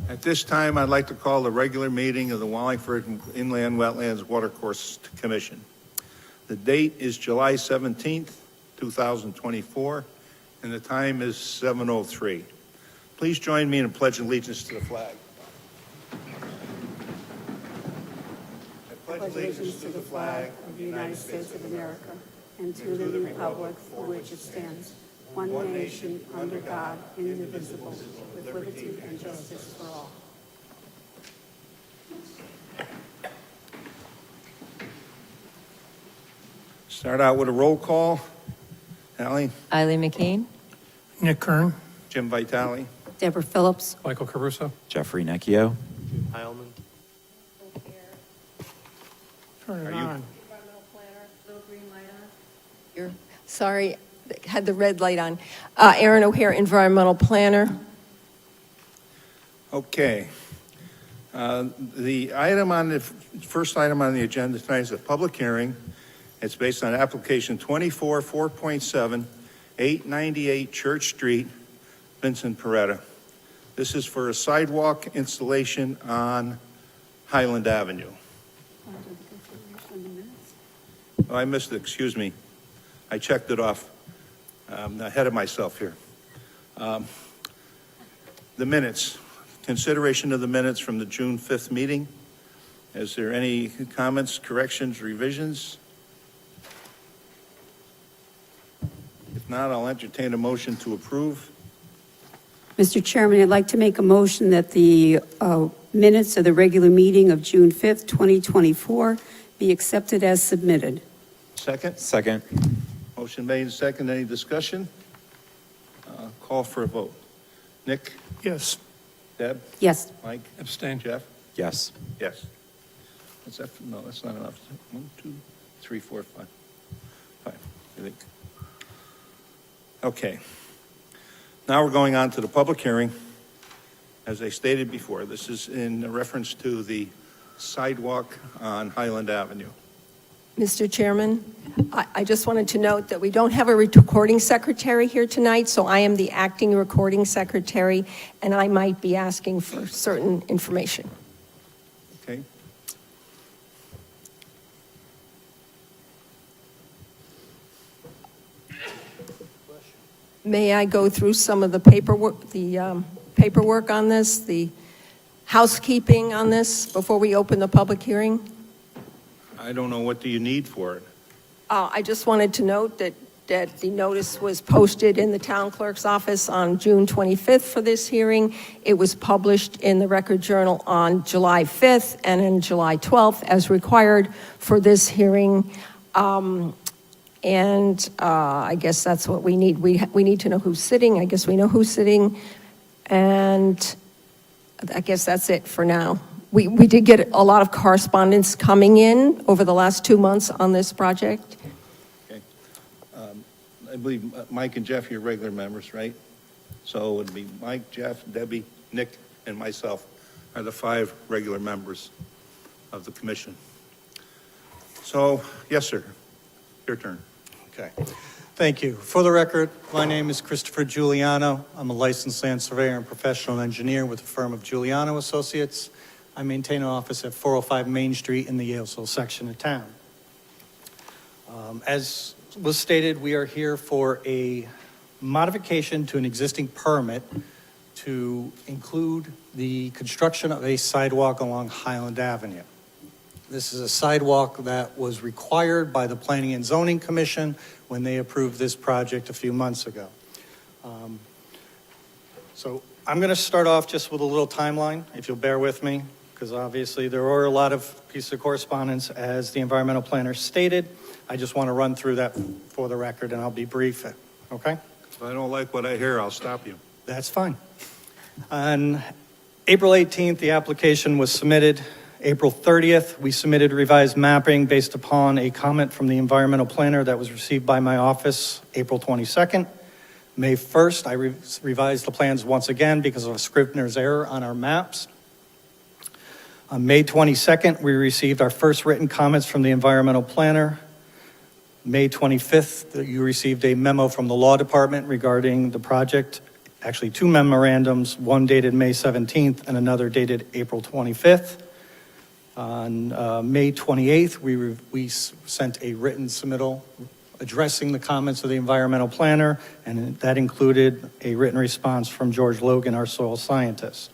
At this time, I'd like to call the regular meeting of the Wallingford Inland Wetlands Watercourses Commission. The date is July 17th, 2024, and the time is 7:03. Please join me in a pledge of allegiance to the flag. I pledge allegiance to the flag of the United States of America and to the republic for which it stands, one nation, under God, indivisible, with liberty and justice for all. Start out with a roll call. Allie? Eileen McCain. Nick Kern. Jim Vitale. Deborah Phillips. Michael Caruso. Jeffrey Necchio. Heilman. Turn it you- on. Sorry, had the red light on. Aaron O'Hare, environmental planner. Okay. The first item on the agenda tonight is a public hearing. It's based on application 24 4.7, 898 Church Street, Vincent Peretta. This is for a sidewalk installation on Highland Avenue. Oh, I missed it, excuse me. I checked it off. I'm ahead of myself here. The minutes, consideration of the minutes from the June 5th meeting. Is there any comments, corrections, revisions? If not, I'll entertain a motion to approve. Mr. Chairman, I'd like to make a motion that the minutes of the regular meeting of June 5th, 2024 be accepted as submitted. Second? Second. Motion made and second. Any discussion? Call for a vote. Nick? Yes. Deb? Yes. Mike? Abstain. Jeff? Yes. Yes. What's that? No, that's not enough. 1, 2, 3, 4, 5. 5, I think. Okay. Now we're going on to the public hearing. As I stated before, this is in reference to the sidewalk on Highland Avenue. Mr. Chairman, I just wanted to note that we don't have a recording secretary here tonight, so I am the acting recording secretary, and I might be asking for certain information. Okay? May I go through some of the paperwork on this, the housekeeping on this, before we open the public hearing? I don't know, what do you need for it? I just wanted to note that the notice was posted in the town clerk's office on June 25th for this hearing. It was published in the Record Journal on July 5th and in July 12th as required for this hearing. I guess that's what we need. We need to know who's sitting. I guess we know who's sitting. And I guess that's it for now. We did get a lot of correspondence coming in over the last 2 months on this project. Okay. I believe Mike and Jeff, you're regular members, right? So it would be Mike, Jeff, Debbie, Nick, and myself are the 5 regular members of the commission. So, yes, sir. Your turn. Okay. Thank you. For the record, my name is Christopher Giuliano. I'm a licensed land surveyor and professional engineer with the firm of Giuliano Associates. I maintain an office at 405 Main Street in the Yalesville section of town. As was stated, we are here for a modification to an existing permit to include the construction of a sidewalk along Highland Avenue. This is a sidewalk that was required by the Planning and Zoning Commission when they approved this project a few months ago. So I'm going to start off just with a little timeline, if you'll bear with me, because obviously there were a lot of pieces of correspondence as the environmental planner stated. I just want to run through that for the record, and I'll be brief, okay? If I don't like what I hear, I'll stop you. That's fine. On April 18th, the application was submitted. April 30th, we submitted revised mapping based upon a comment from the environmental planner that was received by my office April 22nd. May 1st, I revised the plans once again because of a Scrivener's error on our maps. On May 22nd, we received our first written comments from the environmental planner. May 25th, you received a memo from the law department regarding the project actually two memorandums, one dated May 17th and another dated April 25th. On May 28th, we sent a written submittal addressing the comments of the environmental planner, and that included a written response from George Logan, our soil scientist.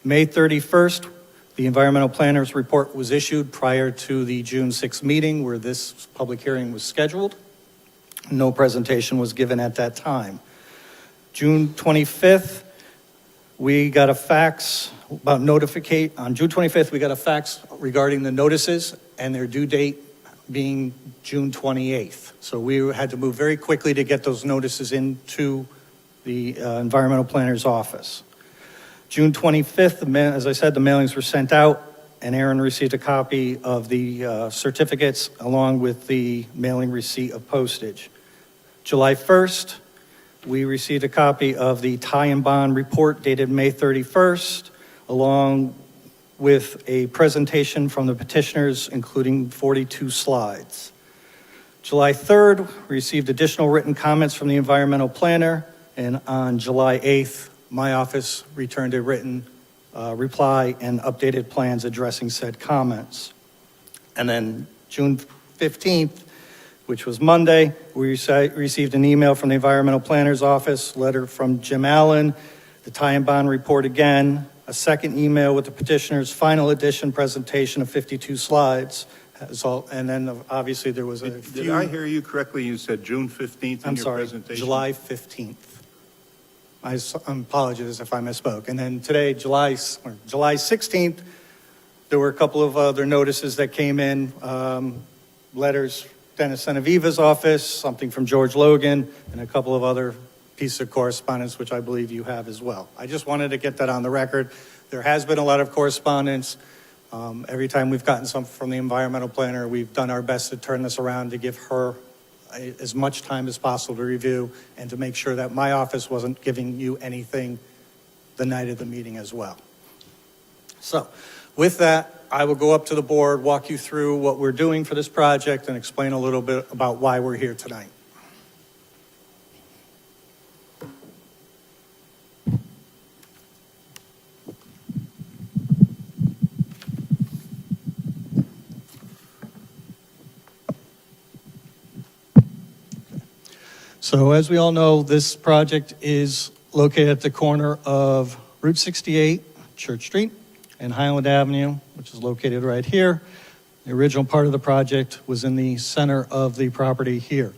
May 31st, the environmental planner's report was issued prior to the June 6th meeting where this public hearing was scheduled. No presentation was given at that time. June 25th, we got a fax about on June 25th, we got a fax regarding the notices and their due date being June 28th. So we had to move very quickly to get those notices into the environmental planner's office. June 25th, as I said, the mailings were sent out, and Aaron received a copy of the certificates along with the mailing receipt of postage. July 1st, we received a copy of the tie and bond report dated May 31st, along with a presentation from the petitioners, including 42 slides. July 3rd, we received additional written comments from the environmental planner, and on July 8th, my office returned a written reply and updated plans addressing said comments. And then June 15th, which was Monday, we received an email from the environmental planner's office, letter from Jim Allen, the tie and bond report again, a second email with the petitioner's final edition presentation of 52 slides. And then obviously there was a few... Did I hear you correctly? You said June 15th in your presentation? July 15th. I apologize if I misspoke. And then today, July 16th, there were a couple of other notices that came in, letters, Dennis Seneviva's office, something from George Logan, and a couple of other pieces of correspondence, which I believe you have as well. I just wanted to get that on the record. There has been a lot of correspondence. Every time we've gotten something from the environmental planner, we've done our best to turn this around to give her as much time as possible to review and to make sure that my office wasn't giving you anything the night of the meeting as well. So with that, I will go up to the board, walk you through what we're doing for this project, and explain a little bit about why we're here tonight. So as we all know, this project is located at the corner of Route 68, Church Street, and Highland Avenue, which is located right here. The original part of the project was in the center of the property here.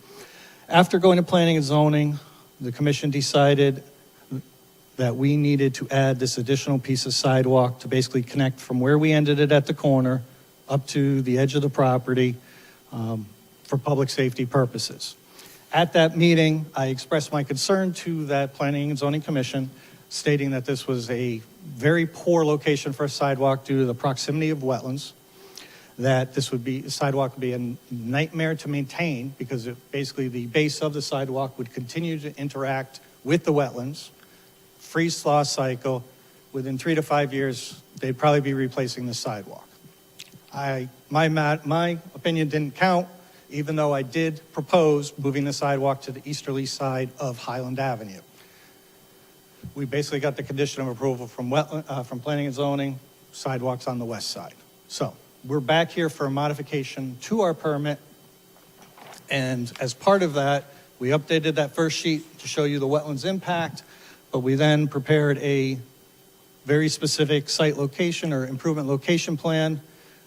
After going to planning and zoning, the commission decided that we needed to add this additional piece of sidewalk to basically connect from where we ended it at the corner up to the edge of the property for public safety purposes. At that meeting, I expressed my concern to that Planning and Zoning Commission, stating that this was a very poor location for a sidewalk due to the proximity of wetlands, that this sidewalk would be a nightmare to maintain because basically the base of the sidewalk would continue to interact with the wetlands, freeze-thaw cycle. Within 3 to 5 years, they'd probably be replacing the sidewalk. My opinion didn't count, even though I did propose moving the sidewalk to the easterly side of Highland Avenue. We basically got the condition of approval from Planning and Zoning, sidewalks on the west side. So we're back here for a modification to our permit, and as part of that, we updated that first sheet to show you the wetlands impact, but we then prepared a very specific site location or improvement location plan.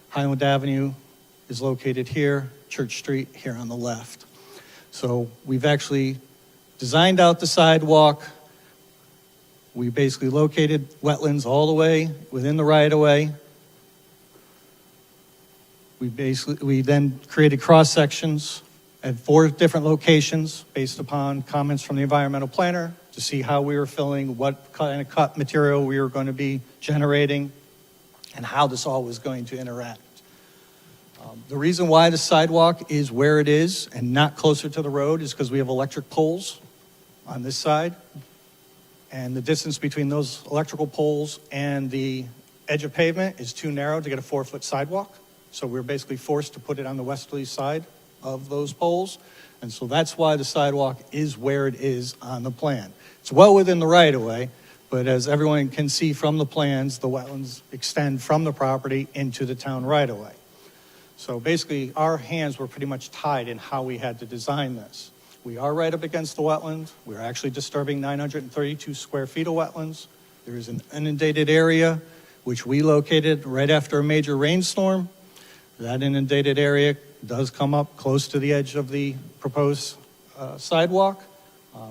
Highland Avenue is located here, Church Street here on the left. So we've actually designed out the sidewalk. We basically located wetlands all the way within the right-of-way. We then created cross-sections at 4 different locations based upon comments from the environmental planner to see how we were filling, what kind of cut material we were going to be generating, and how this all was going to interact. The reason why the sidewalk is where it is and not closer to the road is because we have electric poles on this side. And the distance between those electrical poles and the edge of pavement is too narrow to get a 4-foot sidewalk. So we're basically forced to put it on the westerly side of those poles. And so that's why the sidewalk is where it is on the plan. It's well within the right-of-way, but as everyone can see from the plans, the wetlands extend from the property into the town right-of-way. So basically, our hands were pretty much tied in how we had to design this. We are right up against the wetland. We're actually disturbing 932 square feet of wetlands. There is an inundated area, which we located right after a major rainstorm. That inundated area does come up close to the edge of the proposed sidewalk.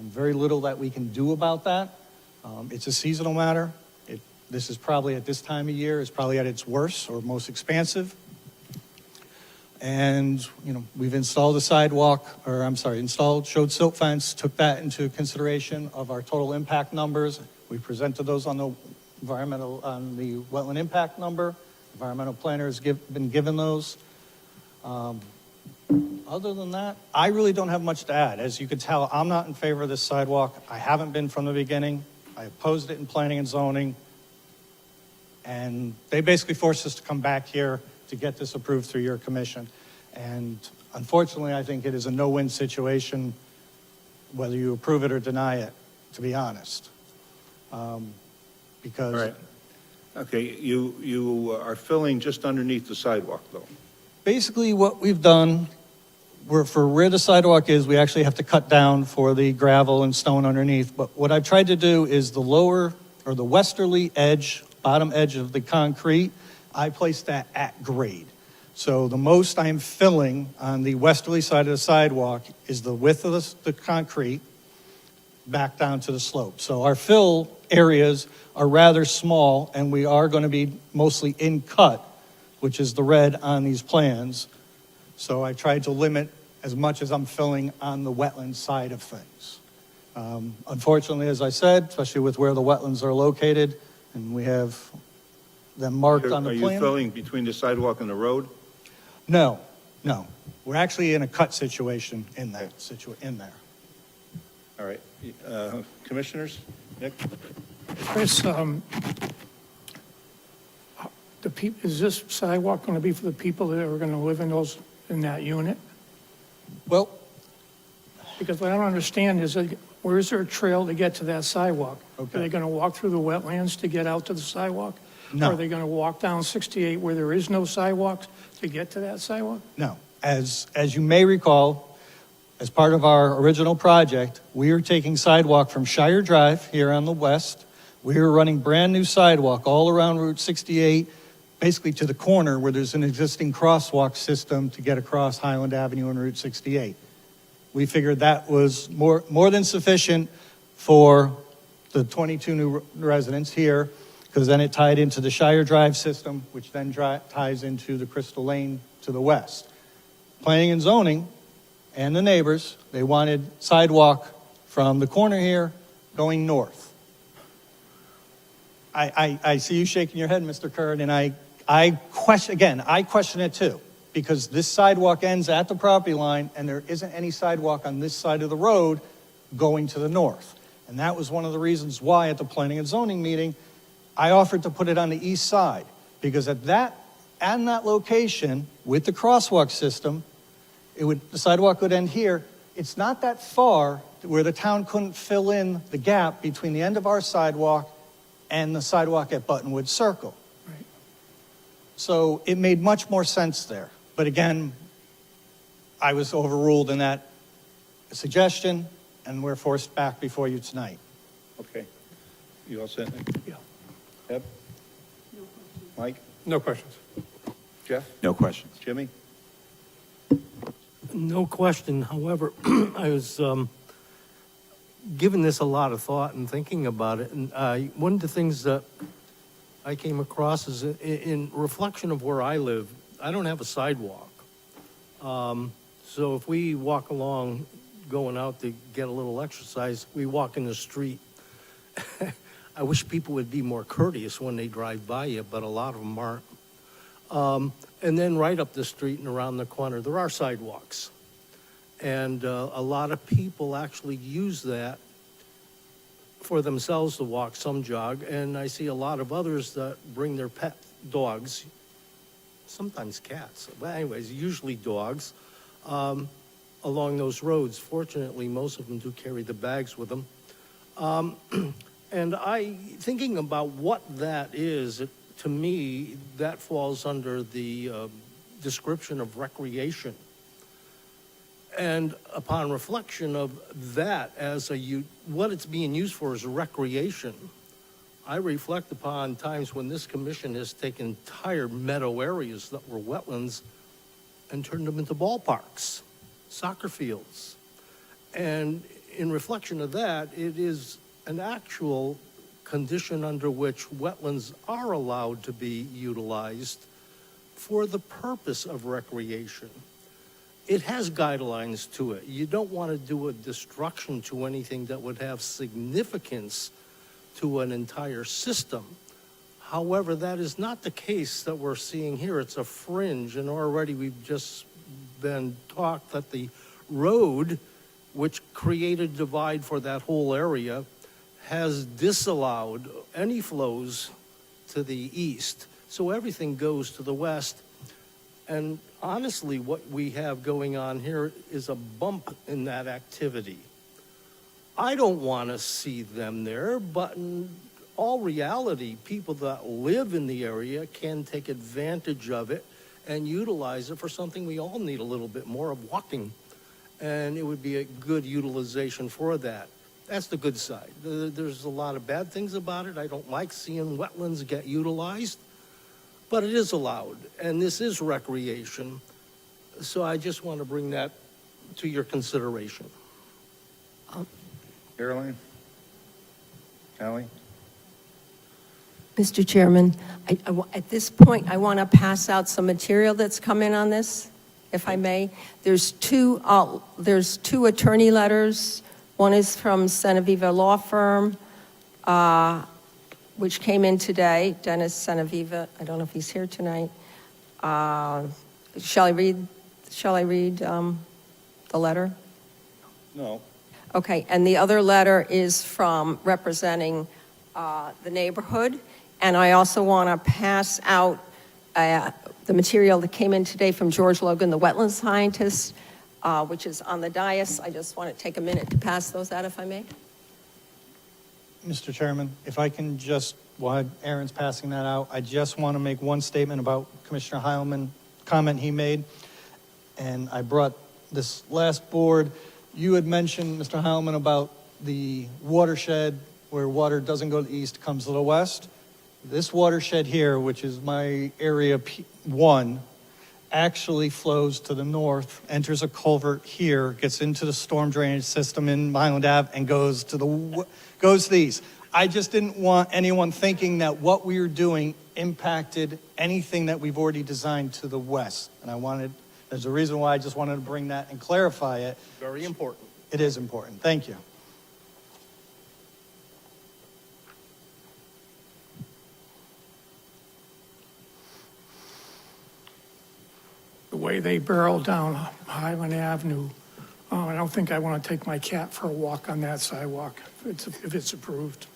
Very little that we can do about that. It's a seasonal matter. This is probably at this time of year, is probably at its worst or most expansive. And, we've installed a installed showed silt fence, took that into consideration of our total impact numbers. We presented those on the wetland impact number. Environmental planner has been given those. Other than that, I really don't have much to add. As you can tell, I'm not in favor of this sidewalk. I haven't been from the beginning. I opposed it in planning and zoning. And they basically forced us to come back here to get this approved through your commission. And unfortunately, I think it is a no-win situation, whether you approve it or deny it, to be honest. Because... All right. Okay, you are filling just underneath the sidewalk, though. basically what we've done, for where the sidewalk is, we actually have to cut down for the gravel and stone underneath. But what I've tried to do is the lower, or the westerly edge, bottom edge of the concrete, I placed that at grade. So the most I'm filling on the westerly side of the sidewalk is the width of the concrete back down to the slope. So our fill areas are rather small, and we are going to be mostly in cut, which is the red on these plans. So I tried to limit as much as I'm filling on the wetland side of things. Unfortunately, as I said, especially with where the wetlands are located, and we have them marked on the Are plan. you filling between the sidewalk and the road? No. We're actually in a cut situation in that All right. Commissioners? Nick? Chris, is this sidewalk going to be for the people that are going to live in that unit? Well, Because what I don't understand is, where is there a trail to get to that sidewalk? Okay. Are they going to walk through the wetlands to get out to the sidewalk? No. Or are they going to walk down 68 where there is no sidewalk to get to that sidewalk? no. As you may recall, as part of our original project, we were taking sidewalk from Shire Drive here on the west. We were running brand new sidewalk all around Route 68, basically to the corner where there's an existing crosswalk system to get across Highland Avenue and Route 68. We figured that was more than sufficient for the 22 new residents here, because then it tied into the Shire Drive system, which then ties into the Crystal Lane to the west. Planning and zoning and the neighbors, they wanted sidewalk from the corner here going north. I see you shaking your head, Mr. Kern, and I question it too, because this sidewalk ends at the property line and there isn't any sidewalk on this side of the road going to the north. And that was one of the reasons why at the planning and zoning meeting, I offered to put it on the east side, because at that location with the crosswalk system, the sidewalk would end here. It's not that far where the town couldn't fill in the gap between the end of our sidewalk and the sidewalk at Buttonwood Circle. Right. So it made much more sense there. But again, I was overruled in that suggestion, and we're forced back before you tonight. Okay. You all set, Nick? Yeah. Deb? Mike? No questions. Jeff? No questions. Jimmy? No question. However, I was giving this a lot of thought and thinking about it. And one of the things that I came across is in reflection of where I live, I don't have a sidewalk. So if we walk along going out to get a little exercise, we walk in the street. I wish people would be more courteous when they drive by you, but a lot of them aren't. And then right up the street and around the corner, there are sidewalks. And a lot of people actually use that for themselves to walk, some jog. And I see a lot of others that bring their pet dogs, sometimes cats, but anyways, usually dogs, along those roads. Fortunately, most of them do carry the bags with them. And thinking about what that is, to me, that falls under the description of recreation. And upon reflection of that as what it's being used for is recreation, I reflect upon times when this commission has taken entire meadow areas that were wetlands and turned them into ballparks, soccer fields. And in reflection of that, it is an actual condition under which wetlands are allowed to be utilized for the purpose of recreation. It has guidelines to it. You don't want to do a destruction to anything that would have significance to an entire system. However, that is not the case that we're seeing here. It's a fringe, and already we've just been talked that the road, which created divide for that whole area, has disallowed any flows to the east. So everything goes to the west. And honestly, what we have going on here is a bump in that activity. I don't want to see them there, but in all reality, people that live in the area can take advantage of it and utilize it for something we all need a little bit more of, walking. And it would be a good utilization for that. That's the good side. There's a lot of bad things about it. I don't like seeing wetlands get utilized, but it is allowed, and this is recreation. So I just want to bring that to your consideration. Caroline? Ally? Mr. Chairman, at this point, I want to pass out some material that's come in on this, if I may. There's two attorney letters. One is from Senaviva Law Firm, which came in today. Dennis Senaviva, I don't know if he's here tonight. Shall I read the letter? No. Okay, and the other letter is from representing the neighborhood. And I also want to pass out the material that came in today from George Logan, the wetland scientist, which is on the dais. I just want to take a minute to pass those out, if I may. Mr. Chairman, if I can just, while Aaron's passing that out, I just want to make one statement about Commissioner Heilman comment he made. And I brought this last board. You had mentioned, Mr. Heilman, about the watershed where water doesn't go to the east, comes to the west. This watershed here, which is my area P1, actually flows to the north, enters a culvert here, gets into the storm drainage system in Highland Ave, and goes to the east. I just didn't want anyone thinking that what we were doing impacted anything that we've already designed to the west. And there's a reason why I just wanted to bring that and clarify it. Very important. It is important. Thank you. The way they barrel down Highland Avenue, I don't think I want to take my cat for a walk on that sidewalk if it's approved.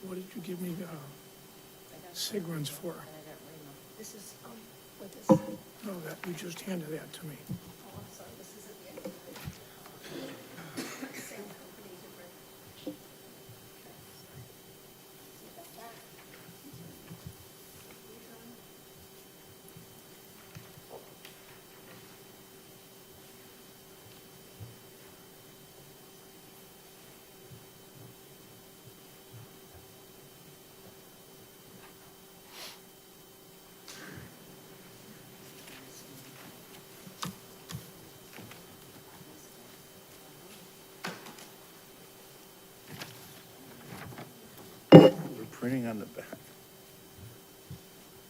What did you give me Sigrun's for? This is, what is, No, that, you just handed that to me. oh, I'm sorry, this is it. Same company, different. printing on the back.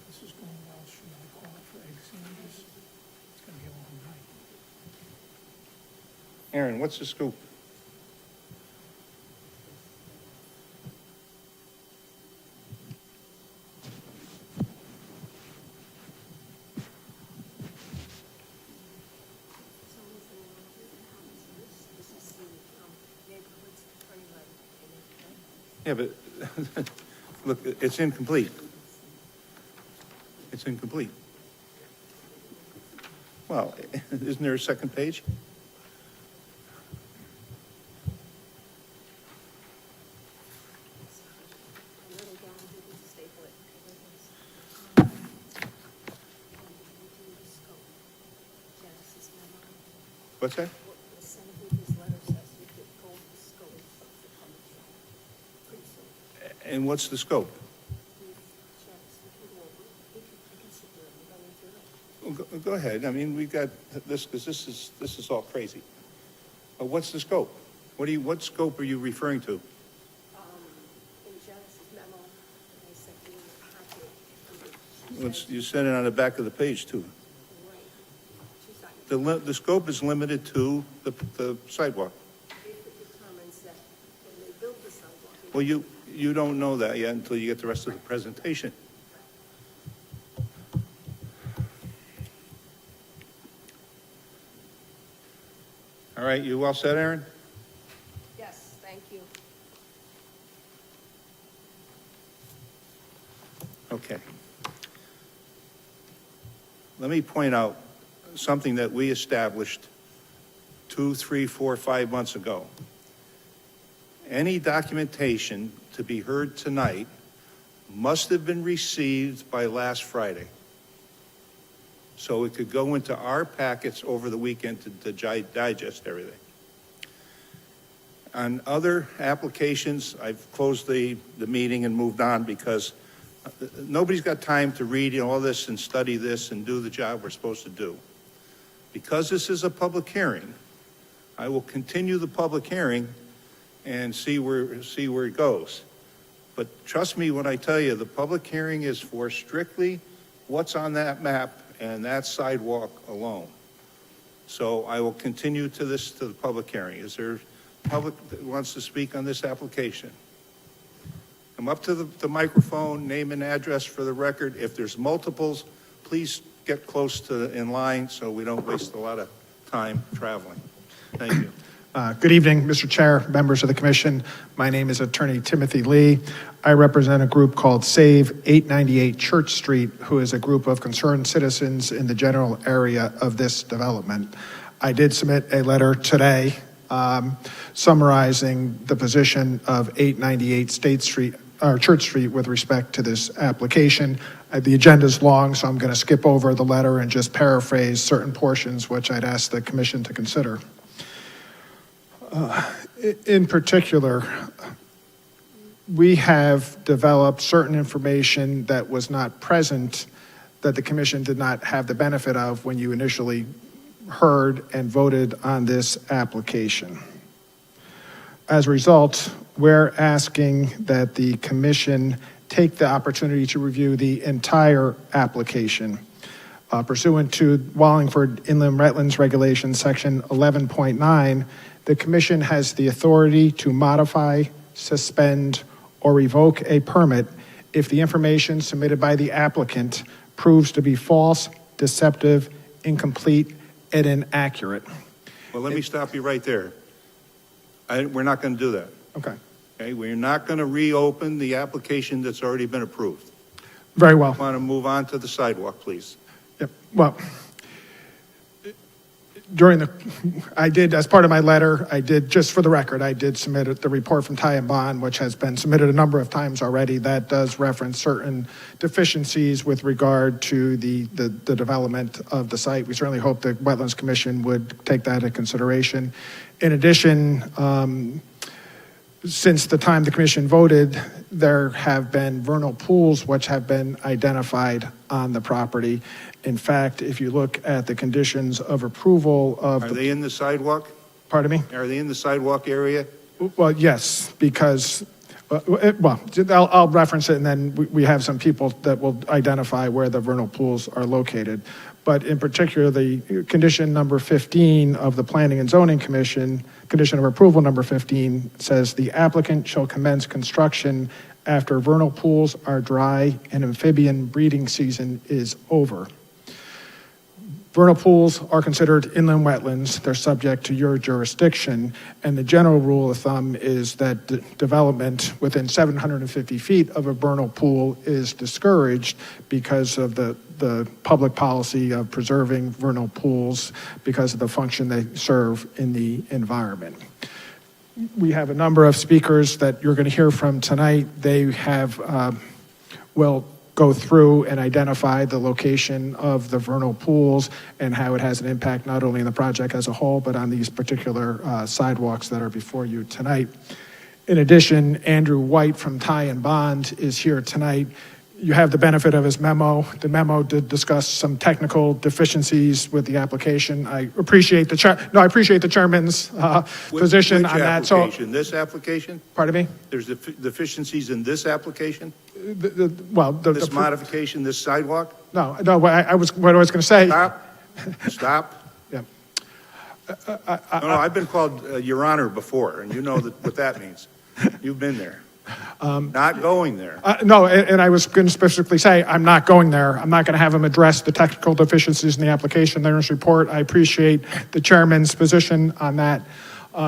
This is going well. Should I call it for egg sandwiches? It's going to be a long night. Aaron, what's the scoop? Yeah, but, look, it's incomplete. It's incomplete. Well, isn't there a second page? What's that? And what's the scope? Well, go ahead. I mean, we've got this, because this is all crazy. But what's the scope? What scope are you referring to? In Janice's memo, I sent you in the packet. You sent it on the back of the page, too. The scope is limited to the sidewalk. If it determines that when they build the sidewalk. Well, you don't know that yet until you get the rest of the presentation. All right, you all set, Aaron? Yes, thank you. Okay. Let me point out something that we established 2, 3, 4, 5 months ago. Any documentation to be heard tonight must have been received by last Friday. So it could go into our packets over the weekend to digest everything. On other applications, I've closed the meeting and moved on because nobody's got time to read all this and study this and do the job we're supposed to do. Because this is a public hearing, I will continue the public hearing and see where it goes. But trust me when I tell you, the public hearing is for strictly what's on that map and that sidewalk alone. So I will continue to the public hearing. Is there public that wants to speak on this application? Come up to the microphone, name and address for the record. If there's multiples, please get close to in line so we don't waste a lot of time traveling. Thank you. Good evening, Mr. Chair, members of the commission. My name is Attorney Timothy Lee. I represent a group called Save 898 Church Street, who is a group of concerned citizens in the general area of this development. I did submit a letter today summarizing the position of 898 Church Street with respect to this application. The agenda is long, so I'm going to skip over the letter and just paraphrase certain portions which I'd ask the commission to consider. In particular, we have developed certain information that was not present, that the commission did not have the benefit of when you initially heard and voted on this application. As a result, we're asking that the commission take the opportunity to review the entire application. Pursuant to Wallingford Inland Wetlands Regulations, Section 11.9, the commission has the authority to modify, suspend, or revoke a permit if the information submitted by the applicant proves to be false, deceptive, incomplete, and inaccurate. Well, let me stop you right there. We're not going to do that. Okay, we're not going to reopen the application that's already been approved. Very well. I want to move on to the sidewalk, please. Yep. Well, I did, as part of my letter, just for the record, I did submit the report from Ty and Bond, which has been submitted a number of times already. That does reference certain deficiencies with regard to the development of the site. We certainly hope the Wetlands Commission would take that into consideration. In addition, since the time the commission voted, there have been vernal pools which have been identified on the property. In fact, if you look at the conditions of approval of... Are they in the sidewalk? Pardon me? Are they in the sidewalk area? Well, yes, because Well, I'll reference it, and then we have some people that will identify where the vernal pools are located. But in particular, the condition number 15 of the Planning and Zoning Commission, condition of approval number 15, says the applicant shall commence construction after vernal pools are dry and amphibian breeding season is over. Vernal pools are considered inland wetlands. They're subject to your jurisdiction, and the general rule of thumb is that development within 750 feet of a vernal pool is discouraged because of the public policy of preserving vernal pools because of the function they serve in the environment. We have a number of speakers that you're going to hear from tonight. They will go through and identify the location of the vernal pools and how it has an impact not only in the project as a whole, but on these particular sidewalks that are before you tonight. In addition, Andrew White from Ty and Bond is here tonight. You have the benefit of his memo. The memo did discuss some technical deficiencies with the application. I appreciate the chairman's position Which on that. application? This application? Pardon me? There's deficiencies in this application? The This modification, this sidewalk? no, what I was going to say. Stop. Yeah. No, I've been called Your Honor before, and you know what that means. You've been there. Not going there. No, and I was going to specifically say, I'm not going there. I'm not going to have him address the technical deficiencies in the application, there's report. I appreciate the chairman's position on that,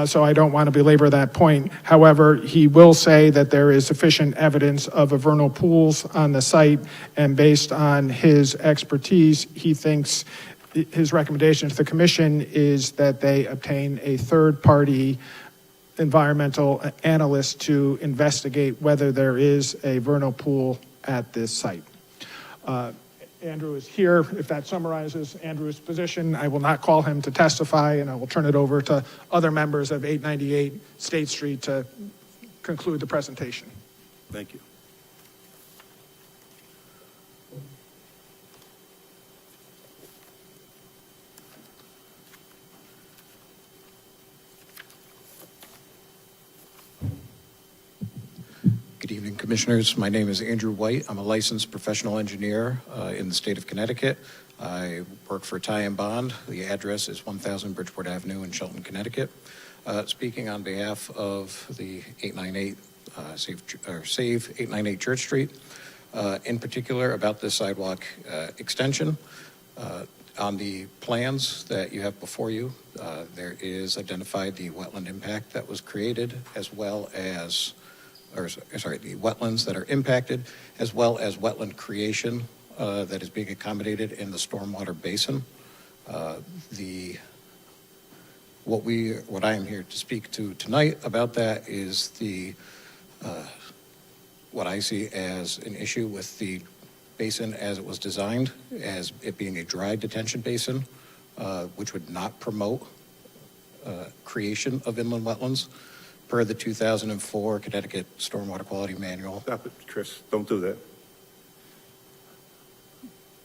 so I don't want to belabor that point. However, he will say that there is sufficient evidence of vernal pools on the site, and based on his expertise, he thinks his recommendation to the commission is that they obtain a third-party environmental analyst to investigate whether there is a vernal pool at this site. Andrew is here. If that summarizes Andrew's position, I will not call him to testify, and I will turn it over to other members of 898 State Street to conclude the presentation. Thank you. Good evening, Commissioners. My name is Andrew White. I'm a licensed professional engineer in the state of Connecticut. I work for Ty and Bond. The address is 1000 Bridgeport Avenue in Shelton, Connecticut. Speaking on behalf of the 898 Save 898 Church Street, in particular about this sidewalk extension. On the plans that you have before you, there is identified the wetland impact that was created, as well as the wetlands that are impacted, as well as wetland creation that is being accommodated in the stormwater basin. What I am here to speak to tonight about that is what I see as an issue with the basin as it was designed, as it being a dry detention basin, which would not promote creation of inland wetlands. Per the 2004 Connecticut Stormwater Quality Manual. Stop it, Chris. Don't do that.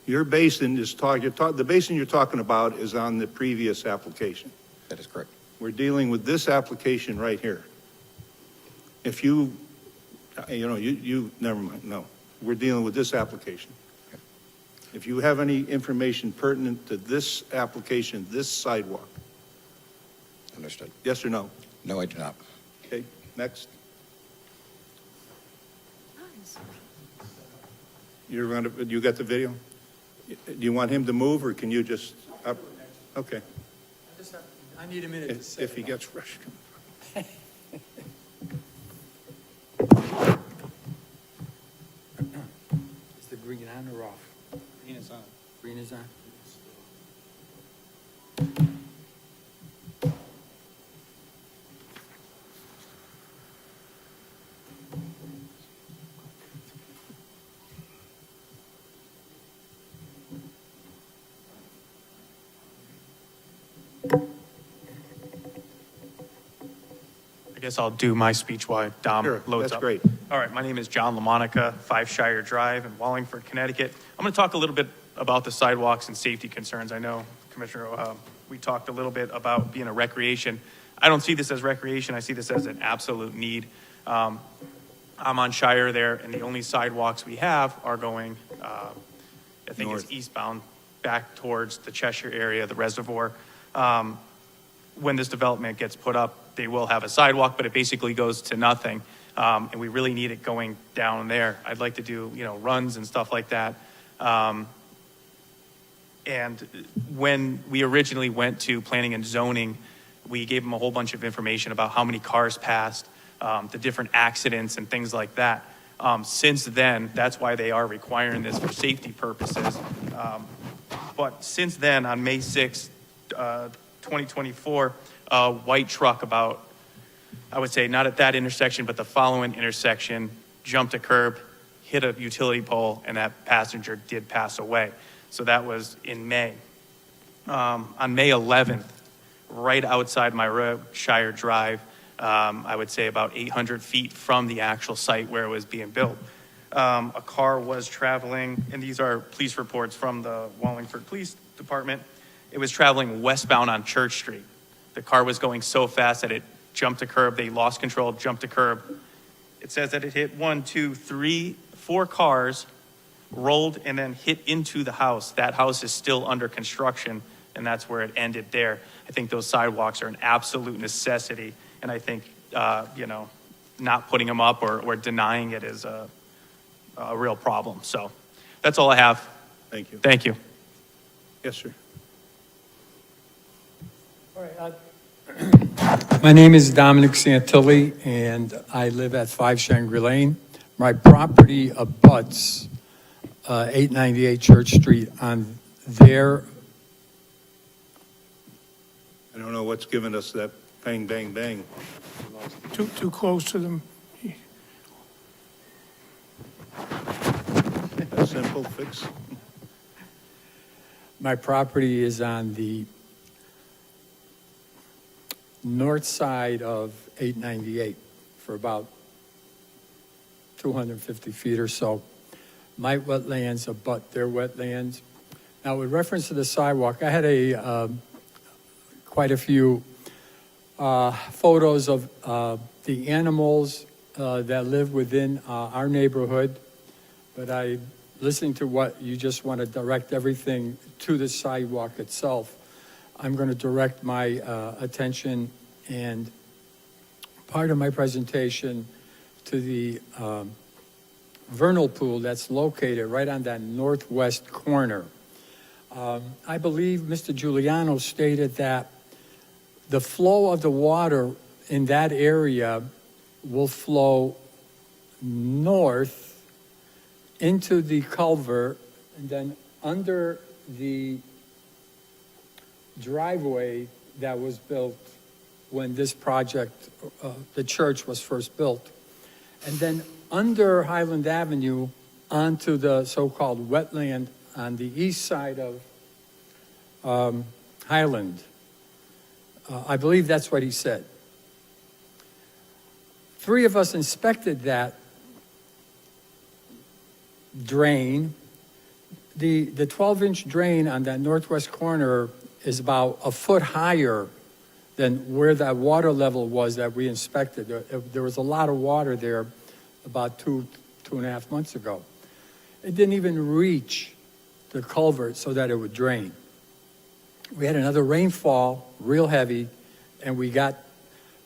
Your basin is the basin you're talking about is on the previous application. That is correct. We're dealing with this application right here. If you never mind, no. We're dealing with this application. Okay. If you have any information pertinent to this application, this sidewalk, Understood. yes or no? No, I do not. Okay, next. You got the video? Do you want him to move, or can you just, okay. I need a minute to say. If he gets fresh. Is the green on or off? Green is on. Green is on? I guess I'll do my speech while Dom Sure, loads that's up. great. All right, my name is John LaMonica, 5 Shire Drive in Wallingford, Connecticut. I'm going to talk a little bit about the sidewalks and safety concerns. I know, Commissioner, we talked a little bit about being a recreation. I don't see this as recreation. I see this as an absolute need. I'm on Shire there, and the only sidewalks we have are going, I think it's North. eastbound, back towards the Cheshire area, the reservoir. When this development gets put up, they will have a sidewalk, but it basically goes to nothing. And we really need it going down there. I'd like to do, runs and stuff like that. And when we originally went to planning and zoning, we gave them a whole bunch of information about how many cars passed, the different accidents and things like that. Since then, that's why they are requiring this for safety purposes. But since then, on May 6th, 2024, a white truck about, I would say not at that intersection, but the following intersection, jumped a curb, hit a utility pole, and that passenger did pass away. So that was in May. On May 11th, right outside my Shire Drive, I would say about 800 feet from the actual site where it was being built, a car was traveling, and these are police reports from the Wallingford Police Department. It was traveling westbound on Church Street. The car was going so fast that it jumped a curb. They lost control, jumped a curb. It says that it hit 1, 2, 3, 4 cars, rolled, and then hit into the house. That house is still under construction, and that's where it ended there. I think those sidewalks are an absolute necessity, and I think, not putting them up or denying it is a real problem. So that's all I have. Thank you. Thank you. Yes, sir. All right, my name is Dominic Santilli, and I live at 5 Shangri Lane. My property abuts 898 Church Street on their... I don't know what's given us that bang, bang, bang. Too close to them. A simple fix. My property is on the north side of 898 for about 250 feet or so. My wetlands abut their wetlands. Now, with reference to the sidewalk, I had quite a few photos of the animals that live within our neighborhood, but listening to what you just want to direct everything to the sidewalk itself. I'm going to direct my attention and part of my presentation to the vernal pool that's located right on that northwest corner. I believe Mr. Giuliano stated that the flow of the water in that area will flow north into the culvert and then under the driveway that was built when this project, the church was first built. And then under Highland Avenue onto the so-called wetland on the east side of Highland. I believe that's what he said. 3 of us inspected that drain. The 12-inch drain on that northwest corner is about a foot higher than where that water level was that we inspected. There was a lot of water there about 2.5 months ago. It didn't even reach the culvert so that it would drain. We had another rainfall, real heavy, and we got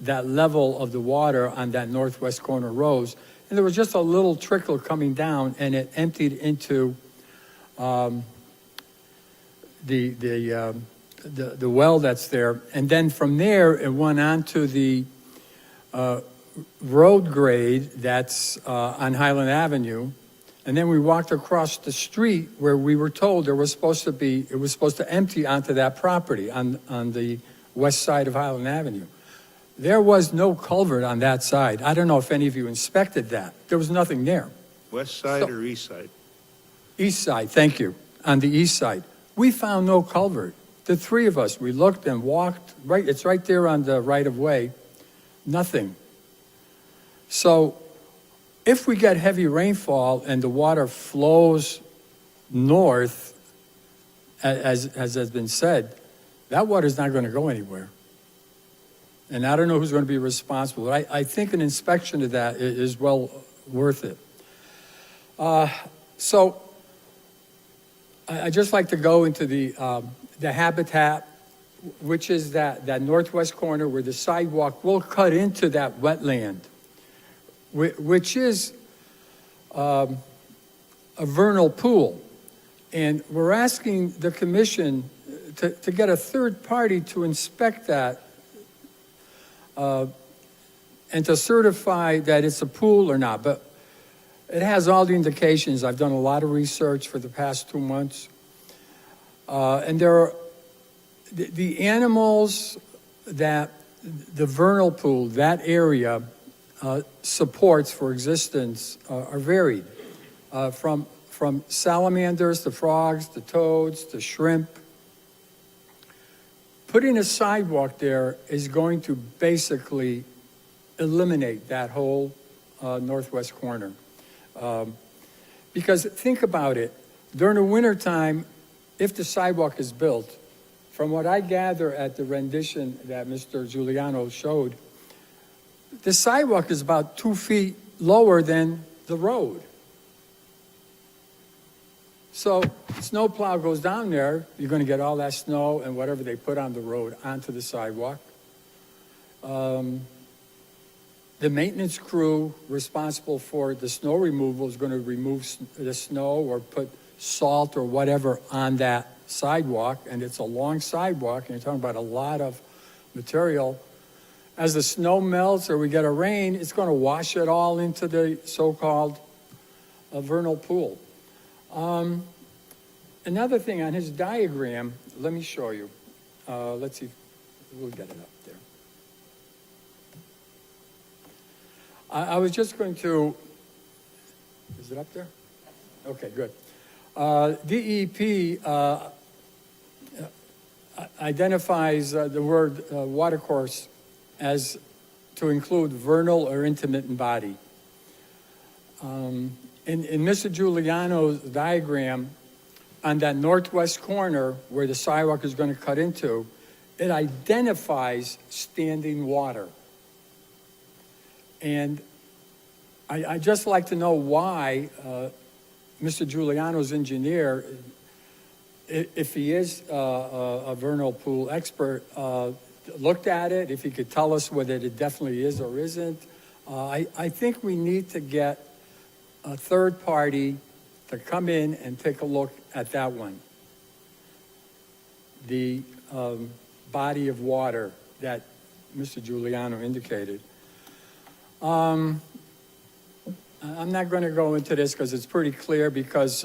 that level of the water on that northwest corner rose. And there was just a little trickle coming down, and it emptied into the well that's there. And then from there, it went on to the road grade that's on Highland Avenue. And then we walked across the street where we were told it was supposed to empty onto that property on the west side of Highland Avenue. There was no culvert on that side. I don't know if any of you inspected that. There was nothing there. West side or east side? East side, thank you. On the east side. We found no culvert. The 3 of us, we looked and walked, it's right there on the right of way. Nothing. So if we get heavy rainfall and the water flows north, as has been said, that water's not going to go anywhere. And I don't know who's going to be responsible. I think an inspection of that is well worth it. So I'd just like to go into the habitat, which is that northwest corner where the sidewalk will cut into that wetland, which is a vernal pool. And we're asking the commission to get a third party to inspect that and to certify that it's a pool or not. But it has all the indications. I've done a lot of research for the past 2 months. And there are the animals that the vernal pool, that area, supports for existence are varied, from salamanders to frogs to toads to shrimp. Putting a sidewalk there is going to basically eliminate that whole northwest corner. Because think about it, during the wintertime, if the sidewalk is built, from what I gather at the rendition that Mr. Giuliano showed, the sidewalk is about 2 feet lower than the road. So snowplow goes down there, you're going to get all that snow and whatever they put on the road onto the sidewalk. The maintenance crew responsible for the snow removal is going to remove the snow or put salt or whatever on that sidewalk, and it's a long sidewalk, and you're talking about a lot of material. As the snow melts or we get a rain, it's going to wash it all into the so-called vernal pool. Another thing on his diagram, let me show you. Let's see, we'll get it up there. I was just going to, is it up there? Okay, good. DEP identifies the word watercourse as to include vernal or intermittent body. In Mr. Giuliano's diagram, on that northwest corner where the sidewalk is going to cut into, it identifies standing water. And I'd just like to know why Mr. Giuliano's engineer, if he is a vernal pool expert, looked at it, if he could tell us whether it definitely is or isn't. I think we need to get a third party to come in and take a look at that one. The body of water that Mr. Giuliano indicated. I'm not going to go into this because it's pretty clear, because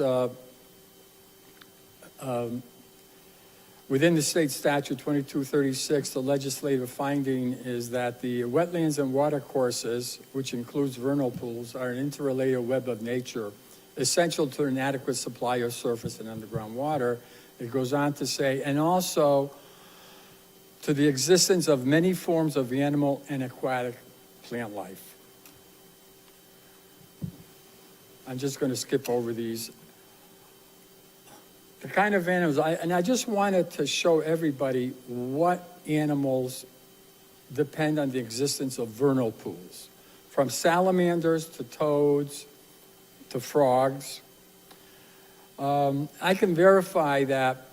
within the state statute 2236, the legislative finding is that the wetlands and watercourses, which includes vernal pools, are an interrelated web of nature, essential to an adequate supply of surface and underground water. It goes on to say, and also to the existence of many forms of animal and aquatic plant life. I'm just going to skip over these. The kind of animals, I just wanted to show everybody what animals depend on the existence of vernal pools, from salamanders to toads to frogs. I can verify that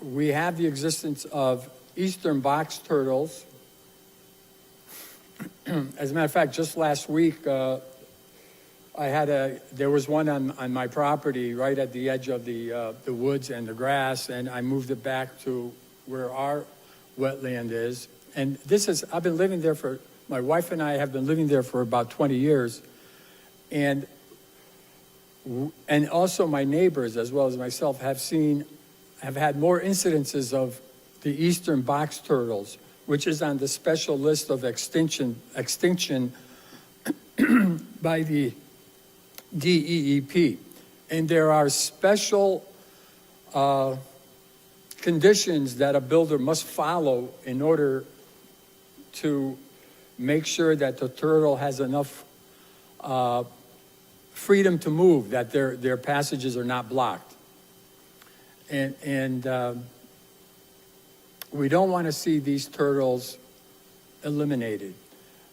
we have the existence of eastern box turtles. As a matter of fact, just last week, there was one on my property right at the edge of the woods and the grass, and I moved it back to where our wetland is. And I've been living there my wife and I have been living there for about 20 years. And also my neighbors, as well as myself, have had more incidences of the eastern box turtles, which is on the special list of extinction by the DEEP. And there are special conditions that a builder must follow in order to make sure that the turtle has enough freedom to move, that their passages are not blocked. And we don't want to see these turtles eliminated.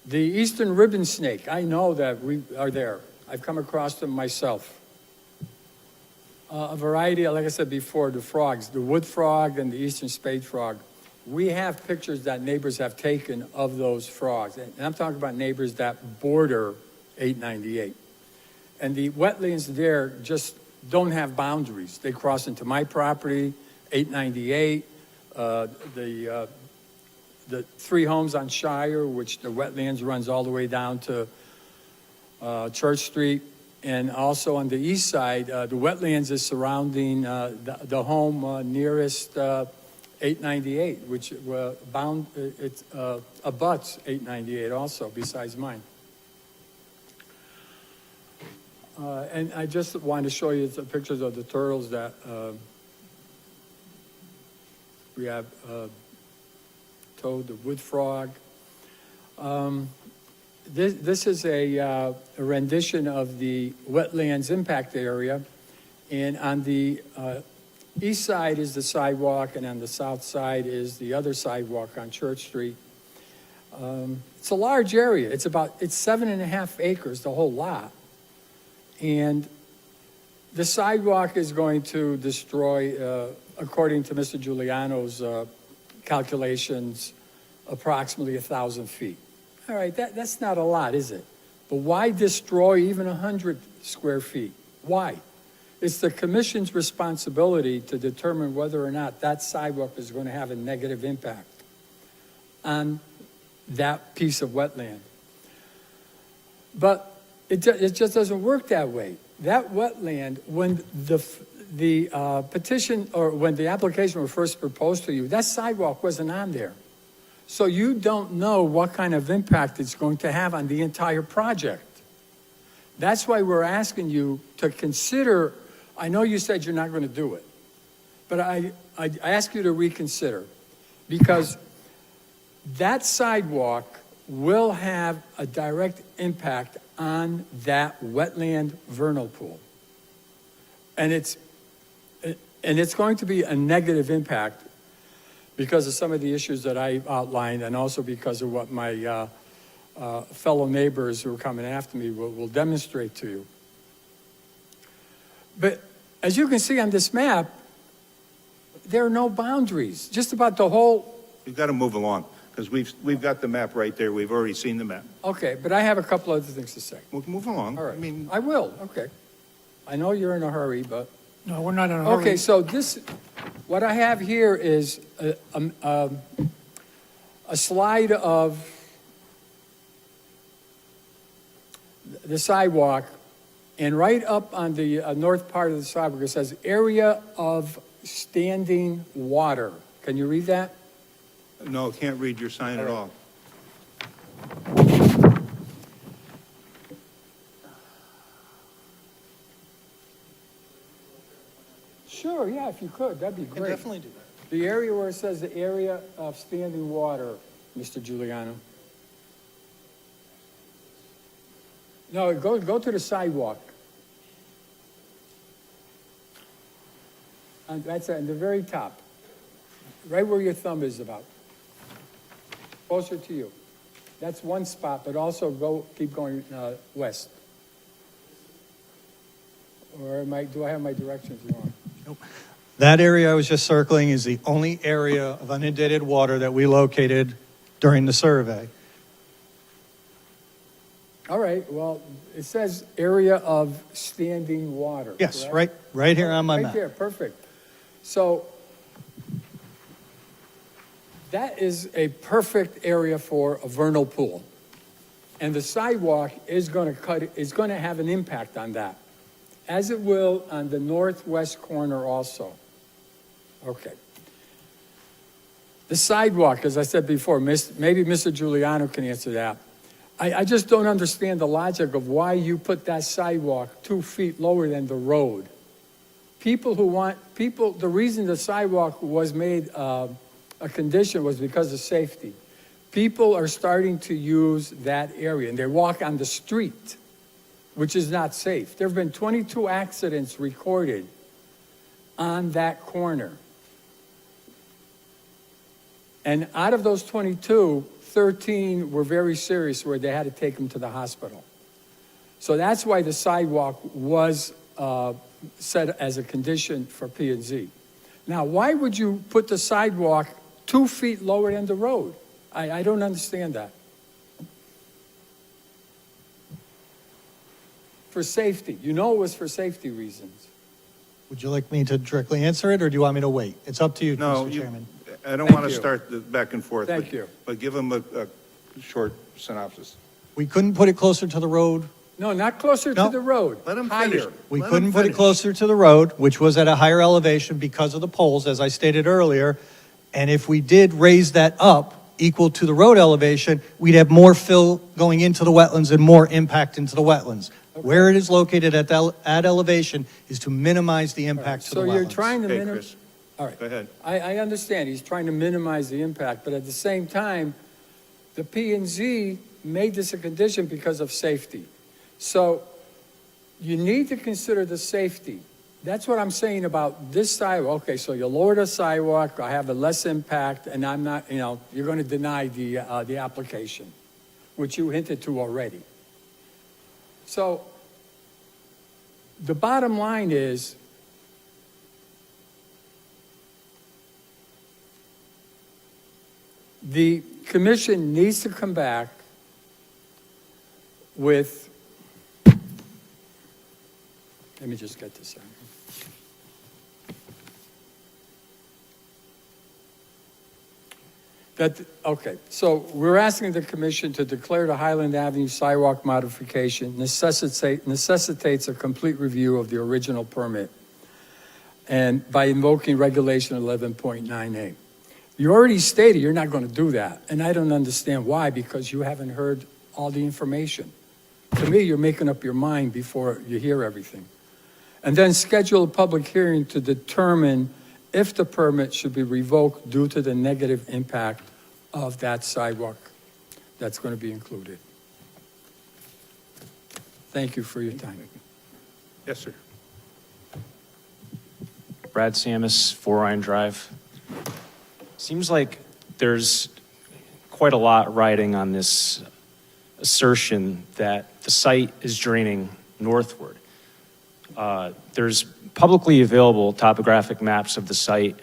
The eastern ribbon snake, I know that we are there. I've come across them myself. A variety, like I said before, the frogs, the wood frog and the eastern spade frog. We have pictures that neighbors have taken of those frogs. And I'm talking about neighbors that border 898. And the wetlands there just don't have boundaries. They cross into my property, 898, the three homes on Shire, which the wetlands runs all the way down to Church Street. And also on the east side, the wetlands is surrounding the home nearest 898, which abuts 898 also, besides mine. And I just wanted to show you the pictures of the turtles that we have. Toad, the wood frog. This is a rendition of the wetlands impact area, and on the east side is the sidewalk, and on the south side is the other sidewalk on Church Street. It's a large area. It's 7.5 acres, the whole lot, and the sidewalk is going to destroy, according to Mr. Giuliano's calculations, approximately 1,000 feet. All right, that's not a lot, is it? But why destroy even 100 square feet? Why? It's the commission's responsibility to determine whether or not that sidewalk is going to have a negative impact on that piece of wetland. But it just doesn't work that way. That wetland, when the petition, or when the application was first proposed to you, that sidewalk wasn't on there. So you don't know what kind of impact it's going to have on the entire project. That's why we're asking you to consider. I know you said you're not going to do it, but I ask you to reconsider, because that sidewalk will have a direct impact on that wetland vernal pool. And it's going to be a negative impact because of some of the issues that I outlined, and also because of what my fellow neighbors who are coming after me will demonstrate to you. But as you can see on this map, there are no boundaries. Just about the whole. You've got to move along, because we've got the map right there. We've already seen the map. Okay, but I have a couple other things to say. We'll move along. All right, I mean, I will, okay. I know you're in a hurry, but. No, we're not in a hurry. Okay, so what I have here is a slide of the sidewalk, and right up on the north part of the sidewalk, it says area of standing water. Can you read that? no, can't read your sign at all. Sure, yeah, if you could, that'd be Can great. definitely do that. The area where it says the area of standing water, Mr. Giuliano. No, go to the sidewalk. And that's at the very top, right where your thumb is about. Closer to you. That's one spot, but also keep going west. Or do I have my directions wrong? That area I was just circling is the only area of inundated water that we located during the survey. All right, well, it says area of standing water. Yes, correct? right here on my Right map. there, perfect. So that is a perfect area for a vernal pool. And the sidewalk is going to have an impact on that, as it will on the northwest corner also. Okay. The sidewalk, as I said before, maybe Mr. Giuliano can answer that. I just don't understand the logic of why you put that sidewalk 2 feet lower than the road. The reason the sidewalk was made a condition was because of safety. People are starting to use that area, and they walk on the street, which is not safe. There have been 22 accidents recorded on that corner. And out of those 22, 13 were very serious where they had to take him to the hospital. So that's why the sidewalk was set as a condition for P&Z. Now, why would you put the sidewalk 2 feet lower than the road? I don't understand that. For safety. You know it was for safety reasons. Would you like me to directly answer it, or do you want me to wait? It's up to you, No, Mr. you- Chairman. I don't Thank want to you. start the back and forth. Thank but- you. But give them a short synopsis. We couldn't put it closer to the road. No, not closer No. to the road. Let him Higher. finish. We Let couldn't him put it finish. closer to the road, which was at a higher elevation because of the poles, as I stated earlier. And if we did raise that up equal to the road elevation, we'd have more fill going into the wetlands and more impact into the wetlands. Where it is located at elevation is to minimize the impact to the So wetlands. you're trying to Okay, minimize. Chris, All right. go ahead. I understand, he's trying to minimize the impact, but at the same time, the P&Z made this a condition because of safety. So you need to consider the safety. That's what I'm saying about this sidewalk. Okay, so you lower the sidewalk, I have a less impact, and I'm not, you're going to deny the application, which you hinted to already. So the bottom line is, the commission needs to come back with, let me just get this out. Okay, so we're asking the commission to declare the Highland Avenue sidewalk modification necessitates a complete review of the original permit, and by invoking regulation 11.98. You already stated you're not going to do that, and I don't understand why, because you haven't heard all the information. To me, you're making up your mind before you hear everything. And then schedule a public hearing to determine if the permit should be revoked due to the negative impact of that sidewalk that's going to be included. Thank you for your time. Yes, sir. Brad Samus, 4 Ryan Drive. Seems like there's quite a lot riding on this assertion that the site is draining northward. There's publicly available topographic maps of the site.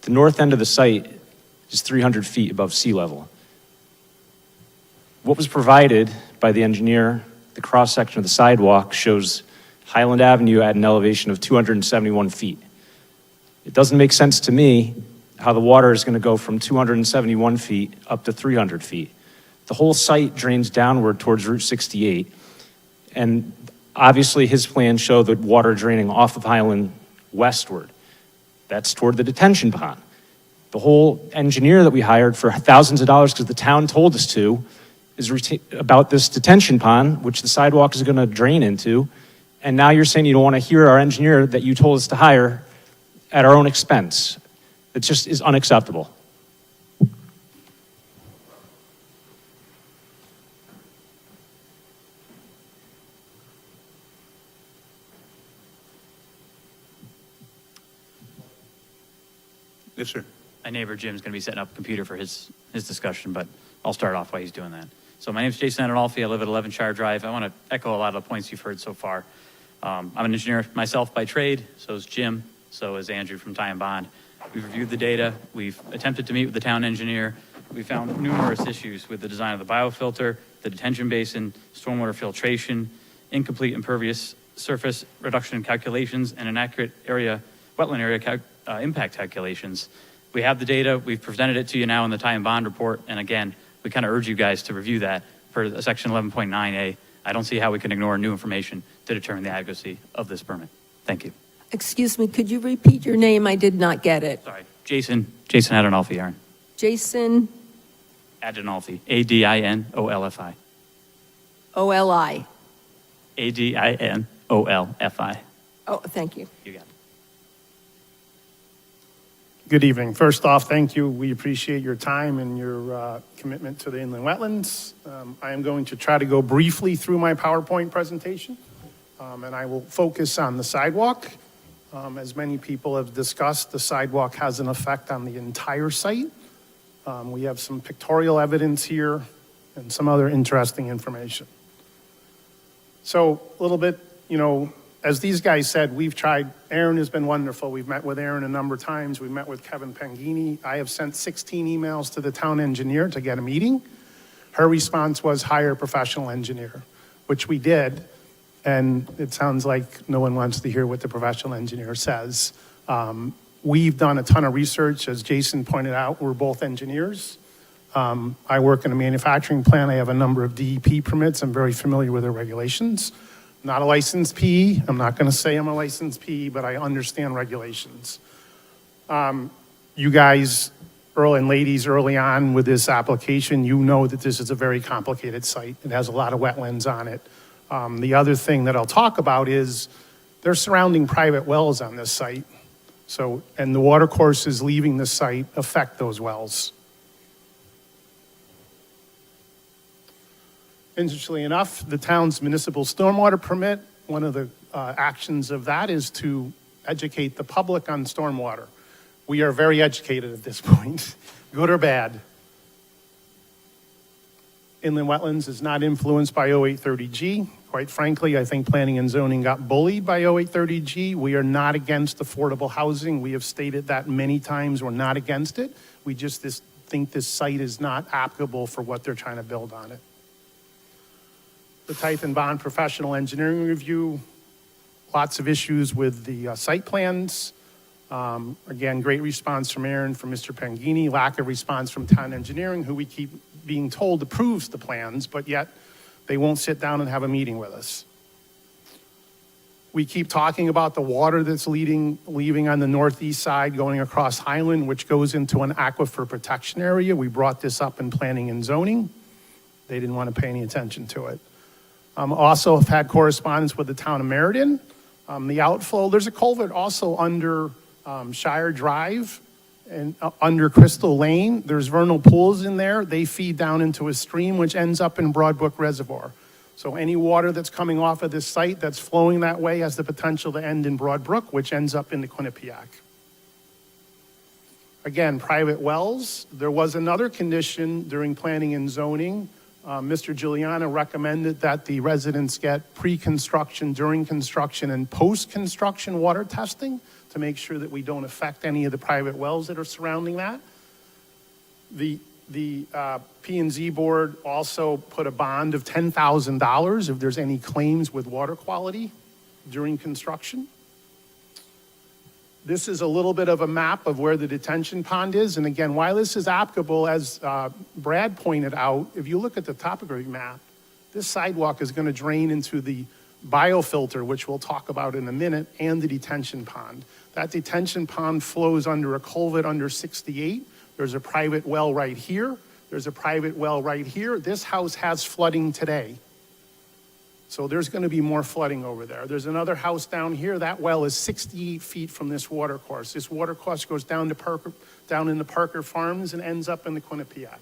The north end of the site is 300 feet above sea level. What was provided by the engineer, the cross-section of the sidewalk, shows Highland Avenue at an elevation of 271 feet. It doesn't make sense to me how the water is going to go from 271 feet up to 300 feet. The whole site drains downward towards Route 68, and obviously his plans show the water draining off of Highland westward. That's toward the detention pond. The whole engineer that we hired for thousands of dollars, because the town told us to, is about this detention pond, which the sidewalk is going to drain into, and now you're saying you don't want to hear our engineer that you told us to hire at our own expense. It just is unacceptable. Yes, sir. My neighbor Jim's going to be setting up a computer for his discussion, but I'll start off while he's doing that. So my name is Jason Adinolfi. I live at 11 Shire Drive. I want to echo a lot of the points you've heard so far. I'm an engineer myself by trade. So is Jim. So is Andrew from Ty and Bond. We've reviewed the data. We've attempted to meet with the town engineer. We found numerous issues with the design of the biofilter, the detention basin, stormwater filtration, incomplete impervious surface reduction calculations, and inaccurate wetland area impact calculations. We have the data. We've presented it to you now in the Ty and Bond report. And again, we kind of urge you guys to review that per section 11.9A. I don't see how we can ignore new information to determine the adequacy of this permit. Thank you. Excuse me, could you repeat your name? I did not get it. Sorry, Jason Adinolfi, Aaron. Jason Adinolfi, Adinolfi. Oli. Adinolfi. Oh, thank you. You got it. Good evening. First off, thank you. We appreciate your time and your commitment to the inland wetlands. I am going to try to go briefly through my PowerPoint presentation, and I will focus on the sidewalk. As many people have discussed, the sidewalk has an effect on the entire site. We have some pictorial evidence here and some other interesting information. So a little bit, as these guys said, we've tried, Aaron has been wonderful. We've met with Aaron a number of times. We've met with Kevin Pangini. I have sent 16 emails to the town engineer to get a meeting. Her response was hire a professional engineer, which we did. And it sounds like no one wants to hear what the professional engineer says. We've done a ton of research. As Jason pointed out, we're both engineers. I work in a manufacturing plant. I have a number of DEP permits. I'm very familiar with their regulations. Not a licensed PE. I'm not going to say I'm a licensed PE, but I understand regulations. You guys, Earl and ladies, early on with this application, you know that this is a very complicated site. It has a lot of wetlands on it. The other thing that I'll talk about is there's surrounding private wells on this site. So, and the water courses leaving the site affect those wells. Interestingly enough, the town's municipal stormwater permit, one of the actions of that is to educate the public on stormwater. We are very educated at this point, good or bad. Inland wetlands is not influenced by 0830G. Quite frankly, I think planning and zoning got bullied by 0830G. We are not against affordable housing. We have stated that many times. We're not against it. We just think this site is not applicable for what they're trying to build on it. The Tyth & Bond professional engineering review, lots of issues with the site plans. Again, great response from Aaron, from Mr. Pangini, lack of response from town engineering, who we keep being told approves the plans, but yet they won't sit down and have a meeting with us. We keep talking about the water that's leaving on the northeast side, going across Highland, which goes into an aquifer protection area. We brought this up in planning and zoning. They didn't want to pay any attention to it. Also have had correspondence with the town of Meriden. The outflow, there's a culvert also under Shire Drive and under Crystal Lane. There's vernal pools in there. They feed down into a stream which ends up in Broadbrook Reservoir. So any water that's coming off of this site that's flowing that way has the potential to end in Broadbrook, which ends up in the Quinnipiac. Again, private wells. There was another condition during planning and zoning. Mr. Giuliano recommended that the residents get pre-construction, during construction, and post-construction water testing to make sure that we don't affect any of the private wells that are surrounding that. The P&Z board also put a bond of $10,000 if there's any claims with water quality during construction. This is a little bit of a map of where the detention pond is. And again, why this is applicable, as Brad pointed out, if you look at the topography map, this sidewalk is going to drain into the biofilter, which we'll talk about in a minute, and the detention pond. That detention pond flows under a culvert under 68. There's a private well right here. There's a private well right here. This house has flooding today. So there's going to be more flooding over there. There's another house down here. That well is 68 feet from this water course. This water course goes down in the Parker Farms and ends up in the Quinnipiac.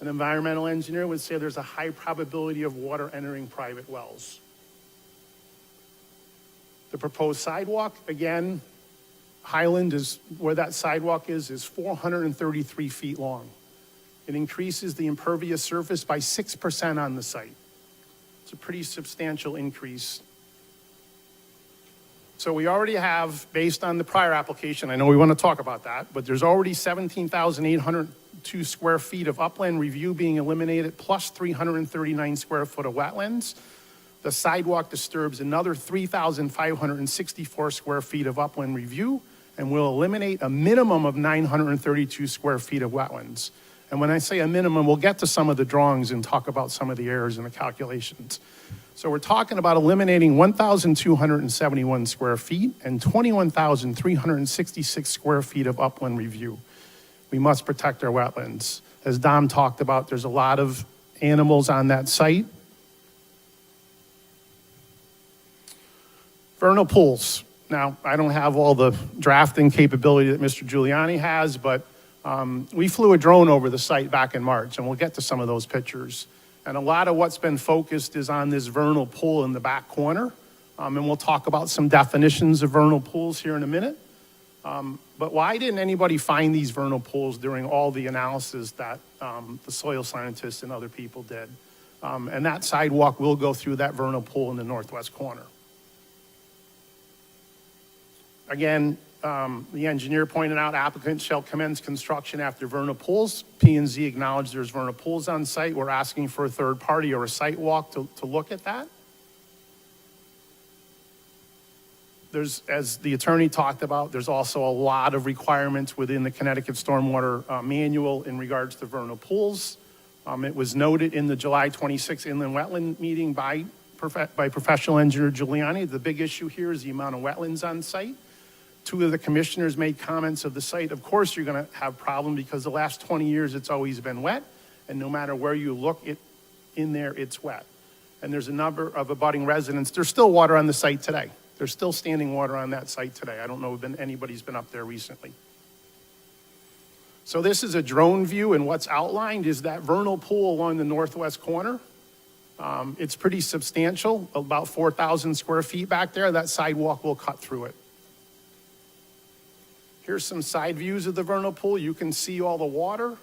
An environmental engineer would say there's a high probability of water entering private wells. The proposed sidewalk, again, Highland is where that sidewalk is 433 feet long. It increases the impervious surface by 6% on the site. It's a pretty substantial increase. So we already have, based on the prior application, I know we want to talk about that, but there's already 17,802 square feet of upland review being eliminated, plus 339 square foot of wetlands. The sidewalk disturbs another 3,564 square feet of upland review and will eliminate a minimum of 932 square feet of wetlands. And when I say a minimum, we'll get to some of the drawings and talk about some of the errors in the calculations. So we're talking about eliminating 1,271 square feet and 21,366 square feet of upland review. We must protect our wetlands. As Dom talked about, there's a lot of animals on that site. Vernal pools. Now, I don't have all the drafting capability that Mr. Giuliani has, but we flew a drone over the site back in March, and we'll get to some of those pictures. And a lot of what's been focused is on this vernal pool in the back corner. And we'll talk about some definitions of vernal pools here in a minute. But why didn't anybody find these vernal pools during all the analysis that the soil scientists and other people did? And that sidewalk will go through that vernal pool in the northwest corner. Again, the engineer pointed out applicant shall commence construction after vernal pools. P&Z acknowledged there's vernal pools on site. We're asking for a third party or a site walk to look at that. There's, as the attorney talked about, there's also a lot of requirements within the Connecticut Stormwater Manual in regards to vernal pools. It was noted in the July 26th inland wetland meeting by professional engineer Giuliani. The big issue here is the amount of wetlands on site. Two of the commissioners made comments of the site. Of course, you're going to have a problem because the last 20 years it's always been wet, and no matter where you look, in there it's wet. And there's a number of abutting residents. There's still water on the site today. There's still standing water on that site today. I don't know if anybody's been up there recently. So this is a drone view, and what's outlined is that vernal pool along the northwest corner. It's pretty substantial, about 4,000 square feet back there. That sidewalk will cut through it. Here's some side views of the vernal pool. You can see all the water.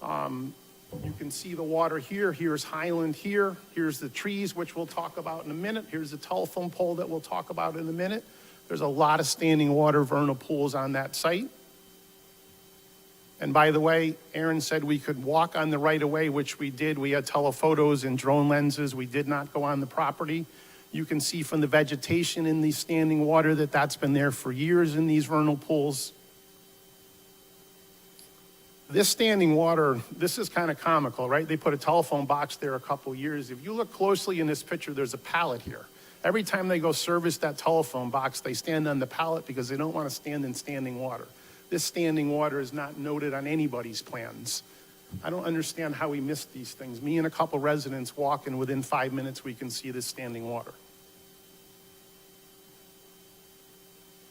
You can see the water here. Here's Highland here. Here's the trees, which we'll talk about in a minute. Here's the telephone pole that we'll talk about in a minute. There's a lot of standing water vernal pools on that site. And by the way, Aaron said we could walk on the right-of-way, which we did. We had telephotos and drone lenses. We did not go on the property. You can see from the vegetation in the standing water that that's been there for years in these vernal pools. This standing water, this is kind of comical, right? They put a telephone box there a couple years. If you look closely in this picture, there's a pallet here. Every time they go service that telephone box, they stand on the pallet because they don't want to stand in standing water. This standing water is not noted on anybody's plans. I don't understand how we missed these things. Me and a couple residents walk, and within 5 minutes, we can see this standing water.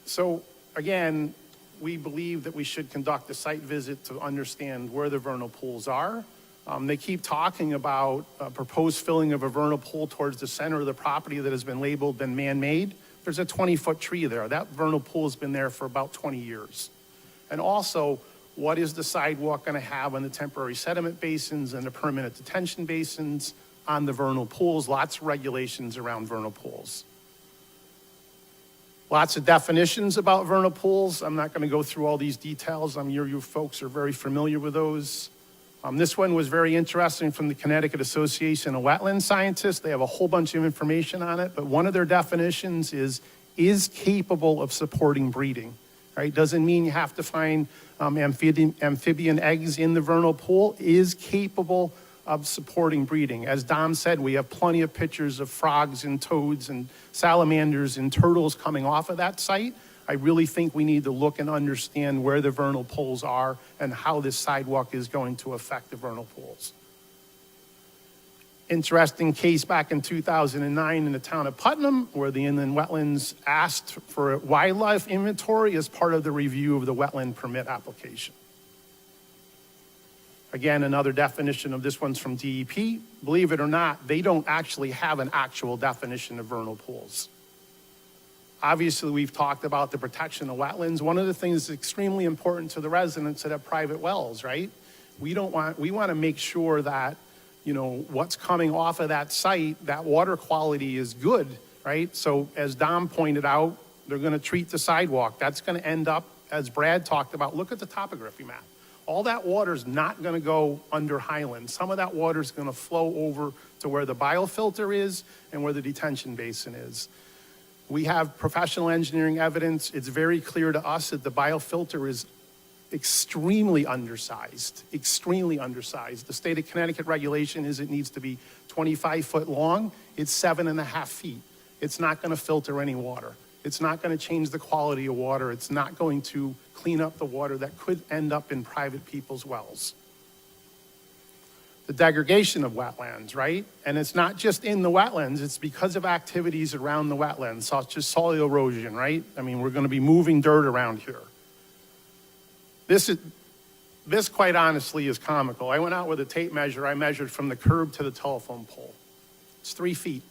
So again, we believe that we should conduct a site visit to understand where the vernal pools are. They keep talking about proposed filling of a vernal pool towards the center of the property that has been labeled been man-made. There's a 20-foot tree there. That vernal pool has been there for about 20 years. And also, what is the sidewalk going to have on the temporary sediment basins and the permanent detention basins on the vernal pools? Lots of regulations around vernal pools. Lots of definitions about vernal pools. I'm not going to go through all these details. You folks are very familiar with those. This one was very interesting from the Connecticut Association of Wetland Scientists. They have a whole bunch of information on it, but one of their definitions is capable of supporting breeding. Right? Doesn't mean you have to find amphibian eggs in the vernal pool. Is capable of supporting breeding. As Dom said, we have plenty of pictures of frogs and toads and salamanders and turtles coming off of that site. I really think we need to look and understand where the vernal pools are and how this sidewalk is going to affect the vernal pools. Interesting case back in 2009 in the town of Putnam, where the inland wetlands asked for a wildlife inventory as part of the review of the wetland permit application. Again, another definition of this one's from DEP. Believe it or not, they don't actually have an actual definition of vernal pools. Obviously, we've talked about the protection of wetlands. One of the things that's extremely important to the residents that have private wells, right? We want to make sure that, you know, what's coming off of that site, that water quality is good, right? So as Dom pointed out, they're going to treat the sidewalk. That's going to end up, as Brad talked about, look at the topography map. All that water is not going to go under Highland. Some of that water is going to flow over to where the biofilter is and where the detention basin is. We have professional engineering evidence. It's very clear to us that the biofilter is extremely undersized, extremely undersized. The state of Connecticut regulation is it needs to be 25 foot long. It's 7.5 feet. It's not going to filter any water. It's not going to change the quality of water. It's not going to clean up the water that could end up in private people's wells. The degradation of wetlands, right? And it's not just in the wetlands, it's because of activities around the wetlands, such as soil erosion, right? I mean, we're going to be moving dirt around here. This quite honestly is comical. I went out with a tape measure. I measured from the curb to the telephone pole. It's 3 feet.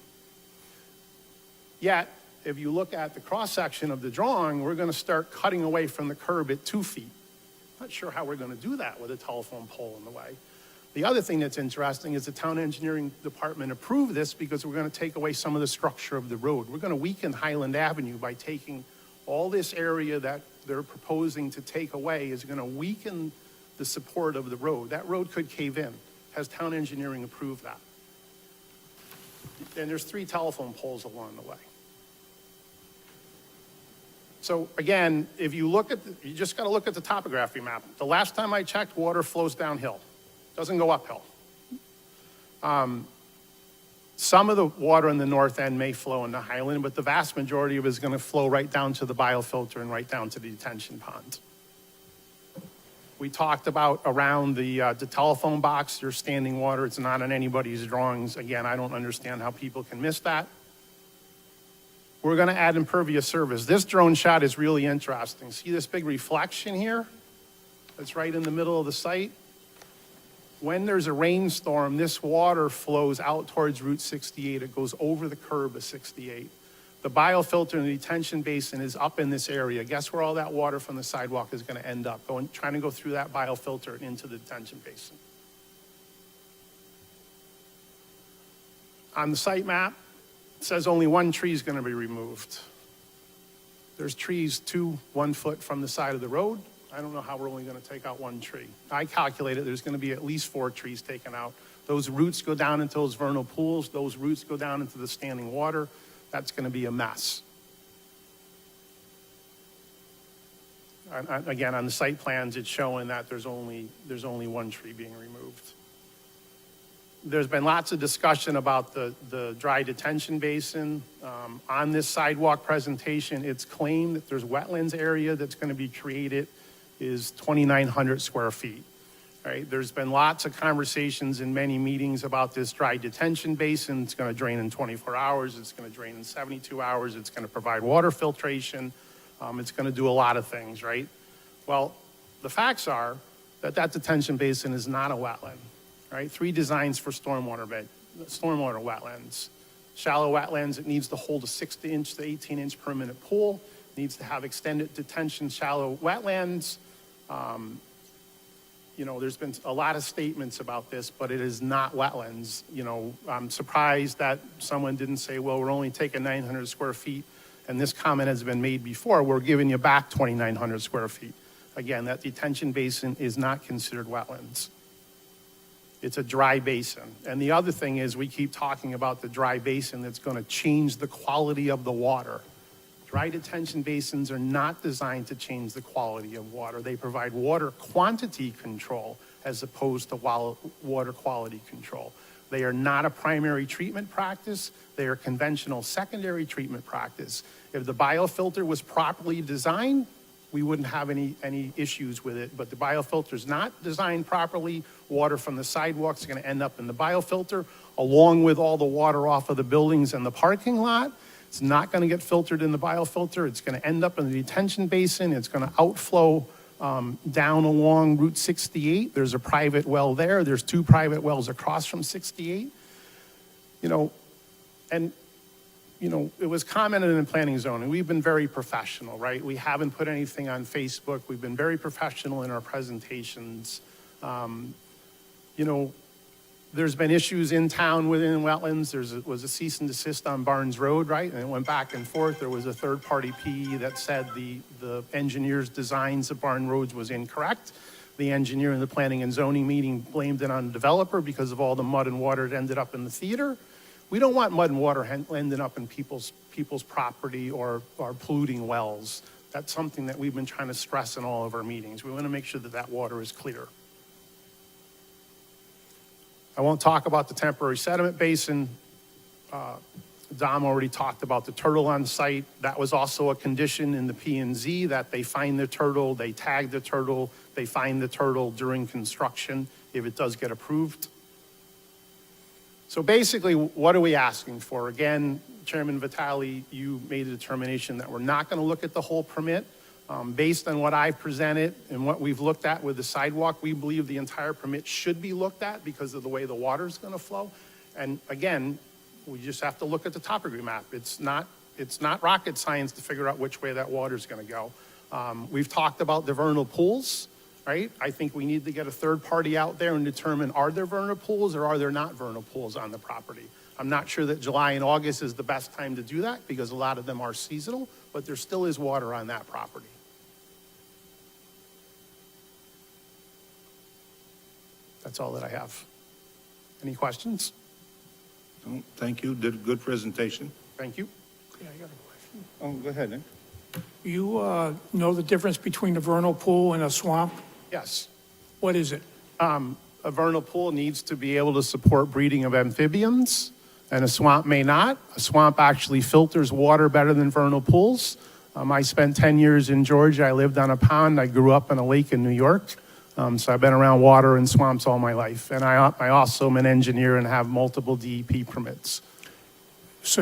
Yet, if you look at the cross-section of the drawing, we're going to start cutting away from the curb at 2 feet. Not sure how we're going to do that with a telephone pole in the way. The other thing that's interesting is the town engineering department approved this because we're going to take away some of the structure of the road. We're going to weaken Highland Avenue by taking all this area that they're proposing to take away is going to weaken the support of the road. That road could cave in. Has town engineering approved that? And there's 3 telephone poles along the way. So again, if you look at, you just got to look at the topography map. The last time I checked, water flows downhill. Doesn't go uphill. Some of the water in the north end may flow into Highland, but the vast majority of it is going to flow right down to the biofilter and right down to the detention pond. We talked about around the telephone box, there's standing water. It's not on anybody's drawings. Again, I don't understand how people can miss that. We're going to add impervious surface. This drone shot is really interesting. See this big reflection here? That's right in the middle of the site. When there's a rainstorm, this water flows out towards Route 68. It goes over the curb of 68. The biofilter and the detention basin is up in this area. Guess where all that water from the sidewalk is going to end up? Trying to go through that biofilter and into the detention basin. On the site map, it says only 1 tree is going to be removed. There's trees 1 foot from the side of the road. I don't know how we're only going to take out 1 tree. I calculated there's going to be at least 4 trees taken out. Those roots go down into those vernal pools. Those roots go down into the standing water. That's going to be a mess. Again, on the site plans, it's showing that there's only 1 tree being removed. There's been lots of discussion about the dry detention basin. On this sidewalk presentation, it's claimed that there's wetlands area that's going to be created is 2,900 square feet. Right? There's been lots of conversations in many meetings about this dry detention basin. It's going to drain in 24 hours. It's going to drain in 72 hours. It's going to provide water filtration. It's going to do a lot of things, right? Well, the facts are that that detention basin is not a wetland, right? 3 designs for stormwater wetlands. Shallow wetlands, it needs to hold a 6-inch to 18-inch per minute pool. It needs to have extended detention shallow wetlands. You know, there's been a lot of statements about this, but it is not wetlands. You know, I'm surprised that someone didn't say, well, we're only taking 900 square feet. And this comment has been made before. We're giving you back 2,900 square feet. Again, that detention basin is not considered wetlands. It's a dry basin. And the other thing is we keep talking about the dry basin that's going to change the quality of the water. Dry detention basins are not designed to change the quality of water. They provide water quantity control as opposed to water quality control. They are not a primary treatment practice. They are conventional secondary treatment practice. If the biofilter was properly designed, we wouldn't have any issues with it. But the biofilter is not designed properly. Water from the sidewalks is going to end up in the biofilter, along with all the water off of the buildings and the parking lot. It's not going to get filtered in the biofilter. It's going to end up in the detention basin. It's going to outflow down along Route 68. There's a private well there. There's 2 private wells across from 68. You know, and, you know, it was commented in planning zoning. We've been very professional, right? We haven't put anything on Facebook. We've been very professional in our presentations. You know, there's been issues in town within wetlands. There was a cease and desist on Barnes Road, right? And it went back and forth. There was a third-party PE that said the engineer's designs of Barnes Roads was incorrect. The engineer in the planning and zoning meeting blamed it on the developer because of all the mud and water that ended up in the theater. We don't want mud and water ending up in people's property or polluting wells. That's something that we've been trying to stress in all of our meetings. We want to make sure that that water is clear. I won't talk about the temporary sediment basin. Dom already talked about the turtle on site. That was also a condition in the P&Z that they find the turtle, they tag the turtle, they find the turtle during construction if it does get approved. So basically, what are we asking for? Again, Chairman Vitale, you made a determination that we're not going to look at the whole permit. Based on what I've presented and what we've looked at with the sidewalk, we believe the entire permit should be looked at because of the way the water is going to flow. And again, we just have to look at the topography map. It's not it's not rocket science to figure out which way that water's going to go. We've talked about the vernal pools, right? I think we need to get a third party out there and determine, are there vernal pools or are there not vernal pools on the property? I'm not sure that July and August is the best time to do that because a lot of them are seasonal, but there still is water on that property. That's all that I have. Any questions? No, thank you, did a good presentation. Thank you. Yeah, I got a question. Oh, go ahead, Nick. You know the difference between a vernal pool and a swamp? Yes. What is it? A vernal pool needs to be able to support breeding of amphibians, and a swamp may not. A swamp actually filters water better than vernal pools. I spent 10 years in Georgia. I lived on a pond. I grew up on a lake in New York. So I've been around water and swamps all my life. And I also am an engineer and have multiple DEP permits. So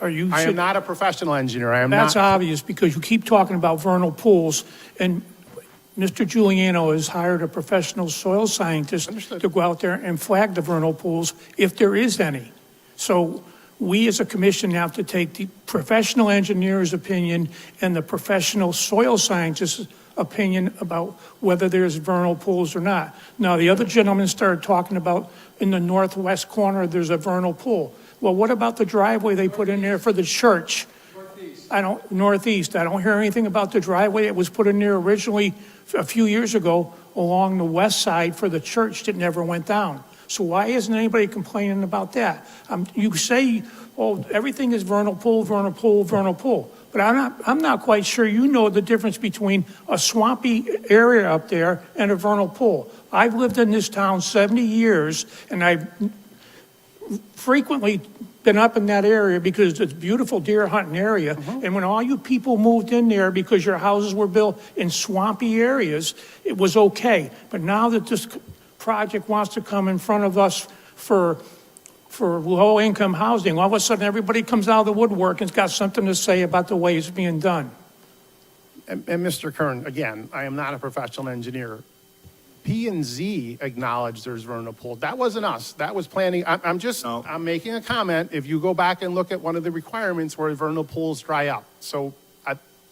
I am not a professional engineer. That's obvious because you keep talking about vernal pools, and Mr. Giuliano has hired a professional soil scientist Understood. to go out there and flag the vernal pools if there is any. So we as a commission have to take the professional engineer's opinion and the professional soil scientist's opinion about whether there's vernal pools or not. Now, the other gentleman started talking about in the northwest corner, there's a vernal pool. Well, what about the driveway they put in there for the church? Northeast. I don't hear anything about the driveway that was put in there originally a few years ago along the west side for the church that never went down. So why isn't anybody complaining about that? You say, oh, everything is vernal pool, vernal pool, vernal pool. But I'm not quite sure you know the difference between a swampy area up there and a vernal pool. I've lived in this town 70 years, and I've frequently been up in that area because it's a beautiful deer hunting area. And when all you people moved in there because your houses were built in swampy areas, it was okay. But now that this project wants to come in front of us for low-income housing, all of a sudden everybody comes out of the woodwork and's got something to say about the way it's being done. And Mr. Kern, again, I am not a professional engineer. P&Z acknowledged there's vernal pool. That wasn't us. That was planning. I'm making a comment. If you go back and look at one of the requirements where vernal pools dry up. So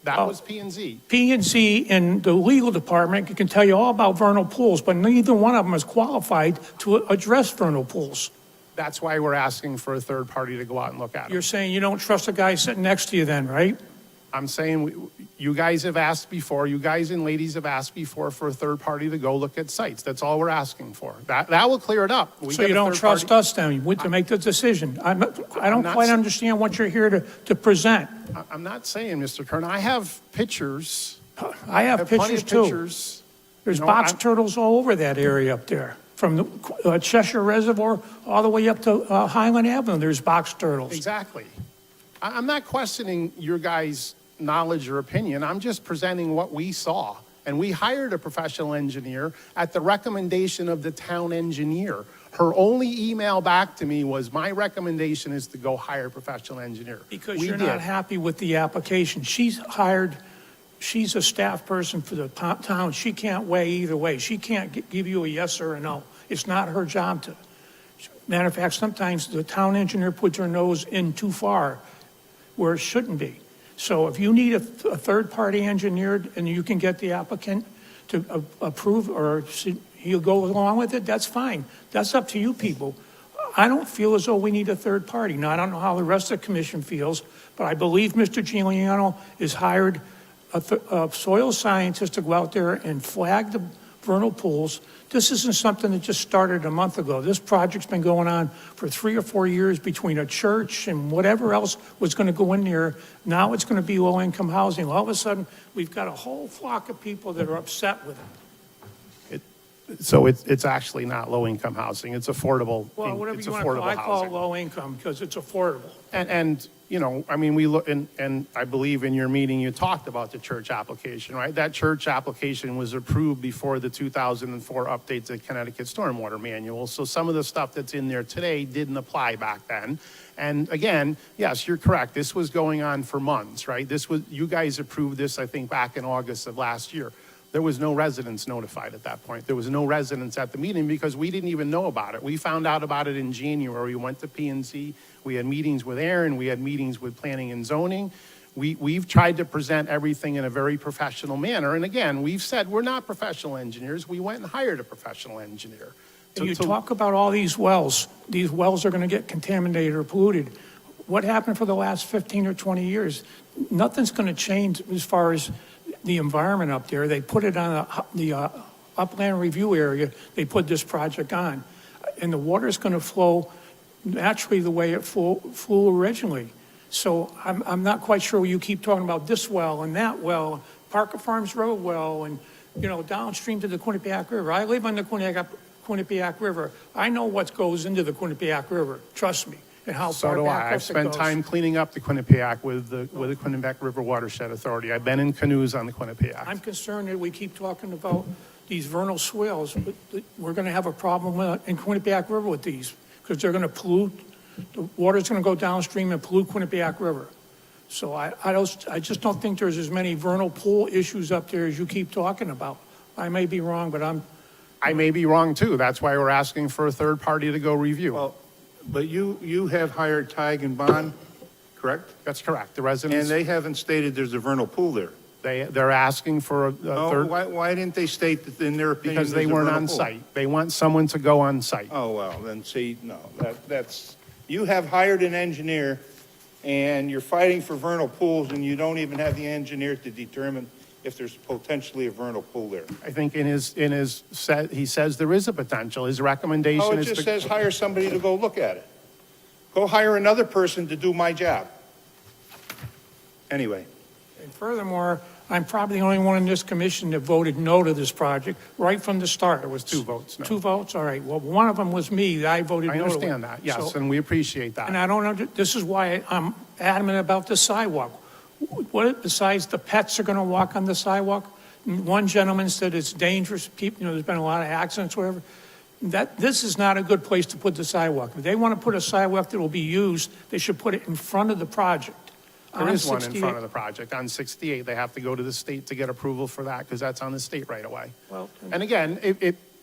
that was P&Z. P&Z and the legal department can tell you all about vernal pools, but neither one of them is qualified to address vernal pools. That's why we're asking for a third party to go out and look at it. You're saying you don't trust the guy sitting next to you then, right? I'm saying you guys have asked before, you guys and ladies have asked before for a third party to go look at sites. That's all we're asking for. That will clear it up. So you don't trust us then to make the decision? I don't quite understand what you're here to present. I'm not saying, Mr. Kern, I have pictures. I have plenty pictures of too. pictures. There's box turtles all over that area up there. From the Cheshire Reservoir all the way up to Highland Avenue, there's box turtles. Exactly. I'm not questioning your guys' knowledge or opinion. I'm just presenting what we saw. And we hired a professional engineer at the recommendation of the town engineer. Her only email back to me was, my recommendation is to go hire a professional engineer. Because you're not happy with the application. She's a staff person for the town. She can't weigh either way. She can't give you a yes or a no. It's not her job to. Matter of fact, sometimes the town engineer puts her nose in too far where it shouldn't be. So if you need a third-party engineer and you can get the applicant to approve or he'll go along with it, that's fine. That's up to you people. I don't feel as though we need a third party. Now, I don't know how the rest of the commission feels, but I believe Mr. Giuliano has hired a soil scientist to go out there and flag the vernal pools. This isn't something that just started a month ago. This project's been going on for 3 or 4 years between a church and whatever else was going to go in there. Now it's going to be low-income housing. All of a sudden, we've got a whole flock of people that are upset with it. So it's actually not low-income housing. It's affordable. Well, whatever it's you want to call it, I call it housing. low-income because it's affordable. And you know, I mean, we look, and I believe in your meeting, you talked about the church application, right? That church application was approved before the 2004 update to Connecticut Stormwater Manual. So some of the stuff that's in there today didn't apply back then. And again, yes, you're correct. This was going on for months, right? You guys approved this, I think, back in August of last year. There was no residents notified at that point. There was no residents at the meeting because we didn't even know about it. We found out about it in January. We went to P&Z. We had meetings with Aaron. We had meetings with planning and zoning. We've tried to present everything in a very professional manner. And again, we've said we're not professional engineers. We went and hired a professional engineer. You talk about all these wells. These wells are going to get contaminated or polluted. What happened for the last 15 or 20 years? Nothing's going to change as far as the environment up there. They put it on the upland review area. They put this project on. And the water is going to flow naturally the way it flew originally. So I'm not quite sure you keep talking about this well and that well, Parker Farms Road well, and, you know, downstream to the Quinnipiac River. I live on the Quinnipiac River. I know what goes into the Quinnipiac River, trust me, and how So far do back I. up I've it spent goes. time cleaning up the Quinnipiac with the Quinnipiac River Watershed Authority. I've been in canoes on the Quinnipiac. I'm concerned that we keep talking about these vernal swales, but we're going to have a problem in Quinnipiac River with these, because they're going to pollute, the water's going to go downstream and pollute Quinnipiac River. So I just don't think there's as many vernal pool issues up there as you keep talking about. I may be wrong, but I may be wrong too. That's why we're asking for a third party to go review. Well, but you have hired Tig and Bond, correct? That's correct. The And residents, they haven't stated there's a vernal pool there. they're asking for a Oh, third, why didn't they state that in their opinion? because they there's a weren't vernal on pool? site. They want someone to go on site. Oh, well, then see, no, that's, you have hired an engineer and you're fighting for vernal pools and you don't even have the engineer to determine if there's potentially a vernal pool there. I think he says there is a potential. His recommendation Oh, it is just to. says hire somebody to go look at it. Go hire another person to do my job. Anyway, and furthermore, I'm probably the only one in this commission that voted no to this project right from the start. There was 2 votes, no. 2 votes, all right. Well, one of them was me, I voted no I to it. understand that, yes, So- and we appreciate that. And I don't know, this is why I'm adamant about the sidewalk. What, besides the pets are gonna walk on the sidewalk? One gentleman said it's dangerous, people, you know, there's been a lot of accidents, whatever. This is not a good place to put the sidewalk. If they wanna put a sidewalk that will be used, they should put it in front of the project. There on is one in 68. front of the project on 68. They have to go to the state to get approval for that because that's on the state right away. Well, And again,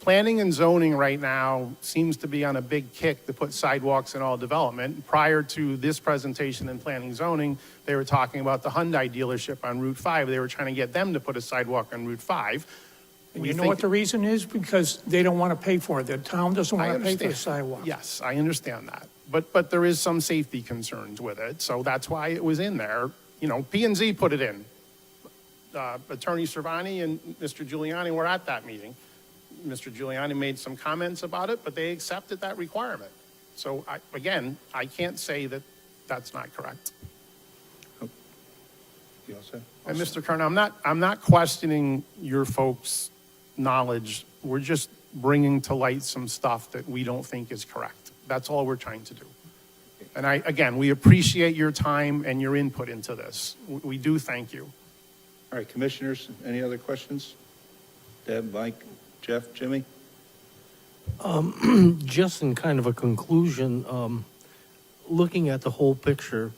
planning and zoning right now seems to be on a big kick to put sidewalks in all development. Prior to this presentation in planning and zoning, they were talking about the Hyundai dealership on Route 5. They were trying to get them to put a sidewalk on Route 5. you know what the reason is? Because they don't wanna pay for it. The town doesn't I wanna pay for the understand. sidewalk. Yes, I understand that. But there is some safety concerns with it, so that's why it was in there. You know, P&Z put it in. Attorney Cervani and Mr. Giuliani were at that meeting. Mr. Giuliani made some comments about it, but they accepted that requirement. So again, I can't say that that's not correct. you all set? And Mr. Kern, I'm not questioning your folks' knowledge. We're just bringing to light some stuff that we don't think is correct. That's all we're trying to do. And again, we appreciate your time and your input into this. We do thank you. All right, commissioners, any other questions? Deb, Mike, Jeff, Jimmy? Just in kind of a conclusion, looking at the whole picture,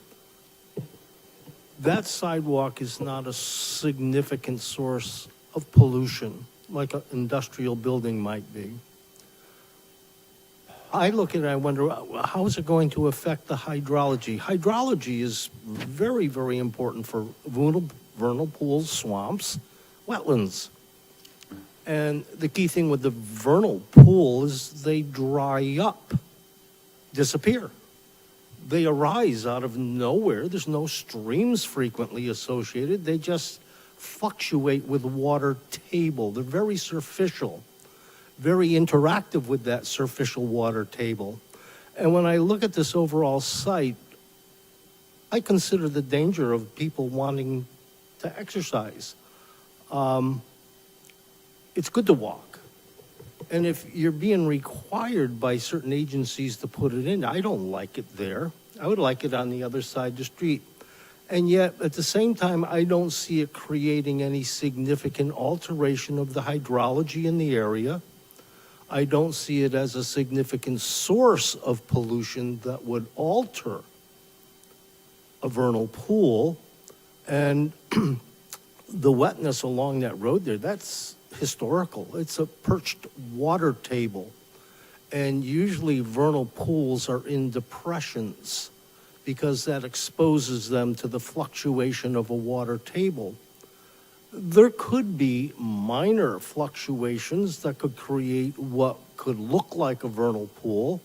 that sidewalk is not a significant source of pollution like an industrial building might be. I look at it, I wonder, how is it going to affect the hydrology? Hydrology is very, very important for vernal pools, swamps, wetlands. And the key thing with the vernal pool is they dry up, disappear. They arise out of nowhere. There's no streams frequently associated. They just fluctuate with water table. They're very superficial, very interactive with that superficial water table. And when I look at this overall site, I consider the danger of people wanting to exercise. It's good to walk. And if you're being required by certain agencies to put it in, I don't like it there. I would like it on the other side of the street. And yet, at the same time, I don't see it creating any significant alteration of the hydrology in the area. I don't see it as a significant source of pollution that would alter a vernal pool. And the wetness along that road there, that's historical. It's a perched water table. And usually vernal pools are in depressions because that exposes them to the fluctuation of a water table. There could be minor fluctuations that could create what could look like a vernal pool,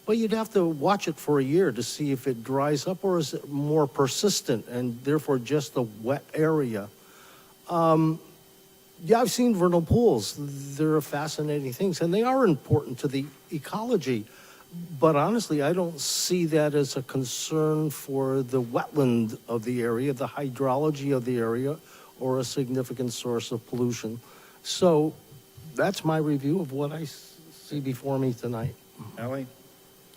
but you'd have to watch it for a year to see if it dries up or is it more persistent and therefore just a wet area. Yeah, I've seen vernal pools. They're fascinating things, and they are important to the ecology. But honestly, I don't see that as a concern for the wetland of the area, the hydrology of the area, or a significant source of pollution. So that's my review of what I see before me tonight. Ally,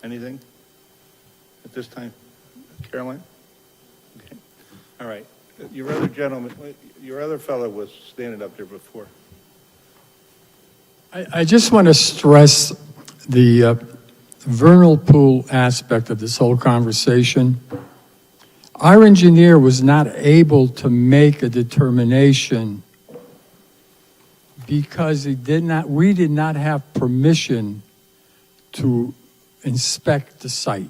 anything at this time? Caroline? Okay. All right. Your other gentleman, your other fellow was standing up there before. I just want to stress the vernal pool aspect of this whole conversation. Our engineer was not able to make a determination because we did not have permission to inspect the site.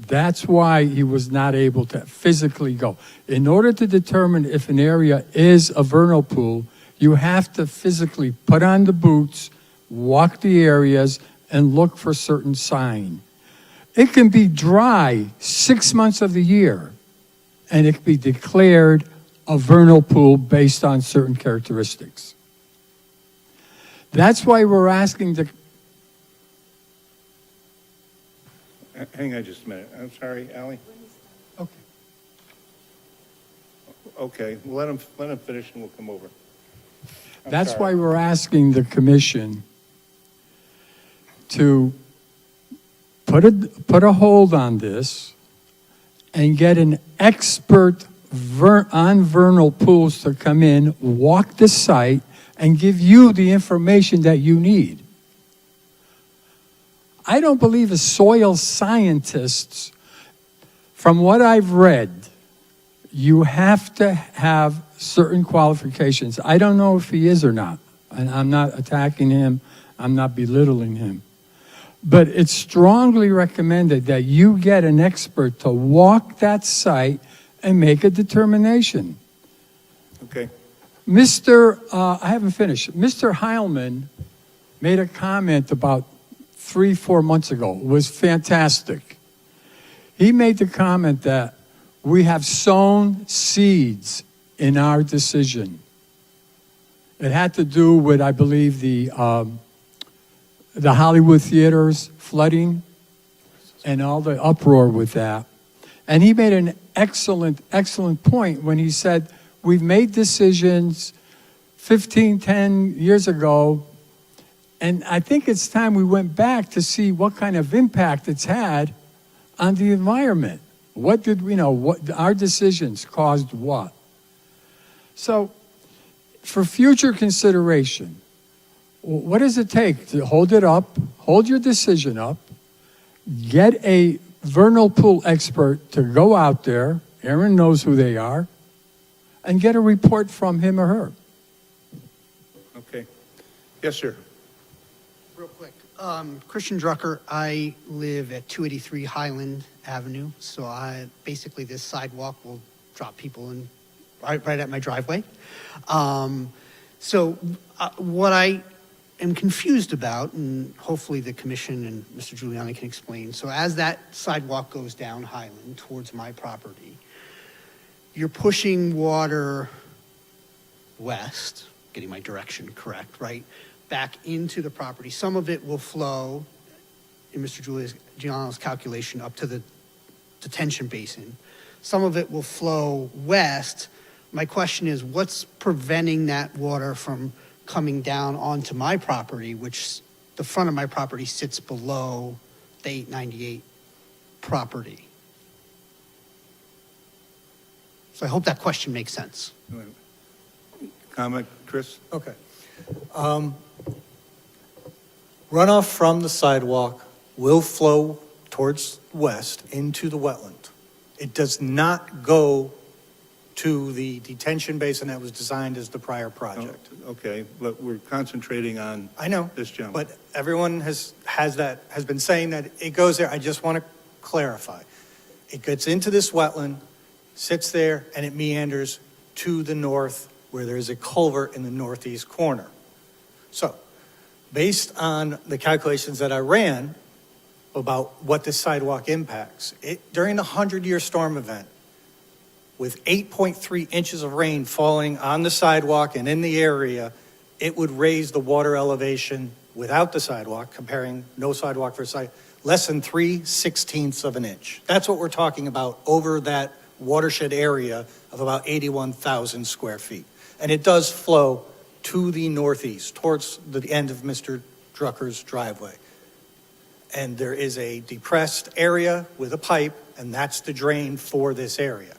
That's why he was not able to physically go. In order to determine if an area is a vernal pool, you have to physically put on the boots, walk the areas, and look for certain sign. It can be dry 6 months of the year, and it can be declared a vernal pool based on certain characteristics. That's why we're asking the Hang on just a minute. I'm sorry, Ally? Okay. Okay, well, let him finish and we'll come over. That's why we're asking the commission to put a hold on this and get an expert on vernal pools to come in, walk the site, and give you the information that you need. I don't believe as soil scientists, from what I've read, you have to have certain qualifications. I don't know if he is or not, and I'm not attacking him, I'm not belittling him. But it's strongly recommended that you get an expert to walk that site and make a determination. Okay. I haven't finished. Mr. Heilman made a comment about 3-4 months ago. It was fantastic. He made the comment that we have sown seeds in our decision. It had to do with, I believe, the Hollywood theaters flooding and all the uproar with that. And he made an excellent point when he said, we've made decisions 10 years ago, and I think it's time we went back to see what kind of impact it's had on the environment. What did we know? What our decisions caused what? So, for future consideration, what does it take to hold it up, hold your decision up, get a vernal pool expert to go out there, Aaron knows who they are, and get a report from him or her? Okay. Yes, sir. Real quick, Christian Drucker, I live at 283 Highland Avenue, so basically this sidewalk will drop people in right at my driveway. What I am confused about, and hopefully the commission and Mr. Giuliani can explain, so as that sidewalk goes down Highland towards my property, you're pushing water west, getting my direction correct, right? Back into the property. Some of it will flow, in Mr. Giuliano's calculation, up to the detention basin. Some of it will flow west. My question is, what's preventing that water from coming down onto my property, which the front of my property sits below the 898 property? So I hope that question makes sense. Comment, Chris? Okay. Runoff from the sidewalk will flow towards west into the wetland. It does not go to the detention basin that was designed as the prior project. Oh, okay, but we're concentrating on I know, this gentleman. but everyone has been saying that it goes there. I just want to clarify. It gets into this wetland, sits there, and it meanders to the north where there is a culvert in the northeast corner. So, based on the calculations that I ran about what this sidewalk impacts, during the 100-year storm event, with 8.3 inches of rain falling on the sidewalk and in the area, it would raise the water elevation without the sidewalk, comparing no sidewalk for side, less than 3/16 of an inch. That's what we're talking about over that watershed area of about 81,000 square feet. And it does flow to the northeast, towards the end of Mr. Drucker's driveway. And there is a depressed area with a pipe, and that's the drain for this area.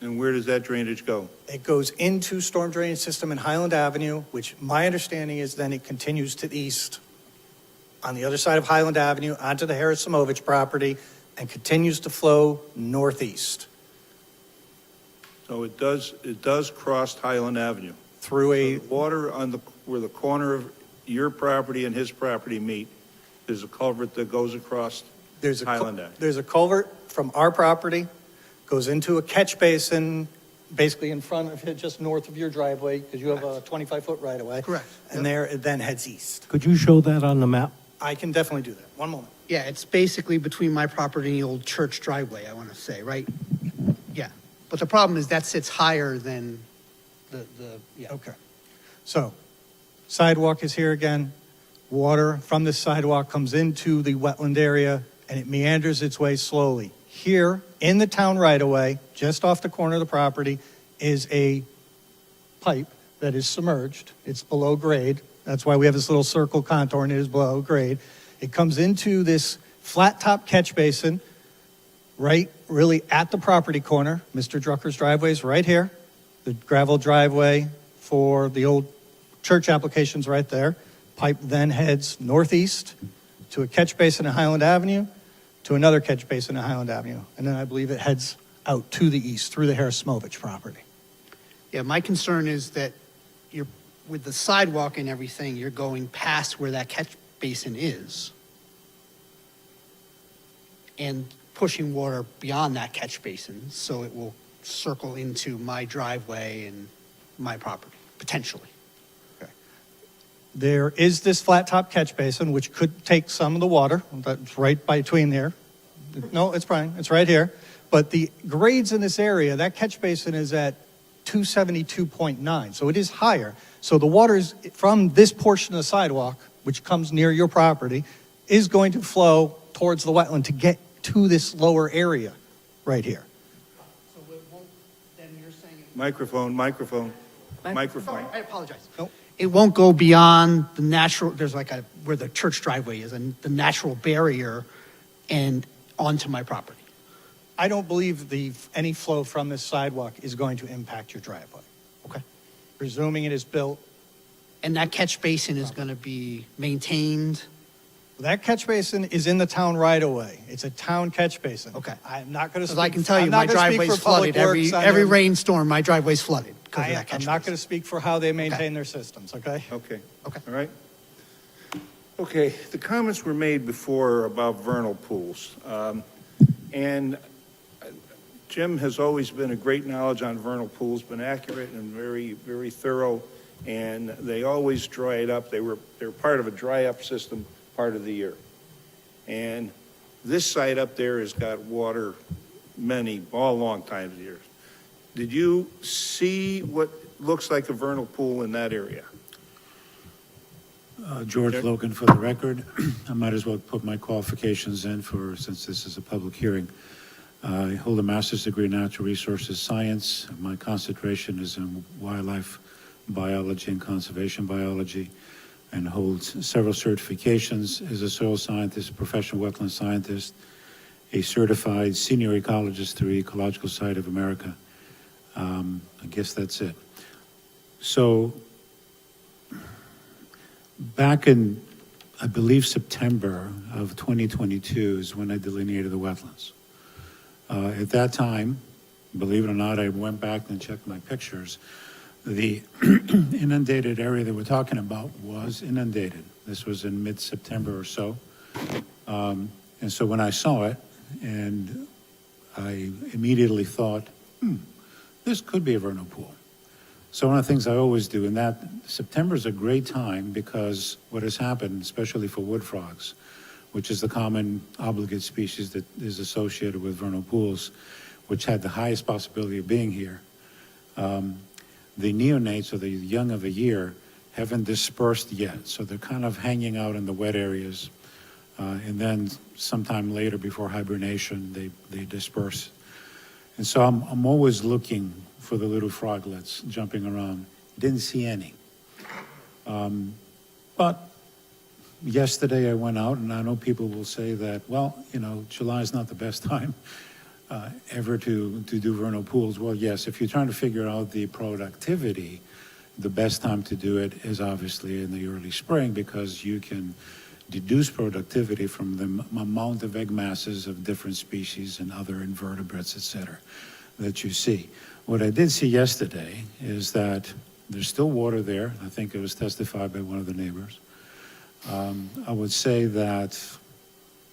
And where does that drainage go? It goes into storm drainage system in Highland Avenue, which my understanding is then it continues to the east on the other side of Highland Avenue onto the Harris-Samovich property and continues to flow northeast So it does cross Highland Avenue. through a, The water where the corner of your property and his property meet, there's a culvert that goes across Highland Avenue. there's a culvert from our property, goes into a catch basin, basically in front of it, just north of your driveway, because you have a 25-foot right-of-way. Correct. And there, it then heads east. Could you show that on the map? I can definitely do that. One moment. Yeah, it's basically between my property and the old church driveway, I want to say, right? Yeah. But the problem is that sits higher than yeah. Okay. So sidewalk is here again. Water from this sidewalk comes into the wetland area and it meanders its way slowly. Here in the town right-of-way, just off the corner of the property, is a pipe that is submerged. It's below grade. That's why we have this little circle contour and it is below grade. It comes into this flat top catch basin right really at the property corner. Mr. Drucker's driveway is right here. The gravel driveway for the old church application's right there. Pipe then heads northeast to a catch basin in Highland Avenue, to another catch basin in Highland Avenue. And then I believe it heads out to the east through the Harris-Samovich property. Yeah, my concern is that you're, with the sidewalk and everything, you're going past where that catch basin is and pushing water beyond that catch basin, so it will circle into my driveway and my property, potentially. There is this flat top catch basin, which could take some of the water. That's right between there. No, it's fine. It's right here. But the grades in this area, that catch basin is at 272.9, so it is higher. So the water is from this portion of the sidewalk, which comes near your property, is going to flow towards the wetland to get to this lower area right here. So it won't, then you're saying... Microphone. Sorry, I apologize. Nope. It won't go beyond the natural, there's like where the church driveway is, and the natural barrier and onto my property. I don't believe any flow from this sidewalk is going to impact your driveway. Okay. Presuming it is built. And that catch basin is going to be maintained? That catch basin is in the town right away. It's a town catch basin. Okay. I'm not going to Because I can tell you, my driveway's flooded. Every rainstorm, my driveway's flooded because of that catch I'm basin. not going to speak for how they maintain their systems, okay? Okay. Okay. All right. Okay, the comments were made before about vernal pools. And Jim has always been a great knowledge on vernal pools, been accurate and very, very thorough, and they always dried up. They're part of a dry up system part of the year. And this site up there has got water all long times of years. Did you see what looks like a vernal pool in that area? George Logan for the record. I might as well put my qualifications in since this is a public hearing. I hold a master's degree in natural resources science. My concentration is in wildlife biology and conservation biology, and holds several certifications as a soil scientist, professional wetland scientist, a certified senior ecologist through Ecological Society of America. I guess that's it. So back in, I believe, September of 2022 is when I delineated the wetlands. At that time, believe it or not, I went back and checked my pictures. The inundated area that we're talking about was inundated. This was in mid-September or so. And so when I saw it, and I immediately thought, this could be a vernal pool. So one of the things I always do, and that September is a great time because what has happened, especially for wood frogs, which is the common obligate species that is associated with vernal pools, which had the highest possibility of being here, the neonates, or the young of a year, haven't dispersed yet. So they're kind of hanging out in the wet areas. And then sometime later, before hibernation, they disperse. And so I'm always looking for the little froglets jumping around. Didn't see any. But yesterday I went out, and I know people will say that, well, July is not the best time ever to do vernal pools. Well, yes, if you're trying to figure out the productivity, the best time to do it is obviously in the early spring, because you can deduce productivity from the amount of egg masses of different species and other invertebrates, et cetera, that you see. What I did see yesterday is that there's still water there. I think it was testified by one of the neighbors. I would say that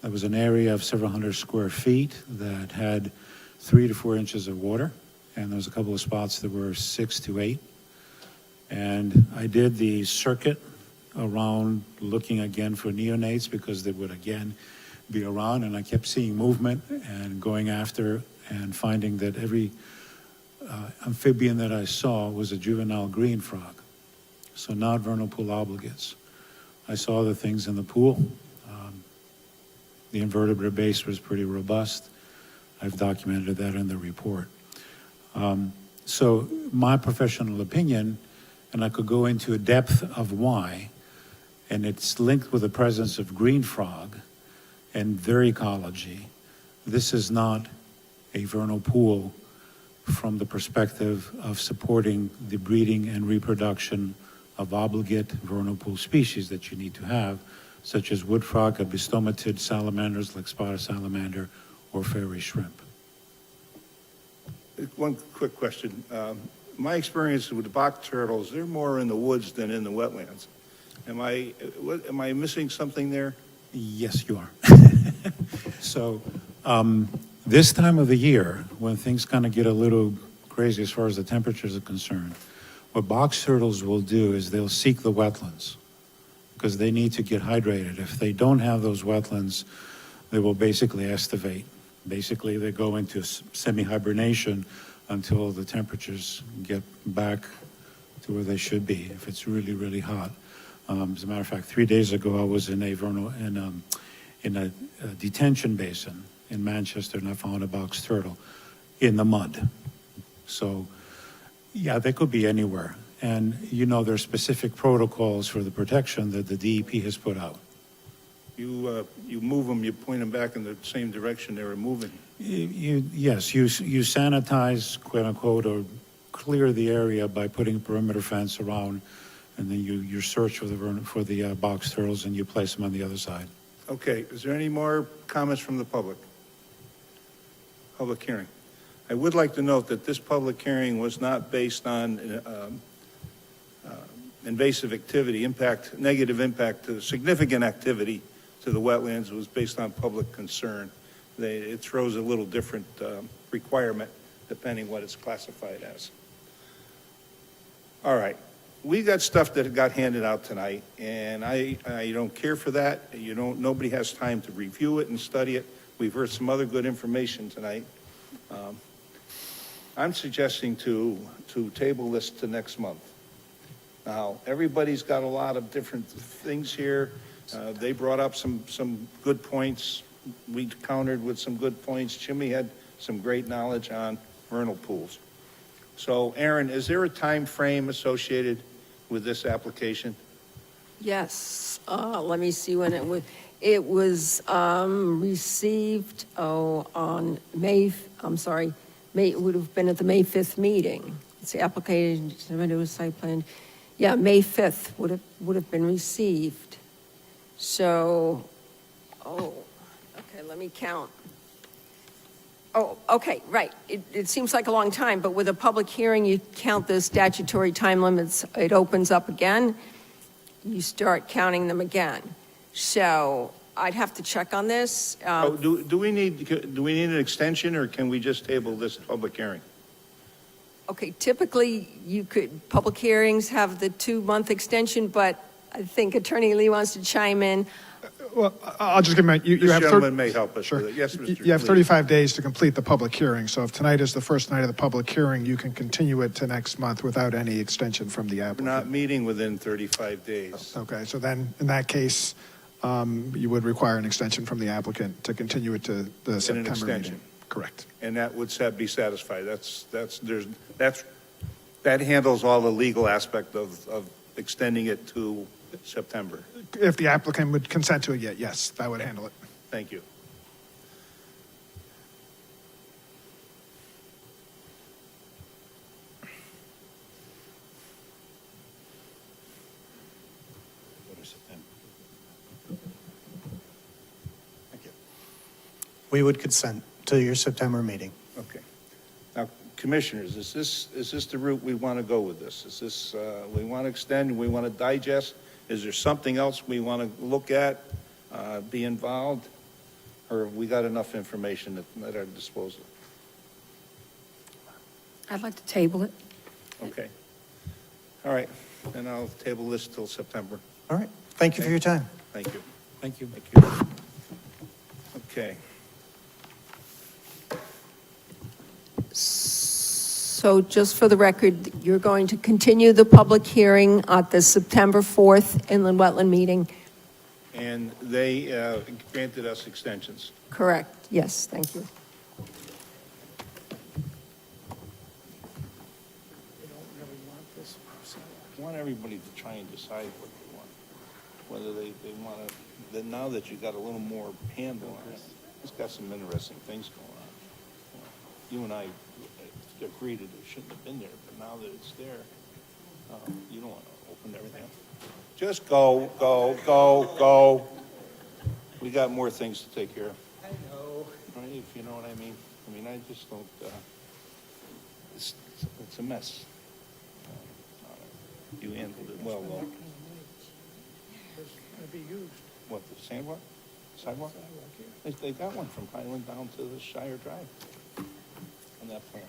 there was an area of several hundred square feet that had 3 to 4 inches of water, and there was a couple of spots that were 6 to 8. And I did the circuit around looking again for neonates, because they would again be around, and I kept seeing movement and going after and finding that every amphibian that I saw was a juvenile green frog, so not vernal pool obligates. I saw the things in the pool. The invertebrate base was pretty robust. I've documented that in the report. So my professional opinion, and I could go into a depth of why, and it's linked with the presence of green frog and their ecology. This is not a vernal pool from the perspective of supporting the breeding and reproduction of obligate vernal pool species that you need to have, such as wood frog, abistomatid salamanders like spotted salamander, or fairy shrimp. One quick question. My experience with the box turtles, they're more in the woods than in the wetlands. Am I missing something there? Yes, you are. So this time of the year, when things kind of get a little crazy as far as the temperatures are concerned, what box turtles will do is they'll seek the wetlands, because they need to get hydrated. If they don't have those wetlands, they will basically estivate. Basically, they go into semi-hibernation until the temperatures get back to where they should be, if it's really, really hot. As a matter of fact, 3 days ago, I was in a detention basin in Manchester, and I found a box turtle in the mud. So, yeah, they could be anywhere. And there are specific protocols for the protection that the DEP has put out. You move them, you point them back in the same direction they were moving. Yes, you sanitize, quote unquote, or clear the area by putting a perimeter fence around, and then you search for the box turtles, and you place them on the other side. Okay, is there any more comments from the public? Public hearing. I would like to note that this public hearing was not based on invasive activity, negative impact to significant activity to the wetlands. It was based on public concern. It throws a little different requirement depending what it's classified as. All right, we got stuff that got handed out tonight, and I don't care for that. Nobody has time to review it and study it. We've heard some other good information tonight. I'm suggesting to table this to next month. Now, everybody's got a lot of different things here. They brought up some good points. We countered with some good points. Jimmy had some great knowledge on vernal pools. So, Aaron, is there a time frame associated with this application? Yes, let me see when it was. It was received on May, it would have been at the May 5th meeting. It's the application, site plan. Yeah, May 5th would have been received. So, okay, let me count. Oh, okay, right. It seems like a long time, but with a public hearing, you count the statutory time limits, it opens up again, you start counting them again. So I'd have to check on this. Oh, do we need an extension, or can we just table this public hearing? Okay, typically, public hearings have the 2-month extension, but I think Attorney Lee wants to chime in. Well, I'll just give you, you This have. gentleman may help us Sure. with it. Yes, Mr. You have Lee. 35 days to complete the public hearing, so if tonight is the first night of the public hearing, you can continue it to next month without any extension from the We're applicant. not meeting within 35 days. Okay, so then, in that case, you would require an extension from the applicant to continue it to the September meeting. extension. Correct. And that would be satisfied. That handles all the legal aspect of extending it to September. If the applicant would consent to it, yes, that would handle it. Thank you. We would consent to your September meeting. Okay. Now, commissioners, is this the route we want to go with this? Is this, we want to extend, we want to digest? Is there something else we want to look at, be involved? Or have we got enough information at our disposal? I'd like to table it. Okay. All right, and I'll table this till September. All right. Thank you for your time. Thank you. Thank you. Thank you. Okay. So just for the record, you're going to continue the public hearing at the September 4th inland wetland meeting? And they granted us extensions. Correct, yes, thank you. I want everybody to try and decide what they want, whether they want to, that now that you've got a little more handle on it, it's got some interesting things going on. You and I agreed that it shouldn't have been there, but now that it's there, you don't want to open everything up. Just go. We got more things to take care of. I know. Right, if you know what I mean. I mean, I just don't, it's a mess. You handled it well, though. It's going to be used. What, the sidewalk? Sidewalk? They got one from Highland down to the Shire Drive on that plan.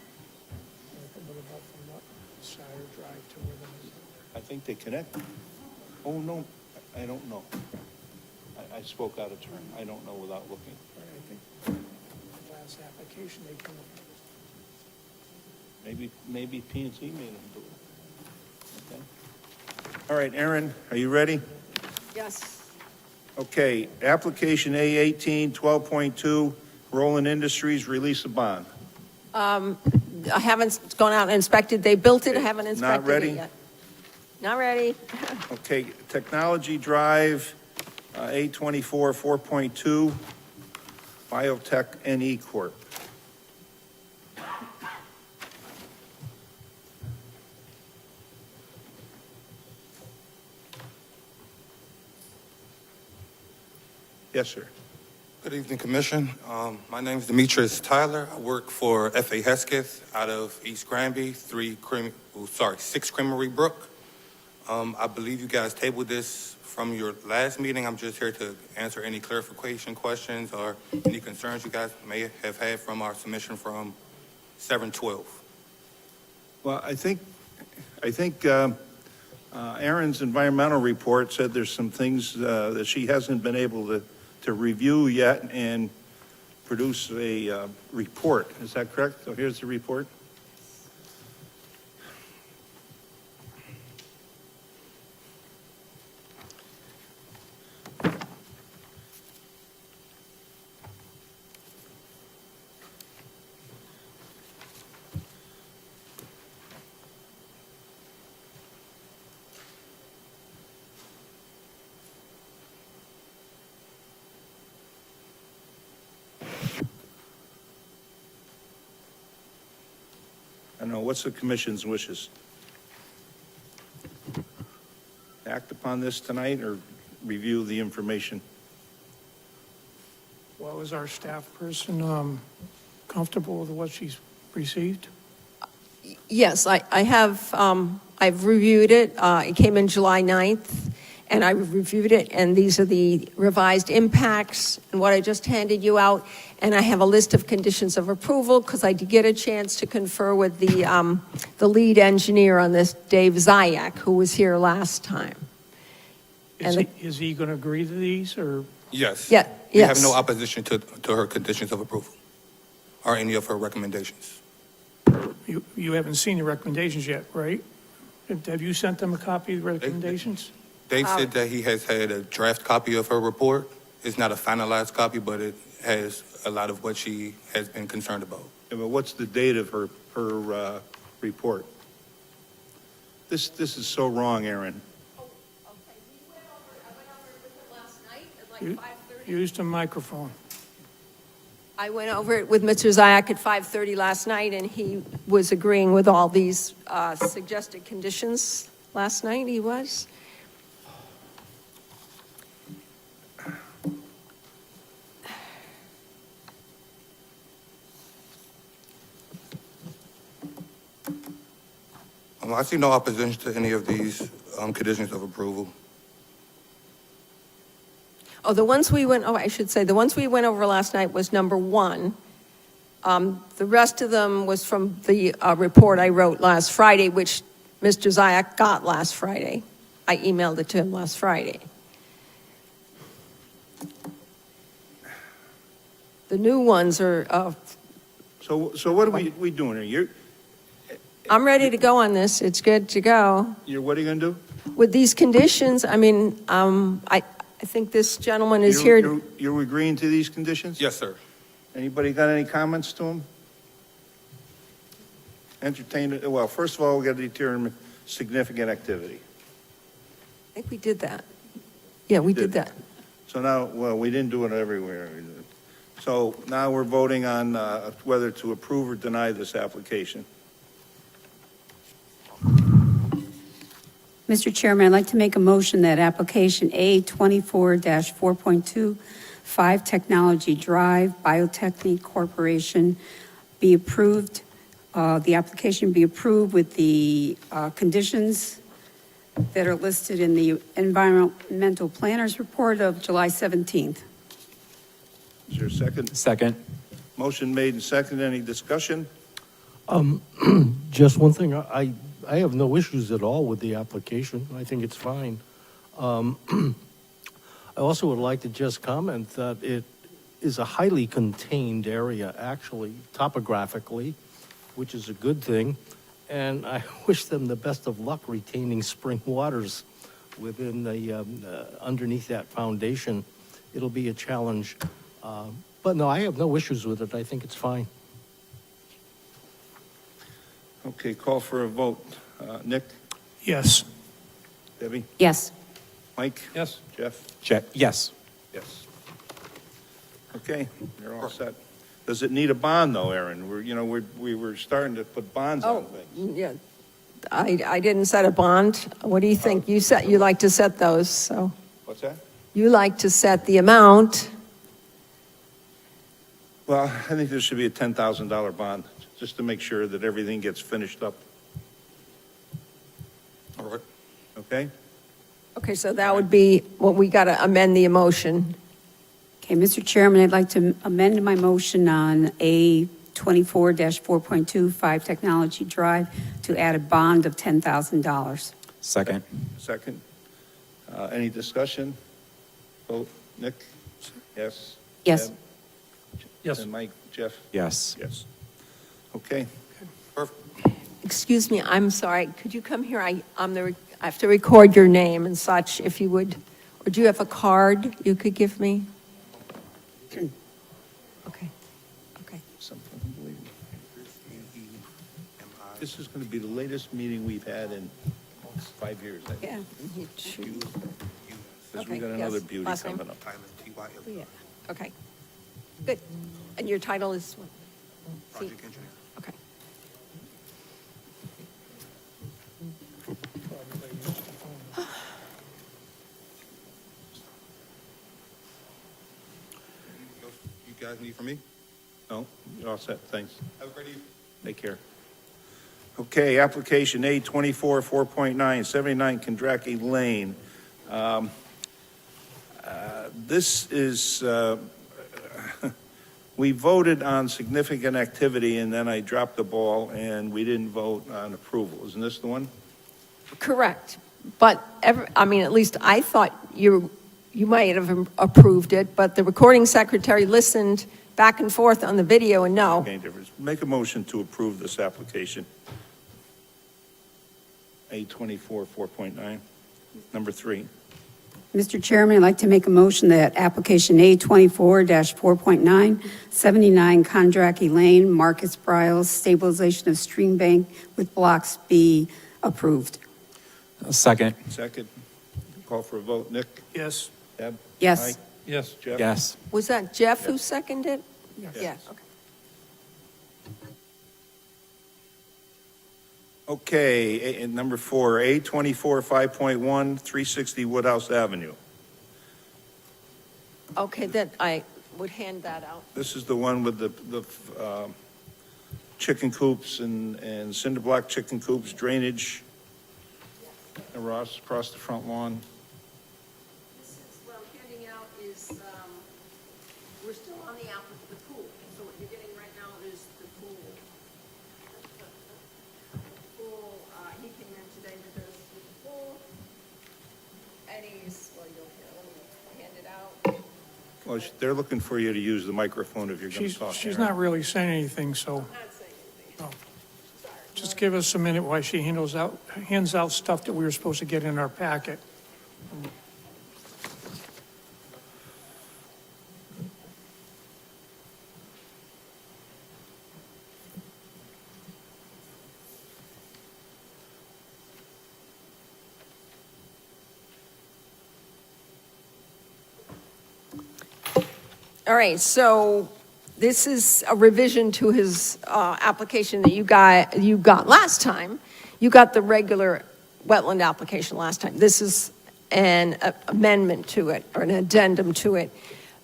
What about from what Shire Drive to where the... I think they connect. Oh, no, I don't know. I spoke out of turn. I don't know without looking. I think the last application they come up with. Maybe P&Z made them do it. Okay. All right, Aaron, are you ready? Yes. Okay, application A18, 12.2, Roland Industries, release of bond. I haven't gone out and inspected, they built it, I haven't inspected ready? it yet. Not ready? Okay, Technology Drive, A24, 4.2, Biotech NE Corp. Yes, sir. Good evening, Commission. My name is Demetrius Tyler. I work for F.A. Hesketh out of East Granby, 6 Creamery Brook. I believe you guys tabled this from your last meeting. I'm just here to answer any clarification questions or any concerns you guys may have had from our submission from 7/12. Well, I think Erin's environmental report said there's some things that she hasn't been able to review yet and produce a report. Is that correct? So here's the report. I don't know, what's the commission's wishes? Act upon this tonight or review the information? Well, as our staff person, comfortable with what she's received? Yes, I have, I've reviewed it. It came in July 9th, and I reviewed it, and these are the revised impacts and what I just handed you out. And I have a list of conditions of approval because I did get a chance to confer with the lead engineer on this, Dave Zayak, who was here last time. Is he going to agree to these, or? Yes. Yeah, We have yes. no opposition to her conditions of approval or any of her recommendations. You haven't seen the recommendations yet, right? Have you sent them a copy of the recommendations? Dave said that he has had a draft copy of her report. It's not a finalized copy, but it has a lot of what she has been concerned about. Yeah, but what's the date of her report? This is so wrong, Aaron. Use the microphone. I went over it with Mr. Zayak at 5:30 last night, and he was agreeing with all these suggested conditions. Last night, he was. I see no opposition to any of these conditions of approval. Oh, I should say, the ones we went over last night was number 1. The rest of them was from the report I wrote last Friday, which Mr. Zayak got last Friday. I emailed it to him last Friday. The new ones are, So what are we doing here? I'm ready to go on this. It's good to go. What are you going to do? With these conditions, I mean, I think this gentleman is here. You're agreeing to these conditions? Yes, sir. Anybody got any comments to them? Entertain it. Well, first of all, we got to determine significant activity. I think we did that. Yeah, we did that. So now, well, we didn't do it everywhere. So now we're voting on whether to approve or deny this application. Mr. Chairman, I'd like to make a motion that application A 24-4.2, 5 Technology Drive, Biotechnique Corporation, be approved. The application be approved with the conditions that are listed in the Environmental Planners Report of July 17th. Is there a second? Second. Motion made and seconded. Any discussion? Just one thing, I have no issues at all with the application. I think it's fine. I also would like to just comment that it is a highly contained area, actually, topographically, which is a good thing. And I wish them the best of luck retaining spring waters within the, underneath that foundation. It'll be a challenge. But no, I have no issues with it. I think it's fine. Okay, call for a vote. Nick? Yes. Debbie? Yes. Mike? Yes. Jeff? Yes. Yes. Okay, you're all set. Does it need a bond, though, Aaron? We were starting to put bonds on things. Yeah. I didn't set a bond. What do you think? You like to set those, so. What's that? You like to set the amount. Well, I think there should be a $10,000 bond, just to make sure that everything gets finished up. All right. Okay? Okay, so that would be, well, we got to amend the emotion. Okay, Mr. Chairman, I'd like to amend my motion on A 24-4.2, 5 Technology Drive, to add a bond of $10,000. Second. Second. Any discussion? Vote. Nick? Yes? Yes. Deb? Yes. And Mike? Jeff? Yes. Yes. Okay. Excuse me, I'm sorry. Could you come here? I have to record your name and such, if you would. Or do you have a card you could give me? Okay. Okay. Something unbelievable. This is going to be the latest meeting we've had in 5 years, I think. Yeah. Because we Okay, got yes. another beauty Last name? coming up. Yeah. Okay. Good. And your title is what? Project engineer. Okay. You guys need from me? No, you're all set, thanks. Have a great evening. Take care. Okay, application A 24 4.9, 79 Kendracky Lane. This is, we voted on significant activity, and then I dropped the ball, and we didn't vote on approval. Isn't this the one? Correct. But, I mean, at least I thought you might have approved it, but the recording secretary listened back and forth on the video, and no. Okay, difference. Make a motion to approve this application. A 24 4.9, number 3. Mr. Chairman, I'd like to make a motion that application A24-4.9, 79 Kondraki Lane, Marcus Briles, stabilization of stream bank with blocks be approved. Second. Second. Call for a vote. Nick? Yes. Deb? Yes. Mike? Yes. Jeff? Yes. Was that Jeff who seconded? Yes. Okay. Okay, number 4, A24 5.1, 360 Woodhouse Avenue. Okay, that, I would hand that out. This is the one with the chicken coops and cinder block chicken coops, drainage across the front lawn. This is, what I'm handing out is, we're still on the pool. So what you're getting right now is the pool. He came in today to do the pool. Eddie's, well, you'll hear, let me hand it out. Well, they're looking for you to use the microphone if you're going to talk. She's not really saying anything, so Not saying anything. no. Just give us a minute while she hands out stuff that we were supposed to get in our packet. All right, so this is a revision to his application that you got last time. You got the regular wetland application last time. This is an amendment to it, or an addendum to it,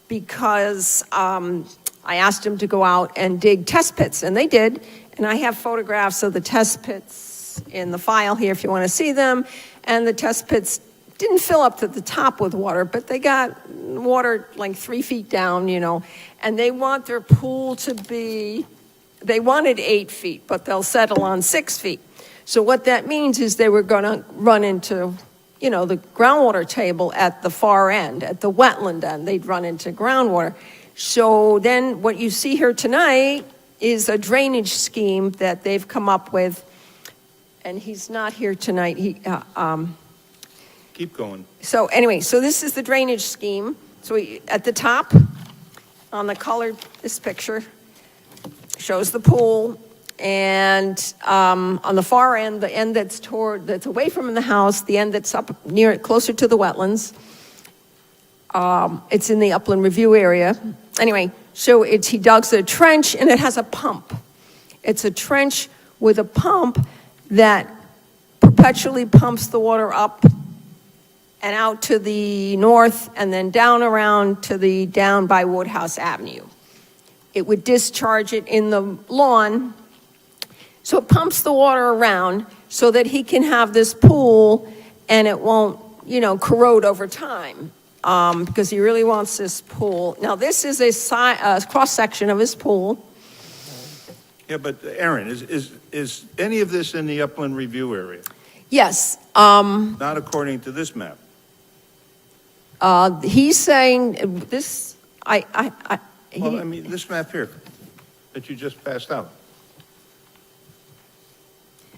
because I asked him to go out and dig test pits, and they did. And I have photographs of the test pits in the file here if you want to see them. And the test pits didn't fill up to the top with water, but they got water like 3 feet down, and they want their pool to be, they wanted 8 feet, but they'll settle on 6 feet. So what that means is they were going to run into, the groundwater table at the far end, at the wetland end. They'd run into groundwater. So then what you see here tonight is a drainage scheme that they've come up with, and he's not here tonight. Keep going. So anyway, so this is the drainage scheme. So at the top, on the colored, this picture shows the pool, and on the far end, the end that's away from the house, the end that's up near, closer to the wetlands, it's in the upland review area. Anyway, so he dug a trench, and it has a pump. It's a trench with a pump that perpetually pumps the water up and out to the north, and then down around to down by Woodhouse Avenue. It would discharge it in the lawn, so it pumps the water around so that he can have this pool, and it won't, corrode over time, because he really wants this pool. Now, this is a cross-section of his pool. Yeah, but Aaron, is any of this in the upland review area? Yes. Not according to this map. He's saying this, Well, I mean, this map here that you just passed out.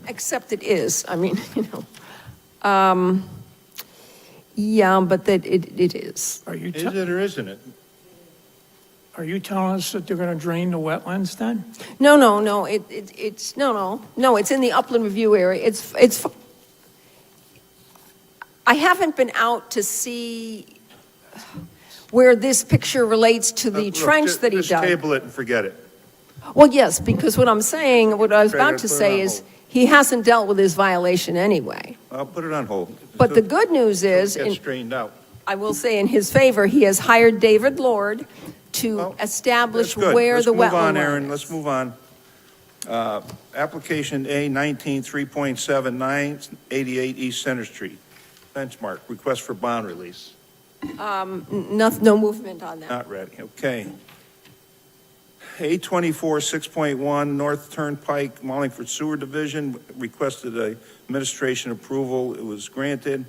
except it is, yeah, but that it is. Are you, Is it or isn't it? are you telling us that they're going to drain the wetlands then? No, it's in the upland review area. It's, I haven't been out to see where this picture relates to the Look, trench that he just dug. table it and forget it. Well, yes, because what I was about to say is, he hasn't dealt with his violation anyway. I'll put it on hold. But the good news is, Get straightened out. I will say in his favor, he has hired David Lord to Well, establish That's good. where the wetland Let's move on, line Aaron, is. let's move on. Application A 19, 3.79, 88 East Center Street. Benchmark, request for bond release. No movement on that. Not ready, okay. A 24, 6.1, North Turnpike, Wallingford Sewer Division, requested a administration approval. It was granted.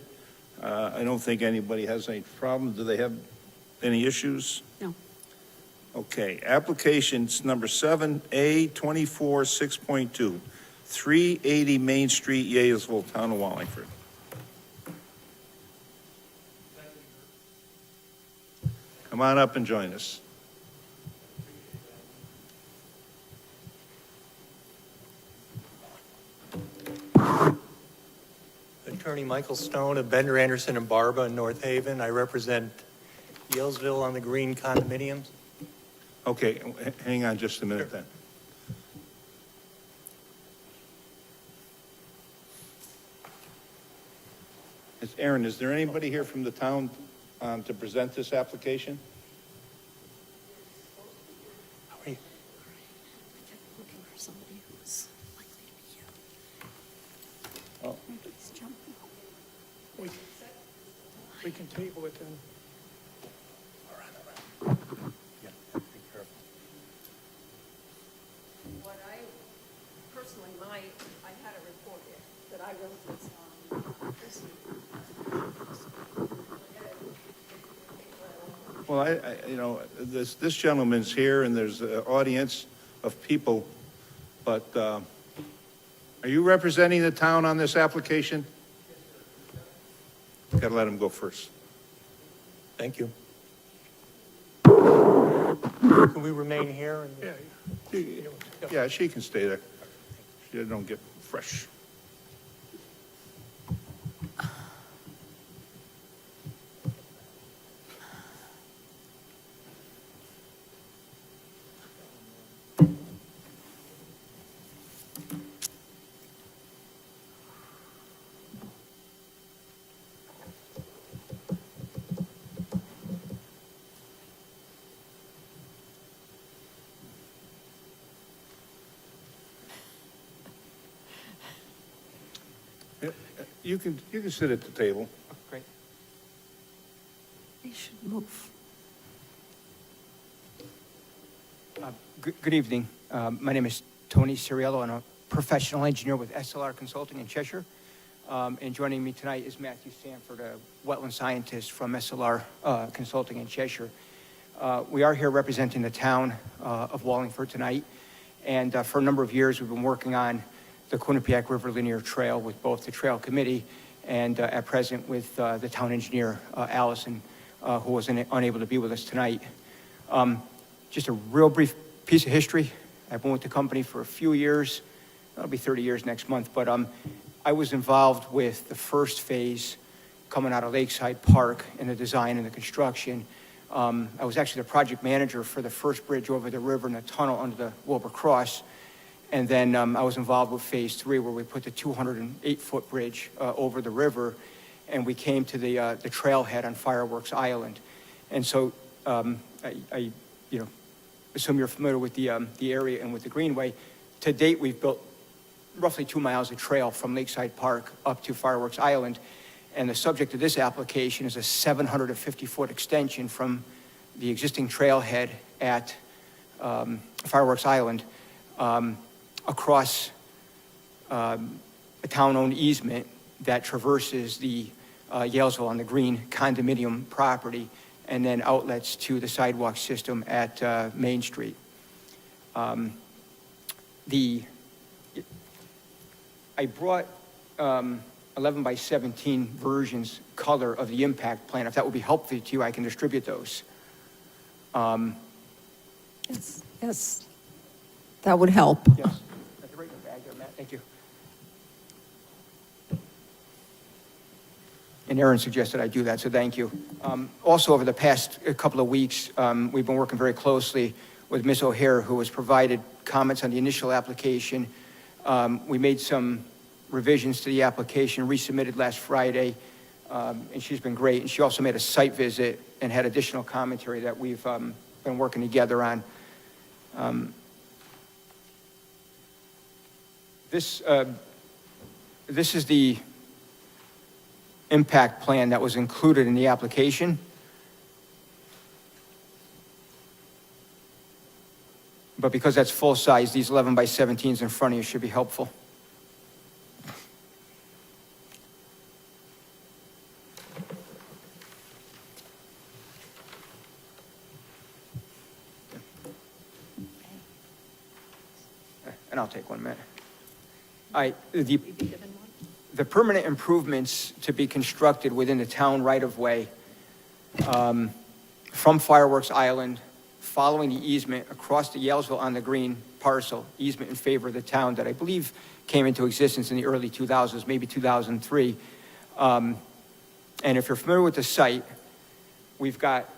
I don't think anybody has any problem. Do they have any issues? No. Okay, applications number 7A 24, 6.2, 380 Main Street, Yalesville, Town of Wallingford. Come on up and join us. Attorney Michael Stone of Bender, Anderson, and Barba in North Haven. I represent Yalesville on the Green condominiums. Okay, hang on just a minute then. Aaron, is there anybody here from the town to present this application? Looking for somebody who's likely to be you. Oh. Please jump. We can table it then. What I, personally, I had a report that I wrote this Well, this gentleman's here and there's an audience of people, but are you representing the town on this application? Got to let him go first. Thank you. Can we remain here? Yeah, she can stay there. She don't get fresh. You can sit at the table. Great. They should move. Good evening. My name is Tony Ciriello. I'm a professional engineer with SLR Consulting in Cheshire. And joining me tonight is Matthew Sanford, a wetland scientist from SLR Consulting in Cheshire. We are here representing the town of Wallingford tonight. And for a number of years, we've been working on the Quinnipiac River Linear Trail with both the Trail Committee and at present with the town engineer, Allison, who was unable to be with us tonight. Just a real brief piece of history. I've been with the company for a few years. It'll be 30 years next month, but I was involved with the first phase coming out of Lakeside Park in the design and the construction. I was actually the project manager for the first bridge over the river and the tunnel under the Wilbur Cross. And then I was involved with phase 3 where we put the 208-foot bridge over the river, and we came to the trailhead on Fireworks Island. And so I assume you're familiar with the area and with the Greenway. To date, we've built roughly 2 miles of trail from Lakeside Park up to Fireworks Island. And the subject of this application is a 750-foot extension from the existing trailhead at Fireworks Island across a town-owned easement that traverses the Yalesville on the Green condominium property and then outlets to the sidewalk system at Main Street. I brought 11 by 17 versions color of the impact plan. If that would be helpful to you, I can distribute those. Yes, that would help. Yes. That's right in the bag there, Matt. Thank you. And Aaron suggested I do that, so thank you. Also, over the past couple of weeks, we've been working very closely with Ms. O'Hare, who has provided comments on the initial application. We made some revisions to the application, resubmitted last Friday, and she's been great. And she also made a site visit and had additional commentary that we've been working together on. This is the impact plan that was included in the application. But because that's full size, these 11 by 17s in front of you should be helpful. And I'll take 1 minute. The permanent improvements to be constructed within the town right-of-way from Fireworks Island, following the easement across the Yalesville on the Green parcel, easement in favor of the town that I believe came into existence in the early 2000s, maybe 2003. And if you're familiar with the site, we've got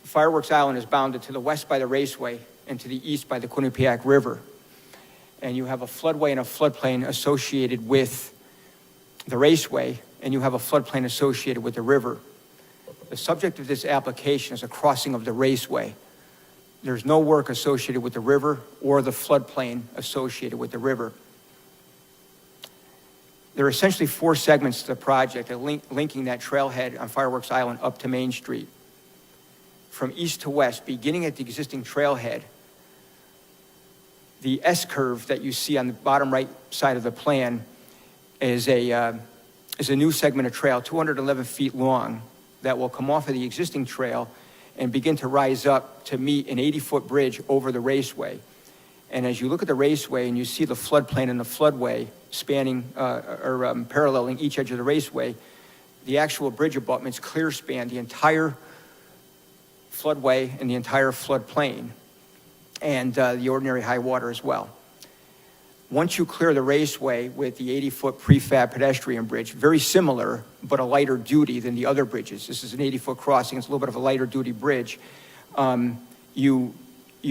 Fireworks Island is bounded to the west by the raceway and to the east by the Quinnipiac River. And you have a floodway and a floodplain associated with the raceway, and you have a floodplain associated with the river. The subject of this application is a crossing of the raceway. There's no work associated with the river or the floodplain associated with the river. There are essentially 4 segments to the project linking that trailhead on Fireworks Island up to Main Street. From east to west, beginning at the existing trailhead, the S-curve that you see on the bottom right side of the plan is a new segment of trail, 211 feet long, that will come off of the existing trail and begin to rise up to meet an 80-foot bridge over the raceway. And as you look at the raceway and you see the floodplain and the floodway spanning paralleling each edge of the raceway, the actual bridge abutments clear span the entire floodway and the entire floodplain, and the ordinary high water as well. Once you clear the raceway with the 80-foot prefab pedestrian bridge, very similar, but a lighter duty than the other bridges. This is an 80-foot crossing. It's a little bit of a lighter duty bridge. You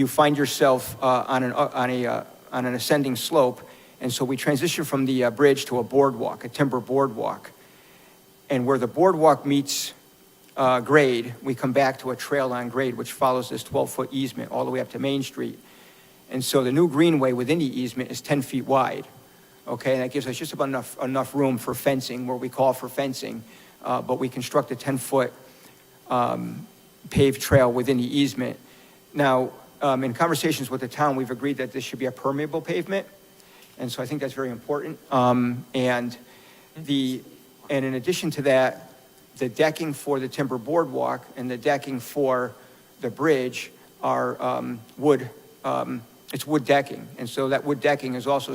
find yourself on an ascending slope, and so we transition from the bridge to a boardwalk, a timber boardwalk. And where the boardwalk meets grade, we come back to a trail on grade, which follows this 12-foot easement all the way up to Main Street. And so the new greenway within the easement is 10 feet wide, okay? And that gives us just about enough room for fencing, where we call for fencing, but we construct a 10-foot paved trail within the easement. Now, in conversations with the town, we've agreed that this should be a permeable pavement, and so I think that's very important. And in addition to that, the decking for the timber boardwalk and the decking for the bridge are wood. It's wood decking, and so that wood decking is also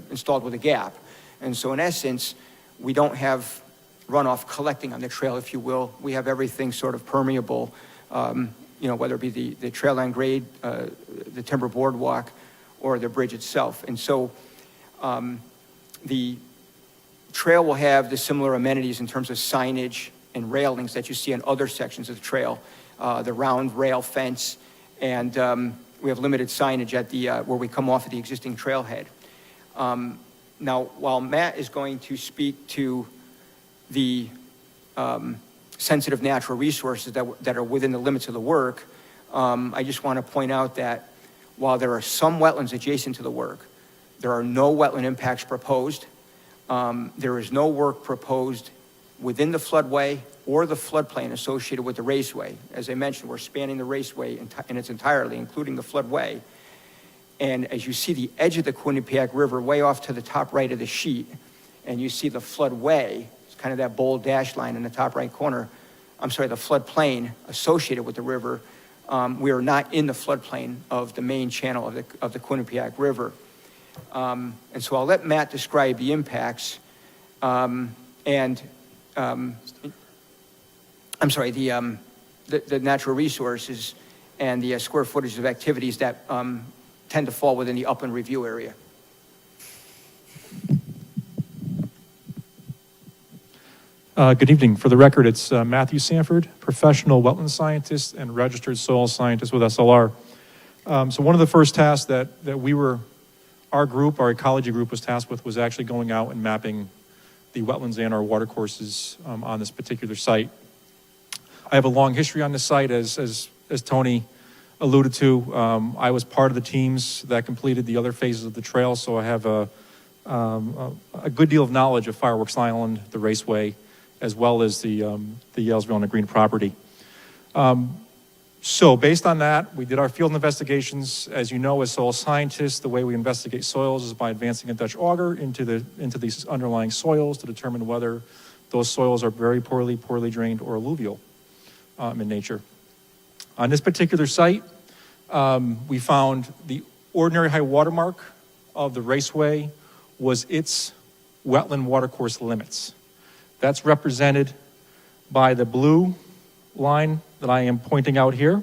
installed with a gap. And so in essence, we don't have runoff collecting on the trail, if you will. We have everything sort of permeable, whether it be the trail on grade, the timber boardwalk, or the bridge itself. And so the trail will have the similar amenities in terms of signage and railings that you see on other sections of the trail, the round rail fence, and we have limited signage at the where we come off of the existing trailhead. Now, while Matt is going to speak to the sensitive natural resources that are within the limits of the work, I just want to point out that while there are some wetlands adjacent to the work, there are no wetland impacts proposed. There is no work proposed within the floodway or the floodplain associated with the raceway. As I mentioned, we're spanning the raceway in its entirety, including the floodway. And as you see the edge of the Quinnipiac River way off to the top right of the sheet, and you see the floodway, it's kind of that bold dashed line in the top right corner, the floodplain associated with the river, we are not in the floodplain of the main channel of the Quinnipiac River. And so I'll let Matt describe the impacts the natural resources and the square footage of activities that tend to fall within the upland review area. Good evening. For the record, it's Matthew Sanford, professional wetland scientist and registered soil scientist with SLR. So one of the first tasks that our ecology group was tasked with was actually going out and mapping the wetlands and our watercourses on this particular site. I have a long history on this site, as Tony alluded to. I was part of the teams that completed the other phases of the trail, so I have a good deal of knowledge of Fireworks Island, the raceway, as well as the Yalesville and the Green property. So based on that, we did our field investigations. As you know, as soil scientists, the way we investigate soils is by advancing a Dutch auger into these underlying soils to determine whether those soils are very poorly drained or alluvial in nature. On this particular site, we found the ordinary high water mark of the raceway was its wetland watercourse limits. That's represented by the blue line that I am pointing out here.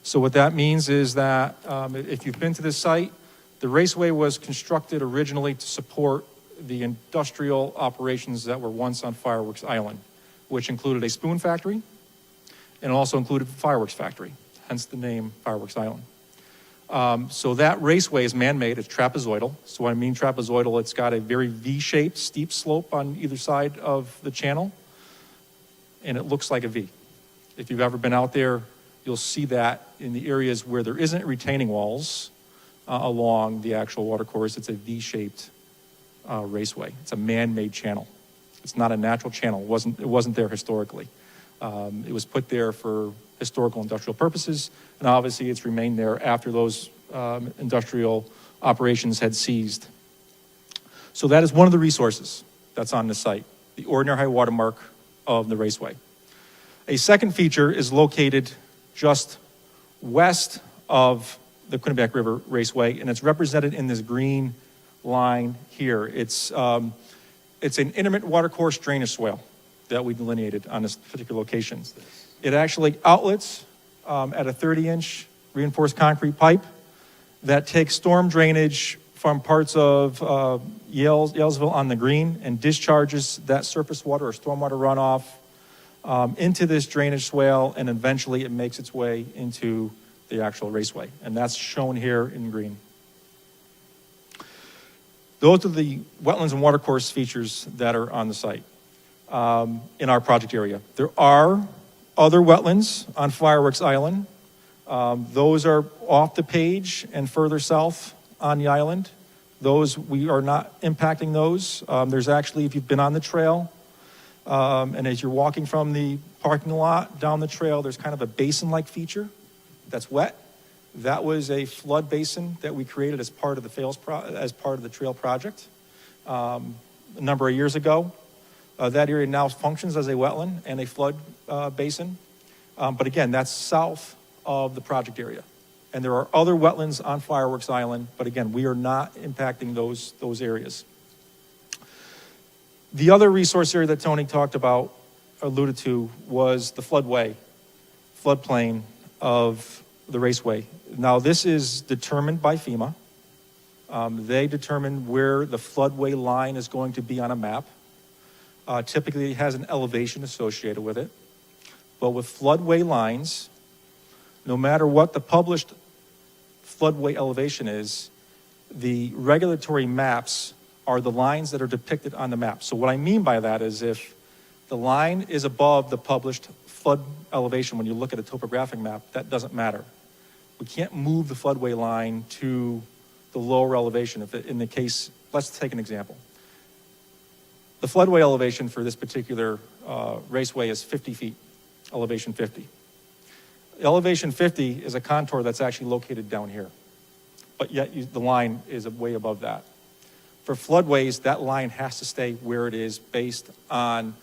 So what that means is that if you've been to this site, the raceway was constructed originally to support the industrial operations that were once on Fireworks Island, which included a spoon factory and also included a fireworks factory, hence the name Fireworks Island. So that raceway is man-made, it's trapezoidal. So when I mean trapezoidal, it's got a very V-shaped steep slope on either side of the channel, and it looks like a V. If you've ever been out there, you'll see that in the areas where there isn't retaining walls along the actual watercourse. It's a V-shaped raceway. It's a man-made channel. It's not a natural channel. It wasn't there historically. It was put there for historical industrial purposes, and obviously it's remained there after those industrial operations had ceased. So that is one of the resources that's on the site, the ordinary high water mark of the raceway. A second feature is located just west of the Quinnipiac River Raceway, and it's represented in this green line here. It's an intermittent watercourse drainage swale that we delineated on this particular location. It actually outlets at a 30-inch reinforced concrete pipe that takes storm drainage from parts of Yalesville on the green and discharges that surface water or stormwater runoff into this drainage swale, and eventually it makes its way into the actual raceway. And that's shown here in green. Those are the wetlands and watercourse features that are on the site in our project area. There are other wetlands on Fireworks Island. Those are off the page and further south on the island. Those, we are not impacting those. There's actually, if you've been on the trail, and as you're walking from the parking lot down the trail, there's kind of a basin-like feature that's wet. That was a flood basin that we created as part of the trail project a number of years ago. That area now functions as a wetland and a flood basin. But again, that's south of the project area. And there are other wetlands on Fireworks Island, but again, we are not impacting those areas. The other resource area that Tony talked about, alluded to, was the floodplain of the raceway. Now, this is determined by FEMA. They determine where the floodway line is going to be on a map. Typically, it has an elevation associated with it. But with floodway lines, no matter what the published floodway elevation is, the regulatory maps are the lines that are depicted on the map. So what I mean by that is if the line is above the published flood elevation when you look at a topographic map, that doesn't matter. We can't move the floodway line to the lower elevation. If in the case, let's take an example. The floodway elevation for this particular raceway is 50 feet, elevation 50. Elevation 50 is a contour that's actually located down here, but yet the line is way above that. For floodways, that line has to stay where it is based on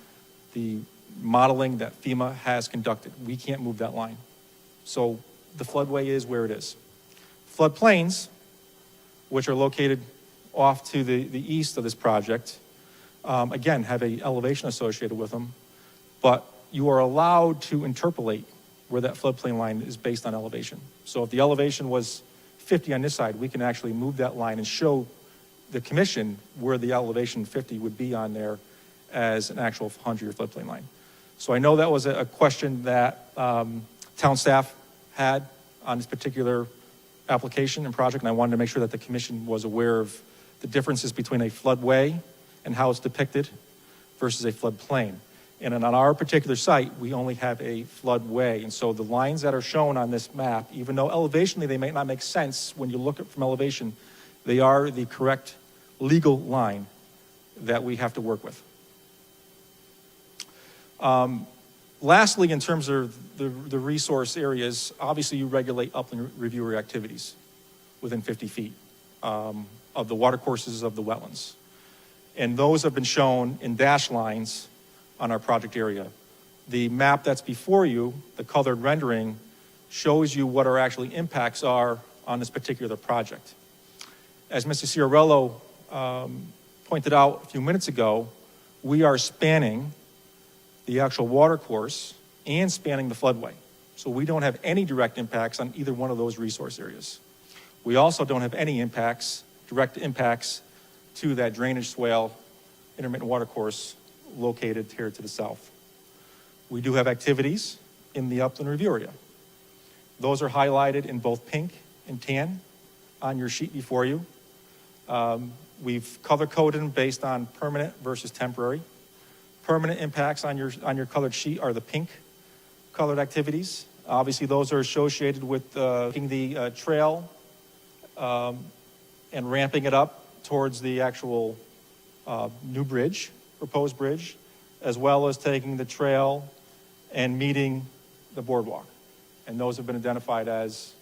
the modeling that FEMA has conducted. We can't move that line. So the floodway is where it is. Floodplains, which are located off to the east of this project, again, have an elevation associated with them, but you are allowed to interpolate where that floodplain line is based on elevation. So if the elevation was 50 on this side, we can actually move that line and show the commission where the elevation 50 would be on there as an actual 100-year floodplain line. So I know that was a question that town staff had on this particular application and project, and I wanted to make sure that the commission was aware of the differences between a floodway and how it's depicted versus a floodplain. And on our particular site, we only have a floodway. And so the lines that are shown on this map, even though elevationally they may not make sense when you look at from elevation, they are the correct legal line that we have to work with. Lastly, in terms of the resource areas, obviously you regulate upland reviewer activities within 50 feet of the watercourses of the wetlands. And those have been shown in dashed lines on our project area. The map that's before you, the colored rendering, shows you what our actually impacts are on this particular project. As Mr. Ciarello pointed out a few minutes ago, we are spanning the actual watercourse and spanning the floodway. So we don't have any direct impacts on either one of those resource areas. We also don't have any impacts, direct impacts to that drainage swale, intermittent watercourse located here to the south. We do have activities in the upland review area. Those are highlighted in both pink and tan on your sheet before you. We've color-coded them based on permanent versus temporary. Permanent impacts on your colored sheet are the pink colored activities. Obviously, those are associated with taking the trail and ramping it up towards the actual new bridge, proposed bridge, as well as taking the trail and meeting the boardwalk. And those have been identified as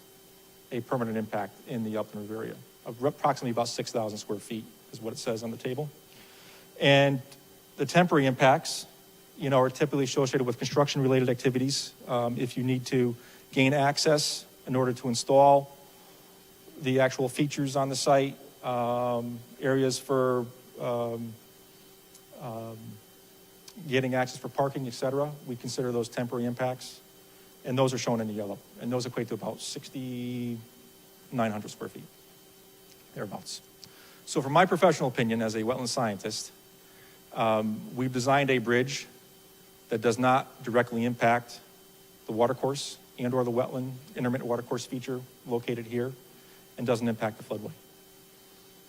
a permanent impact in the upland review area of approximately about 6,000 square feet is what it says on the table. And the temporary impacts, are typically associated with construction-related activities. If you need to gain access in order to install the actual features on the site, areas for getting access for parking, et cetera, we consider those temporary impacts. And those are shown in the yellow. And those equate to about 6,900 square feet, thereabouts. So from my professional opinion as a wetland scientist, we've designed a bridge that does not directly impact the watercourse and or the wetland intermittent watercourse feature located here and doesn't impact the floodway.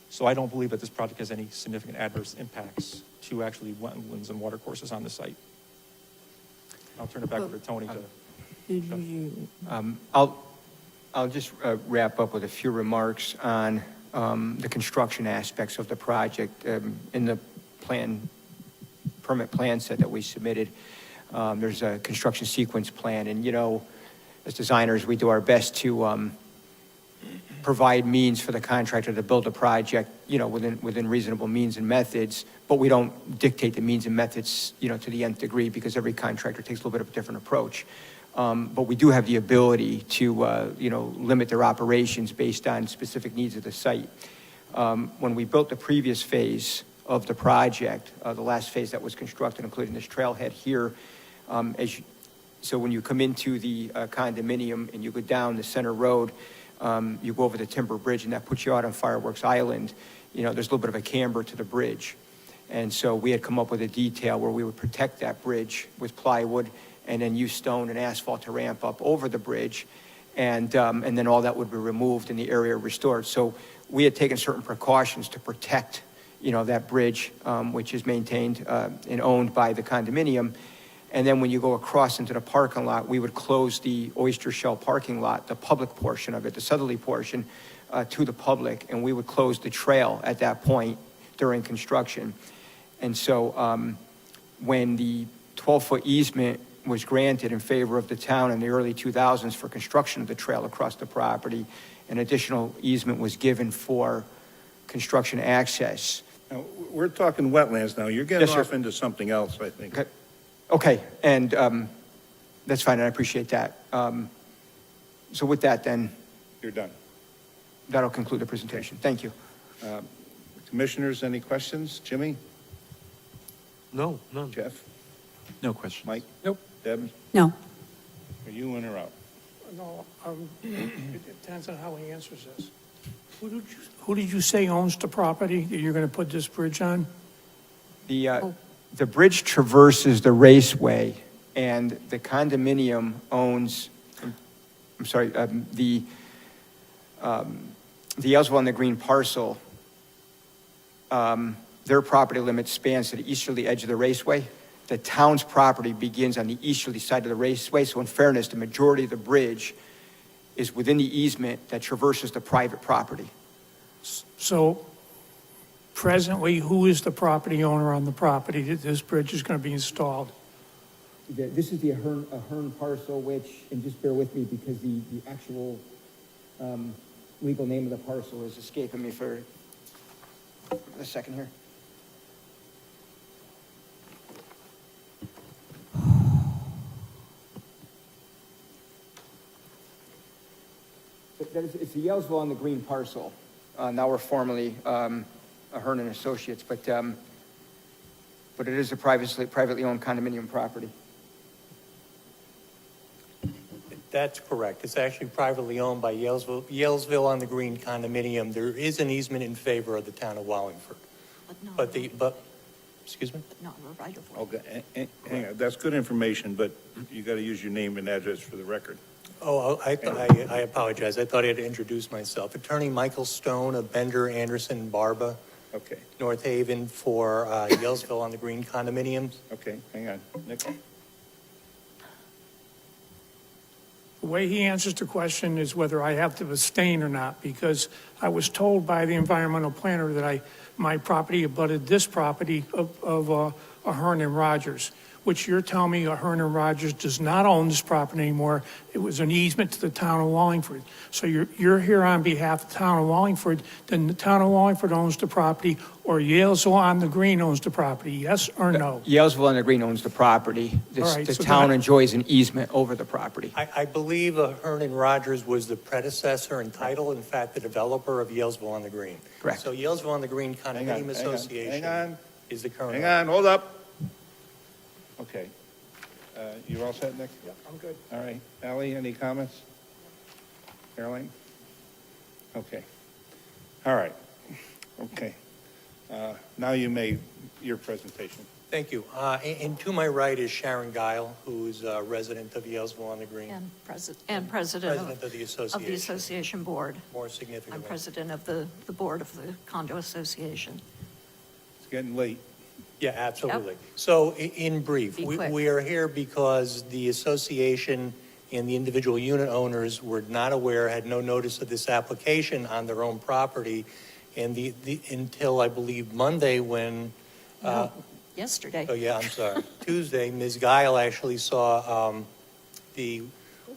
So I don't believe that this project has any significant adverse impacts to actually wetlands and watercourses on the site. I'll turn it back over to Tony to... I'll just wrap up with a few remarks on the construction aspects of the project. In the permit plan set that we submitted, there's a construction sequence plan, and as designers, we do our best to provide means for the contractor to build a project, within reasonable means and methods, but we don't dictate the means and methods, to the nth degree, because every contractor takes a little bit of a different approach. But we do have the ability to, limit their operations based on specific needs of the site. When we built the previous phase of the project, the last phase that was constructed, including this trailhead here, so when you come into the condominium and you go down the center road, you go over the timber bridge, and that puts you out on Fireworks Island. There's a little bit of a camber to the bridge. And so we had come up with a detail where we would protect that bridge with plywood and then use stone and asphalt to ramp up over the bridge. And then all that would be removed and the area restored. So we had taken certain precautions to protect, that bridge, which is maintained and owned by the condominium. And then when you go across into the parking lot, we would close the oyster shell parking lot, the public portion of it, the southerly portion, to the public, and we would close the trail at that point during construction. And so when the 12-foot easement was granted in favor of the town in the early 2000s for construction of the trail across the property, an additional easement was given for construction access. Now, we're talking wetlands now. You're getting Yes, sir. off into something else, I think. Okay, and that's fine, and I appreciate that. So with that, then, You're done. that'll conclude the presentation. Thank you. Commissioners, any questions? Jimmy? No, none. Jeff? No question. Mike? Nope. Deb? No. Are you in or out? No, it depends on how he answers this. Who did you say owns the property that you're going to put this bridge on? The bridge traverses the raceway, and the condominium owns, the Ellswell and the Green parcel, their property limit spans to the easterly edge of the raceway. the town's property begins on the easterly side of the raceway, so in fairness, the majority of the bridge is within the easement that traverses the private property. So presently, who is the property owner on the property that this bridge is going to be installed? This is the Ahern parcel, which, and just bear with me because the actual legal name of the parcel is escaping me for a second here. It's the Yellsville on the Green parcel. Now we're formerly Ahern and Associates, but it is a privately owned condominium property. That's correct. It's actually privately owned by Yellsville on the Green condominium. There is an easement in favor of the town of Wallingford. Excuse me? Okay, hang on, that's good information, but you got to use your name and address for the record. Oh, I apologize. I thought I had to introduce myself. Attorney Michael Stone of Bender, Anderson, and Barba. Okay. North Haven for Yellsville on the Green condominiums. Okay, hang on. Nick? The way he answers the question is whether I have to abstain or not, because I was told by the environmental planner that my property abutted this property of Ahern and Rogers, which you're telling me Ahern and Rogers does not own this property anymore. It was an easement to the town of Wallingford. So you're here on behalf of the town of Wallingford, then the town of Wallingford owns the property, or Yalesville on the Green owns the property, yes or no? Yellsville on the Green owns the property. All right, The so town that- enjoys an easement over the property. I believe Ahern and Rogers was the predecessor in title, in fact, the developer of Yellsville on the Green. Correct. So Yellsville on the Green Condominium Association Hang on, is the current. hang on, hold up. Okay. You all set, Nick? Yeah, I'm good. All right. Ally, any comments? Caroline? Okay. All right. Okay. Now you may, your presentation. Thank you. And to my right is Sharon Guile, who's a resident of Yellsville on the Green. And president of the association. association board. More I'm significantly. president of the board of the condo association. It's getting late. Yeah, absolutely. So in brief, Be quick. we are here because the association and the individual unit owners were not aware, had no notice of this application on their own property, and until I believe Monday when. No, yesterday. Oh, yeah, I'm sorry. Tuesday, Ms. Guile actually saw the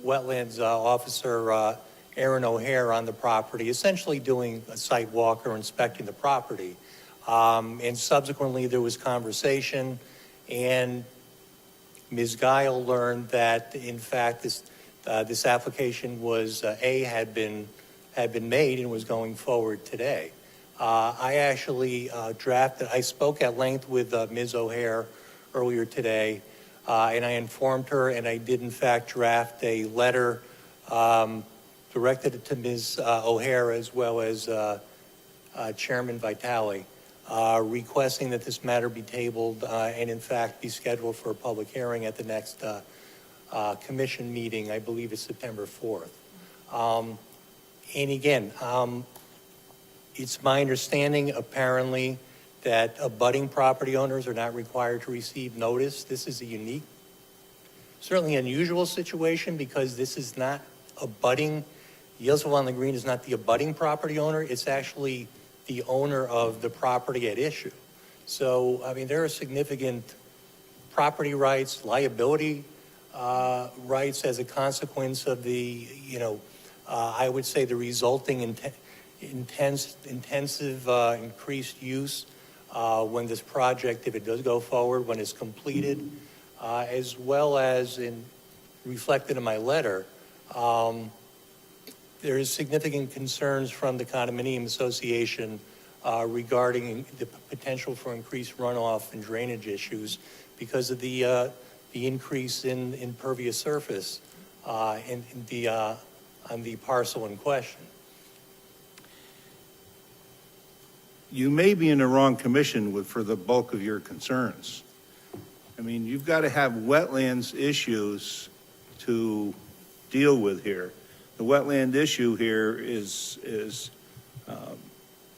wetlands officer, Aaron O'Hare, on the property, essentially doing a site walk or inspecting the property. And subsequently, there was conversation, and Ms. Guile learned that, in fact, this application was, had been made and was going forward today. I actually I spoke at length with Ms. O'Hare earlier today, and I informed her, and I did in fact draft a letter directed to Ms. O'Hare as well as Chairman Vitale, requesting that this matter be tabled and in fact be scheduled for a public hearing at the next commission meeting. I believe it's September 4th. And again, it's my understanding, apparently, that abutting property owners are not required to receive notice. This is a unique, certainly unusual situation because this is not abutting. Yellsville on the Green is not the abutting property owner. It's actually the owner of the property at issue. So, I mean, there are significant property rights, liability rights as a consequence of the, I would say the resulting intensive increased use when this project, if it does go forward, when it's completed, as well as reflected in my letter, there is significant concerns from the condominium association regarding the potential for increased runoff and drainage issues because of the increase in impervious surface on the parcel in question. You may be in the wrong commission for the bulk of your concerns. I mean, you've got to have wetlands issues to deal with here. The wetland issue here is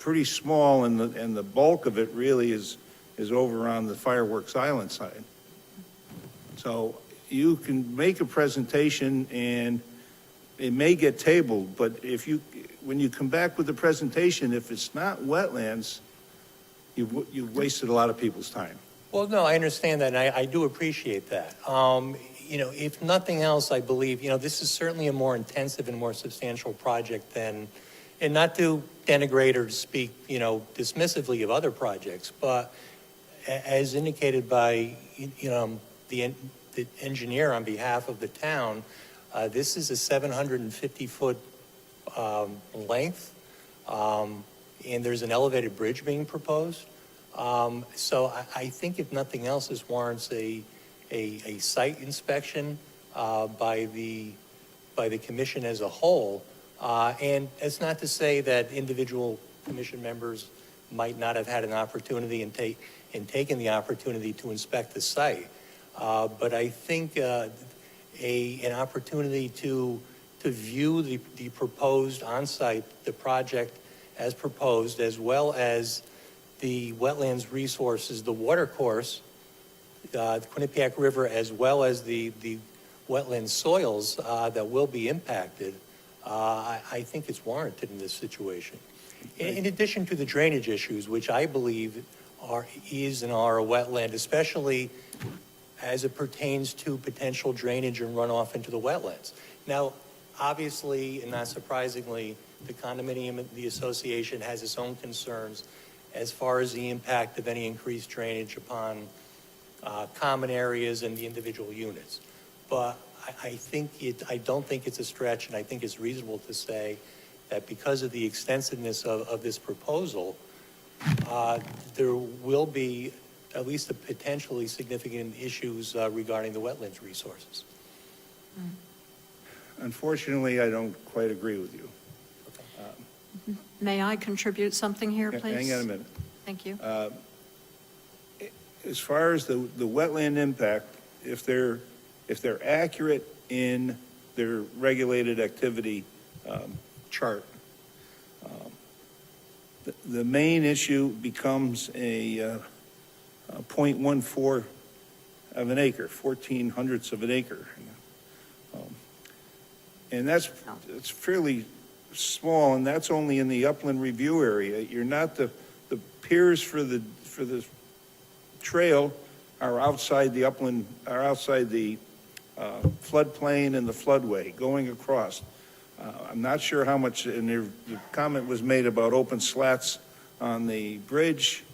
pretty small, and the bulk of it really is over on the Fireworks Island side. So you can make a presentation and it may get tabled, but when you come back with the presentation, if it's not wetlands, you've wasted a lot of people's time. Well, no, I understand that, and I do appreciate that. If nothing else, I believe, this is certainly a more intensive and more substantial project than, and not to denigrate or to speak, dismissively of other projects, but as indicated by, the engineer on behalf of the town, this is a 750-foot length, and there's an elevated bridge being proposed. So I think if nothing else, this warrants a site inspection by the commission as a whole. And it's not to say that individual commission members might not have had an opportunity and taken the opportunity to inspect the site. But I think an opportunity to view the proposed on-site, the project as proposed, as well as the wetlands resources, the watercourse, the Quinnipiac River, as well as the wetland soils that will be impacted, I think it's warranted in this situation. In addition to the drainage issues, which I believe is and are a wetland, especially as it pertains to potential drainage and runoff into the wetlands. Now, obviously, and not surprisingly, the condominium, the association has its own concerns as far as the impact of any increased drainage upon common areas and the individual units. But I don't think it's a stretch, and I think it's reasonable to say that because of the extensiveness of this proposal, there will be at least a potentially significant issues regarding the wetlands resources. Unfortunately, I don't quite agree with you. May I contribute something here, please? Hang on a minute. Thank you. As far as the wetland impact, if they're accurate in their regulated activity chart, the main issue becomes a 0.14 of an acre, 14 hundredths of an acre. And it's fairly small, and that's only in the upland review area. You're not the piers for the trail are outside the upland, are outside the floodplain and the floodway going across. I'm not sure how much, and the comment was made about open slats on the bridge,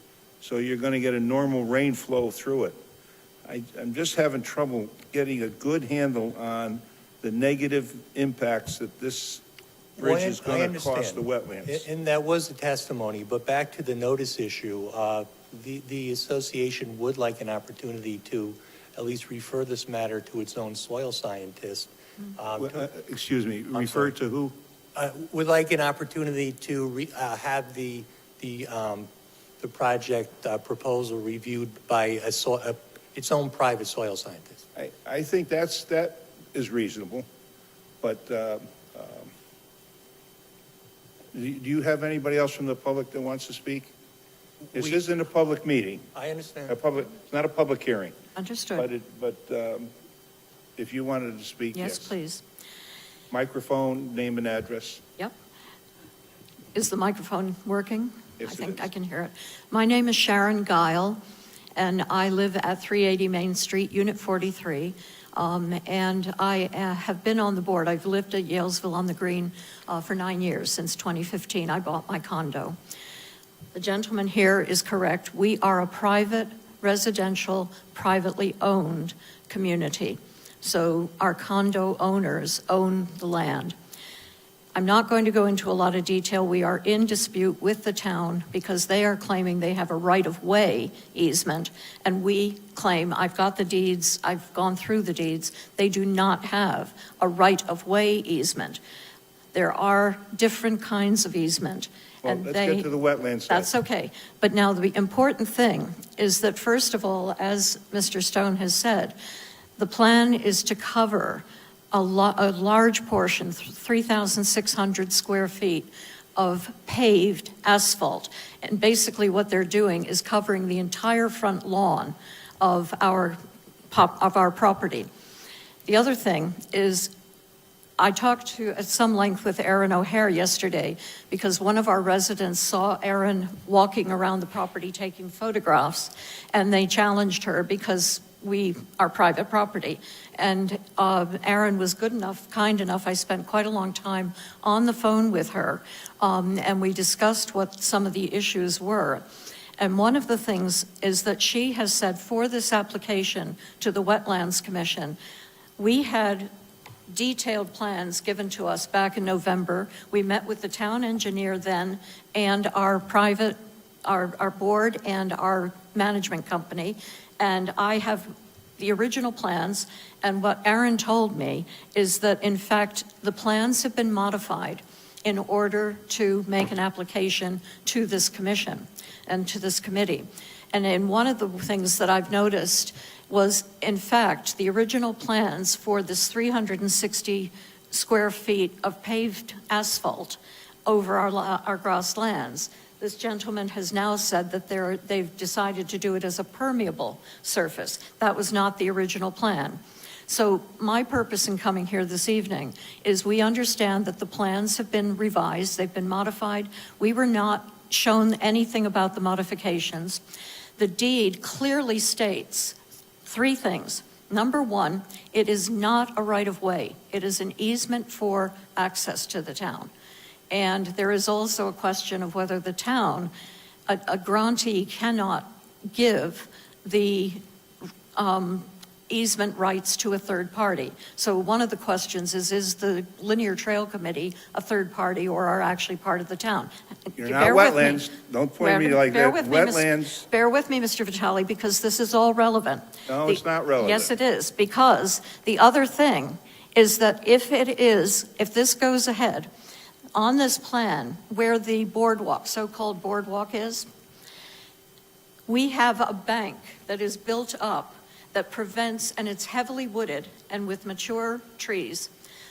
so you're going to get a normal rain flow through it. I'm just having trouble getting a good handle on the negative impacts that this bridge is going to cost the wetlands. And that was the testimony, but back to the notice issue, the association would like an opportunity to at least refer this matter to its own soil scientist. Excuse me, refer to who? Would like an opportunity to have the project proposal reviewed by its own private soil scientist. I think that is reasonable, but do you have anybody else from the public that wants to speak? This isn't a public meeting. I understand. It's not a public hearing. Understood. But if you wanted to speak, yes. Yes, please. Microphone, name and address. Yep. Is the microphone working? Yes, I think it is. I can hear it. My name is Sharon Guile, and I live at 380 Main Street, Unit 43. And I have been on the board. I've lived at Yalesville on the Green for 9 years. Since 2015, I bought my condo. The gentleman here is correct. We are a private, residential, privately owned community. So our condo owners own the land. I'm not going to go into a lot of detail. We are in dispute with the town because they are claiming they have a right-of-way easement, and we claim, I've got the deeds, I've gone through the deeds, they do not have a right-of-way easement. There are different kinds of easement. Well, and let's get to the wetlands stuff. That's okay. But now the important thing is that, first of all, as Mr. Stone has said, the plan is to cover a large portion, 3,600 square feet of paved asphalt. And basically what they're doing is covering the entire front lawn of our of our property. The other thing is, I talked at some length with Aaron O'Hare yesterday because one of our residents saw Aaron walking around the property taking photographs, and they challenged her because we are private property. And Aaron was good enough, kind enough, I spent quite a long time on the phone with her, and we discussed what some of the issues were. And one of the things is that she has said for this application to the Wetlands Commission, we had detailed plans given to us back in November. We met with the town engineer then and our board and our management company, and I have the original plans, and what Aaron told me is that in fact the plans have been modified in order to make an application to this commission and to this committee. And in one of the things that I've noticed was, in fact, the original plans for this 360 square feet of paved asphalt over our grasslands. This gentleman has now said that they've decided to do it as a permeable surface. That was not the original plan. So my purpose in coming here this evening is we understand that the plans have been revised, they've been modified. We were not shown anything about the modifications. The deed clearly states 3 things. Number 1, it is not a right-of-way. It is an easement for access to the town. And there is also a question of whether the town, a grantee cannot give the easement rights to a third party. So one of the questions is the Linear Trail Committee a third party or are actually part of the town? You're not wetlands. Don't point at me like that. Wetlands. Bear with me, Mr. Vitale, because this is all relevant. No, it's not relevant. Yes, it is, because the other thing is that if this goes ahead, on this plan where the boardwalk, so-called boardwalk is, we have a bank that is built up that prevents, and it's heavily wooded and with mature trees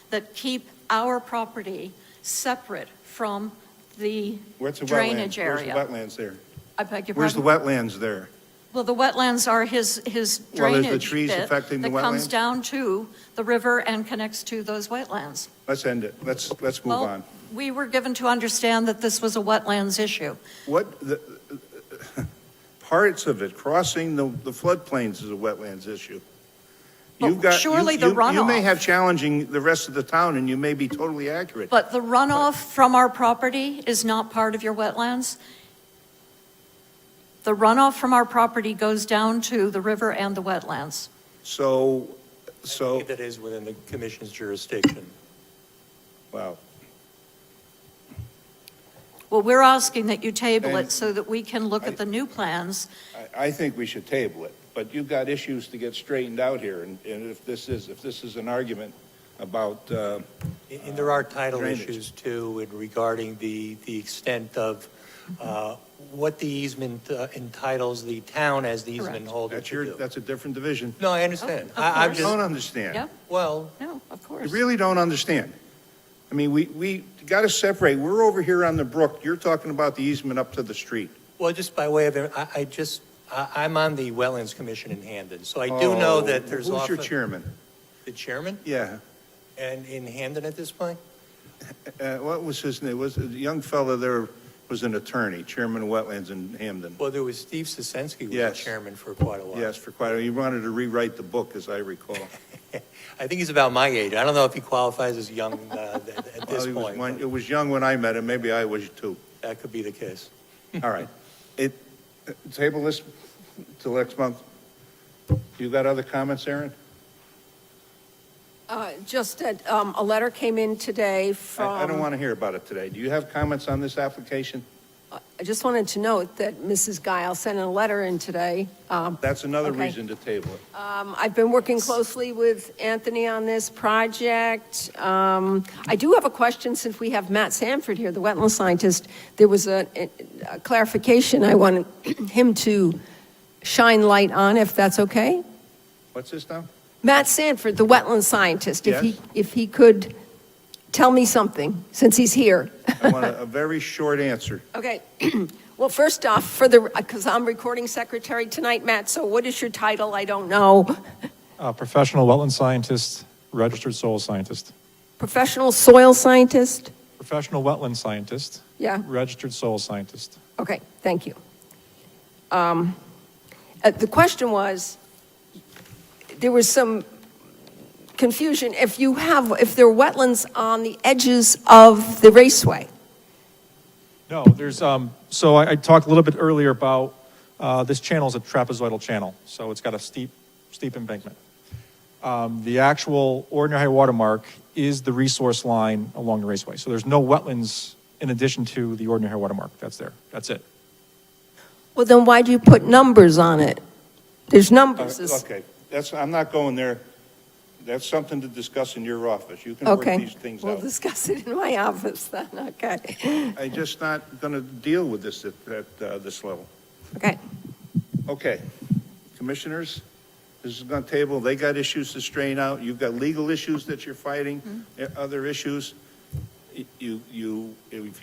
that keep our property separate from the drainage area. Where's the wetlands there? I beg your Where's the pardon? wetlands there? Well, the wetlands are his Well, drainage is the trees bit affecting the that comes wetlands? down to the river and connects to those wetlands. Let's end it. Let's move Well, on. we were given to understand that this was a wetlands issue. Parts of it, crossing the floodplains is a wetlands issue. But You've got, surely you, the you, you may runoff- have challenging the rest of the town, and you may be totally accurate. But the runoff from our property is not part of your wetlands? The runoff from our property goes down to the river and the wetlands. So, I believe that is within the commission's jurisdiction. wow. Well, we're asking that you table And it so that we can look at the new plans. I think we should table it, but you've got issues to get straightened out here, and if this is an argument about, And there are title drainage. issues too, in regarding the extent of what the easement entitles the town as the easement holder to do. that's a different division. No, I understand. Of I'm course. You just, don't understand. Yep, well, no, of You course. really don't understand. I mean, we got to separate. We're over here on the brook. You're talking about the easement up to the street. well, just by way of, I'm on the Wetlands Commission in Hamden, so I do know that there's Who's often. your chairman? The chairman? Yeah. And in Hamden at this point? What was his name? Was a young fellow there was an attorney, chairman of Wetlands in Hamden. Well, there was Steve Sosensky was Yes. the chairman for quite a while. Yes, for quite a while. He wanted to rewrite the book, as I recall. I think he's about my age. I don't know if he qualifies as young at this Well, point. it was young when I met him. Maybe I was too. That could be the case. All right. Table this till next month. You got other comments, Aaron? Just that a letter came in today from... I don't want to hear about it today. Do you have comments on this application? I just wanted to note that Mrs. Guile sent a letter in today. That's another Okay. reason to table it. I've been working closely with Anthony on this project. I do have a question, since we have Matt Sanford here, the wetland scientist. There was a clarification I wanted him to shine light on, if that's okay. What's this now? Matt Sanford, the wetland scientist, Yes. if he could tell me something, since he's here. I want a very short answer. Okay. Well, first off, because I'm recording secretary tonight, Matt, so what is your title? I don't know. Professional wetland scientist, registered soil scientist. Professional soil scientist? Professional wetland scientist, Yeah, registered soil scientist. okay, thank you. The question was, there was some confusion, if there are wetlands on the edges of the raceway. No, there's, so I talked a little bit earlier about, this channel is a trapezoidal channel, so it's got a steep embankment. The actual ordinary high water mark is the resource line along the raceway. So there's no wetlands in addition to the ordinary high water mark that's there. That's it. Well, then why do you put numbers on it? There's numbers. Okay, I'm not going there. That's something to discuss in your office. You can work Okay, these things we'll out. discuss it in my office then, okay. I'm just not going to deal with this at this level. Okay. Okay, commissioners, this is on the table. They got issues to straighten out. You've got legal issues that you're fighting, other issues. If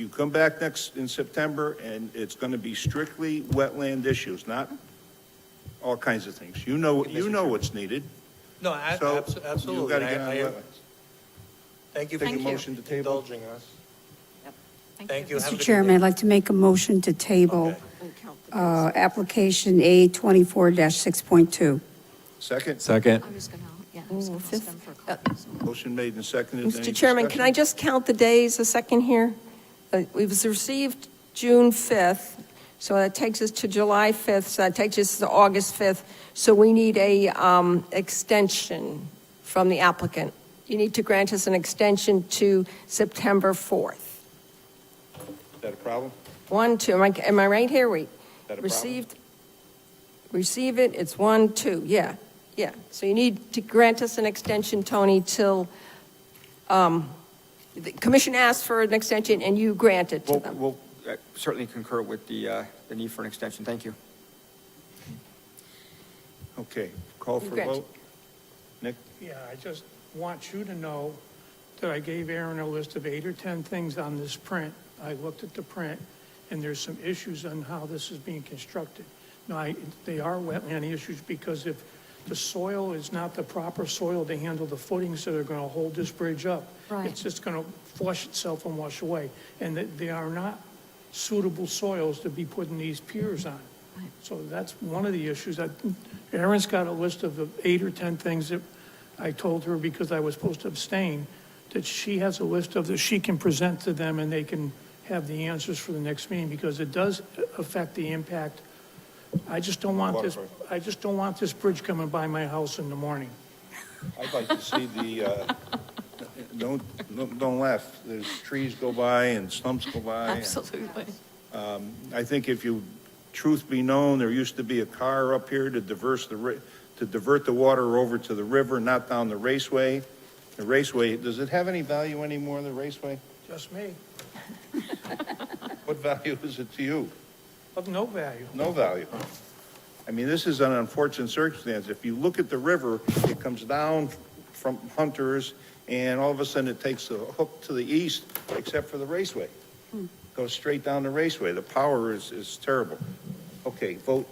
you come back in September, and it's going to be strictly wetland issues, not all kinds of things. You know what's needed. No, So absolutely. you got to get on I- wetlands. Thank you Take for a motion to table. indulging us. Thank you. Have a Mr. good Chairman, evening. I'd like to make a motion to table application A24-6.2. Second? Second. I was going to, yeah, I Ooh, was going to ask them for a copy. Motion made and seconded. Any Mr. Chairman, can I discussion? just count the days a second here? It was received June 5th, so that takes us to July 5th, so that takes us to August 5th. So we need a extension from the applicant. You need to grant us an extension to September 4th. Is that a problem? 1, 2, am I right here? Wait. that a Receive it, it's 1, 2, yeah. So you need to grant us an extension, Tony, till, the commission asked for an extension and you grant it to them. We'll certainly concur with the need for an extension. Thank you. Okay, call for a Grant. vote. Nick? Yeah, I just want you to know that I gave Aaron a list of 8 or 10 things on this print. I looked at the print, and there's some issues on how this is being constructed. Now, they are wetland issues because if the soil is not the proper soil to handle the footings that are going to hold this bridge up, Right. it's just going to flush itself and wash away. And that they are not suitable soils to be putting these piers on. Right. So that's one of the issues. Erin's got a list of the 8 or 10 things that I told her, because I was supposed to abstain, that she has a list of that she can present to them and they can have the answers for the next meeting, because it does affect the impact. I just don't want this bridge coming by my house in the morning. I'd like to see don't laugh. There's trees go by and stumps go by. Absolutely. I think truth be known, there used to be a car up here to divert the water over to the river, not down the raceway. The raceway, does it have any value anymore, the raceway? Just me. What value is it to you? Of no value. No value. I mean, this is an unfortunate circumstance. If you look at the river, it comes down from Hunters, and all of a sudden it takes a hook to the east, except for the raceway. Goes straight down the raceway. The power is terrible. Okay, vote.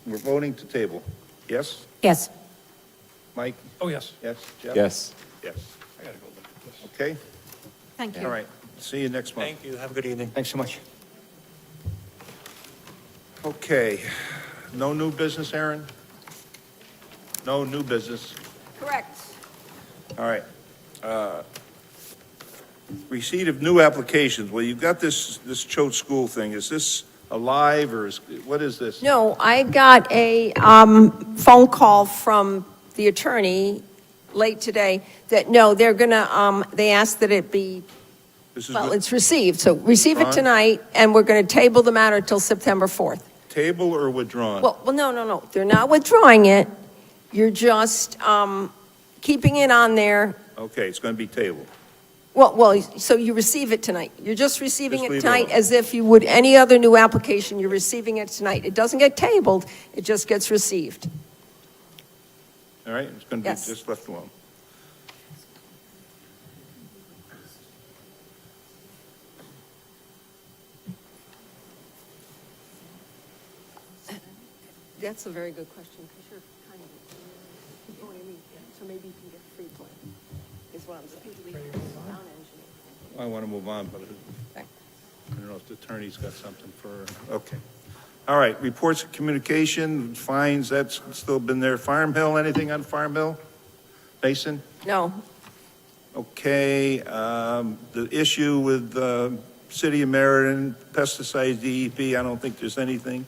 We're voting to table. Yes? Yes. Mike? Oh, yes. Yes? Jeff? Yes. Yes. I got to go look at this. Okay? Thank you. All right. See you next month. Thank you. Have a good evening. Thanks so much. Okay. No new business, Aaron? No new business. Correct. All right. Receipt of new applications. Well, you've got this Choate School thing. Is this alive, or what is this? No, I got a phone call from the attorney late today that, no, they're going to, they asked that it be, This is well, what- it's received. So receive it Ron? tonight, and we're going to table the matter till September 4th. Table or withdrawn? Well, no. They're not withdrawing it. You're just keeping it on there. Okay, it's going to be tabled. Well, so you receive it tonight. You're just receiving Just it leave it tonight alone. as if you would any other new application. You're receiving it tonight. It doesn't get tabled. It just gets received. All right? It's going to be Yes. just left alone. That's a very good question, because you're kind of, you know what I mean? Yeah. maybe you can get free plan, is what I'm saying. Town engineer. I want to move on, but Okay. I don't know if the attorney's got something for, okay. All right, reports of communication, fines, that's still been there. Farm Hill, anything on Farm Hill? Basin? No, Okay, the issue with City of Meriden, pesticides, DEP, I don't think there's anything.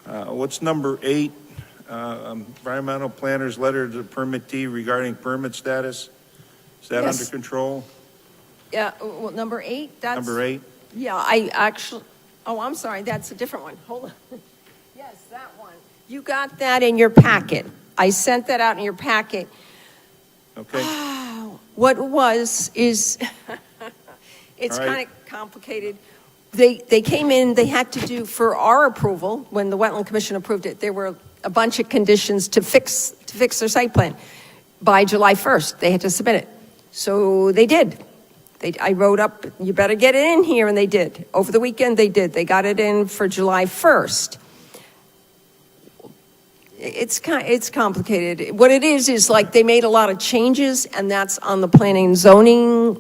What's number 8? Environmental planner's letter to permittee regarding permit status. Is that Yes. under control? yeah, well, number 8, that's. Number 8? Yeah, I actually, oh, I'm sorry, that's a different one. Hold on. Yes, that one. You got that in your packet. I sent that out in your packet. Okay, What it was is, it's All right. kind of complicated. They came in, they had to do, for our approval, when the Wetland Commission approved it, there were a bunch of conditions to fix their site plan. By July 1st, they had to submit it. So they did. I wrote up, you better get it in here, and they did. Over the weekend, they did. They got it in for July 1st. It's complicated. What it is like they made a lot of changes, and that's on the planning and zoning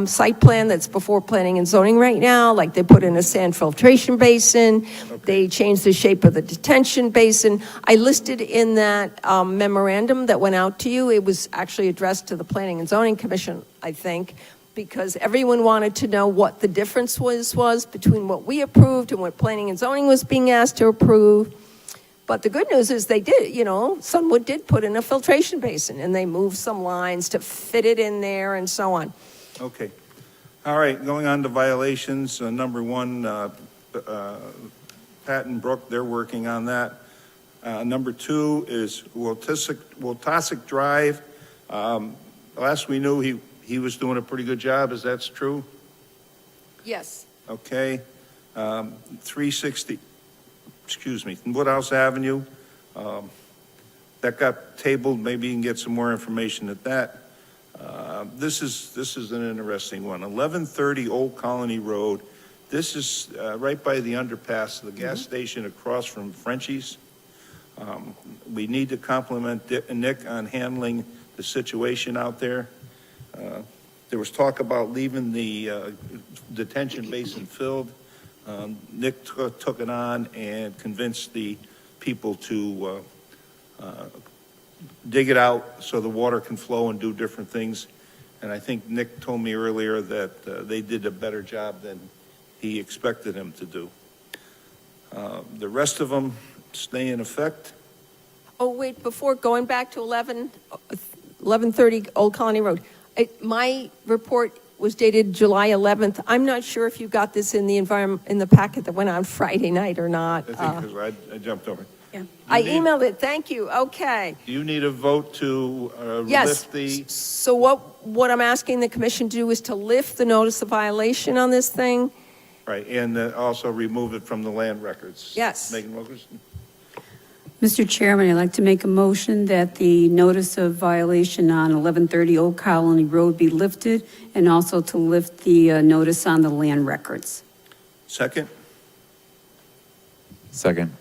site plan that's before planning and zoning right now. Like they put in a sand filtration basin. They changed the shape of the detention basin. I listed in that memorandum that went out to you, it was actually addressed to the Planning and Zoning Commission, I think, because everyone wanted to know what the difference was between what we approved and what planning and zoning was being asked to approve. But the good news is they did, Sunwood did put in a filtration basin, and they moved some lines to fit it in there and so on. okay. All right, going on to violations, number 1, Patton Brook, they're working on that. Number 2 is Wiltosic Drive. Last we knew, he was doing a pretty good job, is that true? Yes. Okay. 360, Woodhouse Avenue. That got tabled, maybe you can get some more information at that. This is an interesting one. 1130 Old Colony Road. This is right by the underpass, the gas station across from Frenchie's. We need to compliment Nick on handling the situation out there. There was talk about leaving the detention basin filled. Nick took it on and convinced the people to dig it out so the water can flow and do different things. And I think Nick told me earlier that they did a better job than he expected him to do. The rest of them stay in effect. Oh, wait, before going back to 1130 Old Colony Road, my report was dated July 11th. I'm not sure if you got this in the packet that went on Friday night or not. I think 'cause I jumped over. Yeah. I emailed it, thank you, okay. Do you need a vote to Yes, lift the? so what I'm asking the commission to do is to lift the notice of violation on this thing. Right, and also remove it from the land records. Yes. Megan Wilkerson? Mr. Chairman, I'd like to make a motion that the notice of violation on 1130 Old Colony Road be lifted, and also to lift the notice on the land records. Second? Second.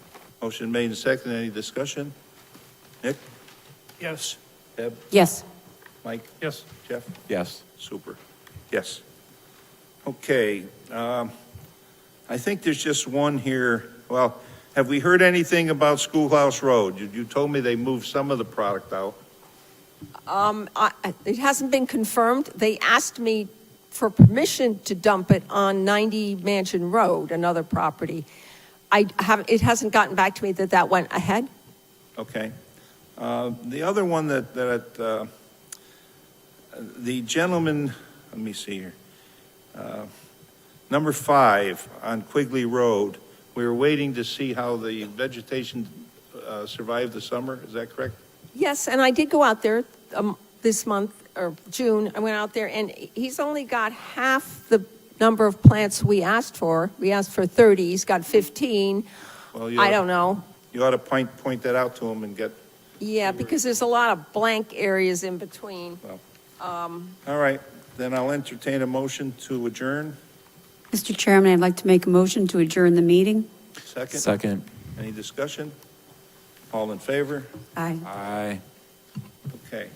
Motion made and seconded. Any discussion? Nick? Yes. Deb? Yes. Mike? Yes. Jeff? Yes. Super. Yes. Okay, I think there's just one here. Well, have we heard anything about Schoolhouse Road? You told me they moved some of the product out. It hasn't been confirmed. They asked me for permission to dump it on 90 Mansion Road, another property. It hasn't gotten back to me that went ahead. Okay. The other one that the gentleman, let me see here. Number 5 on Quigley Road, we were waiting to see how the vegetation survived the summer. Is that correct? Yes, and I did go out there this month, or June. I went out there, and he's only got half the number of plants we asked for. We asked for 30. He's got 15. Well, I don't know. You ought to point that out to him and get. Yeah, because there's a lot of blank areas in between. All right, then I'll entertain a motion to adjourn. Mr. Chairman, I'd like to make a motion to adjourn the meeting. Second? Second. Any discussion? All in favor? Aye. Aye. Okay.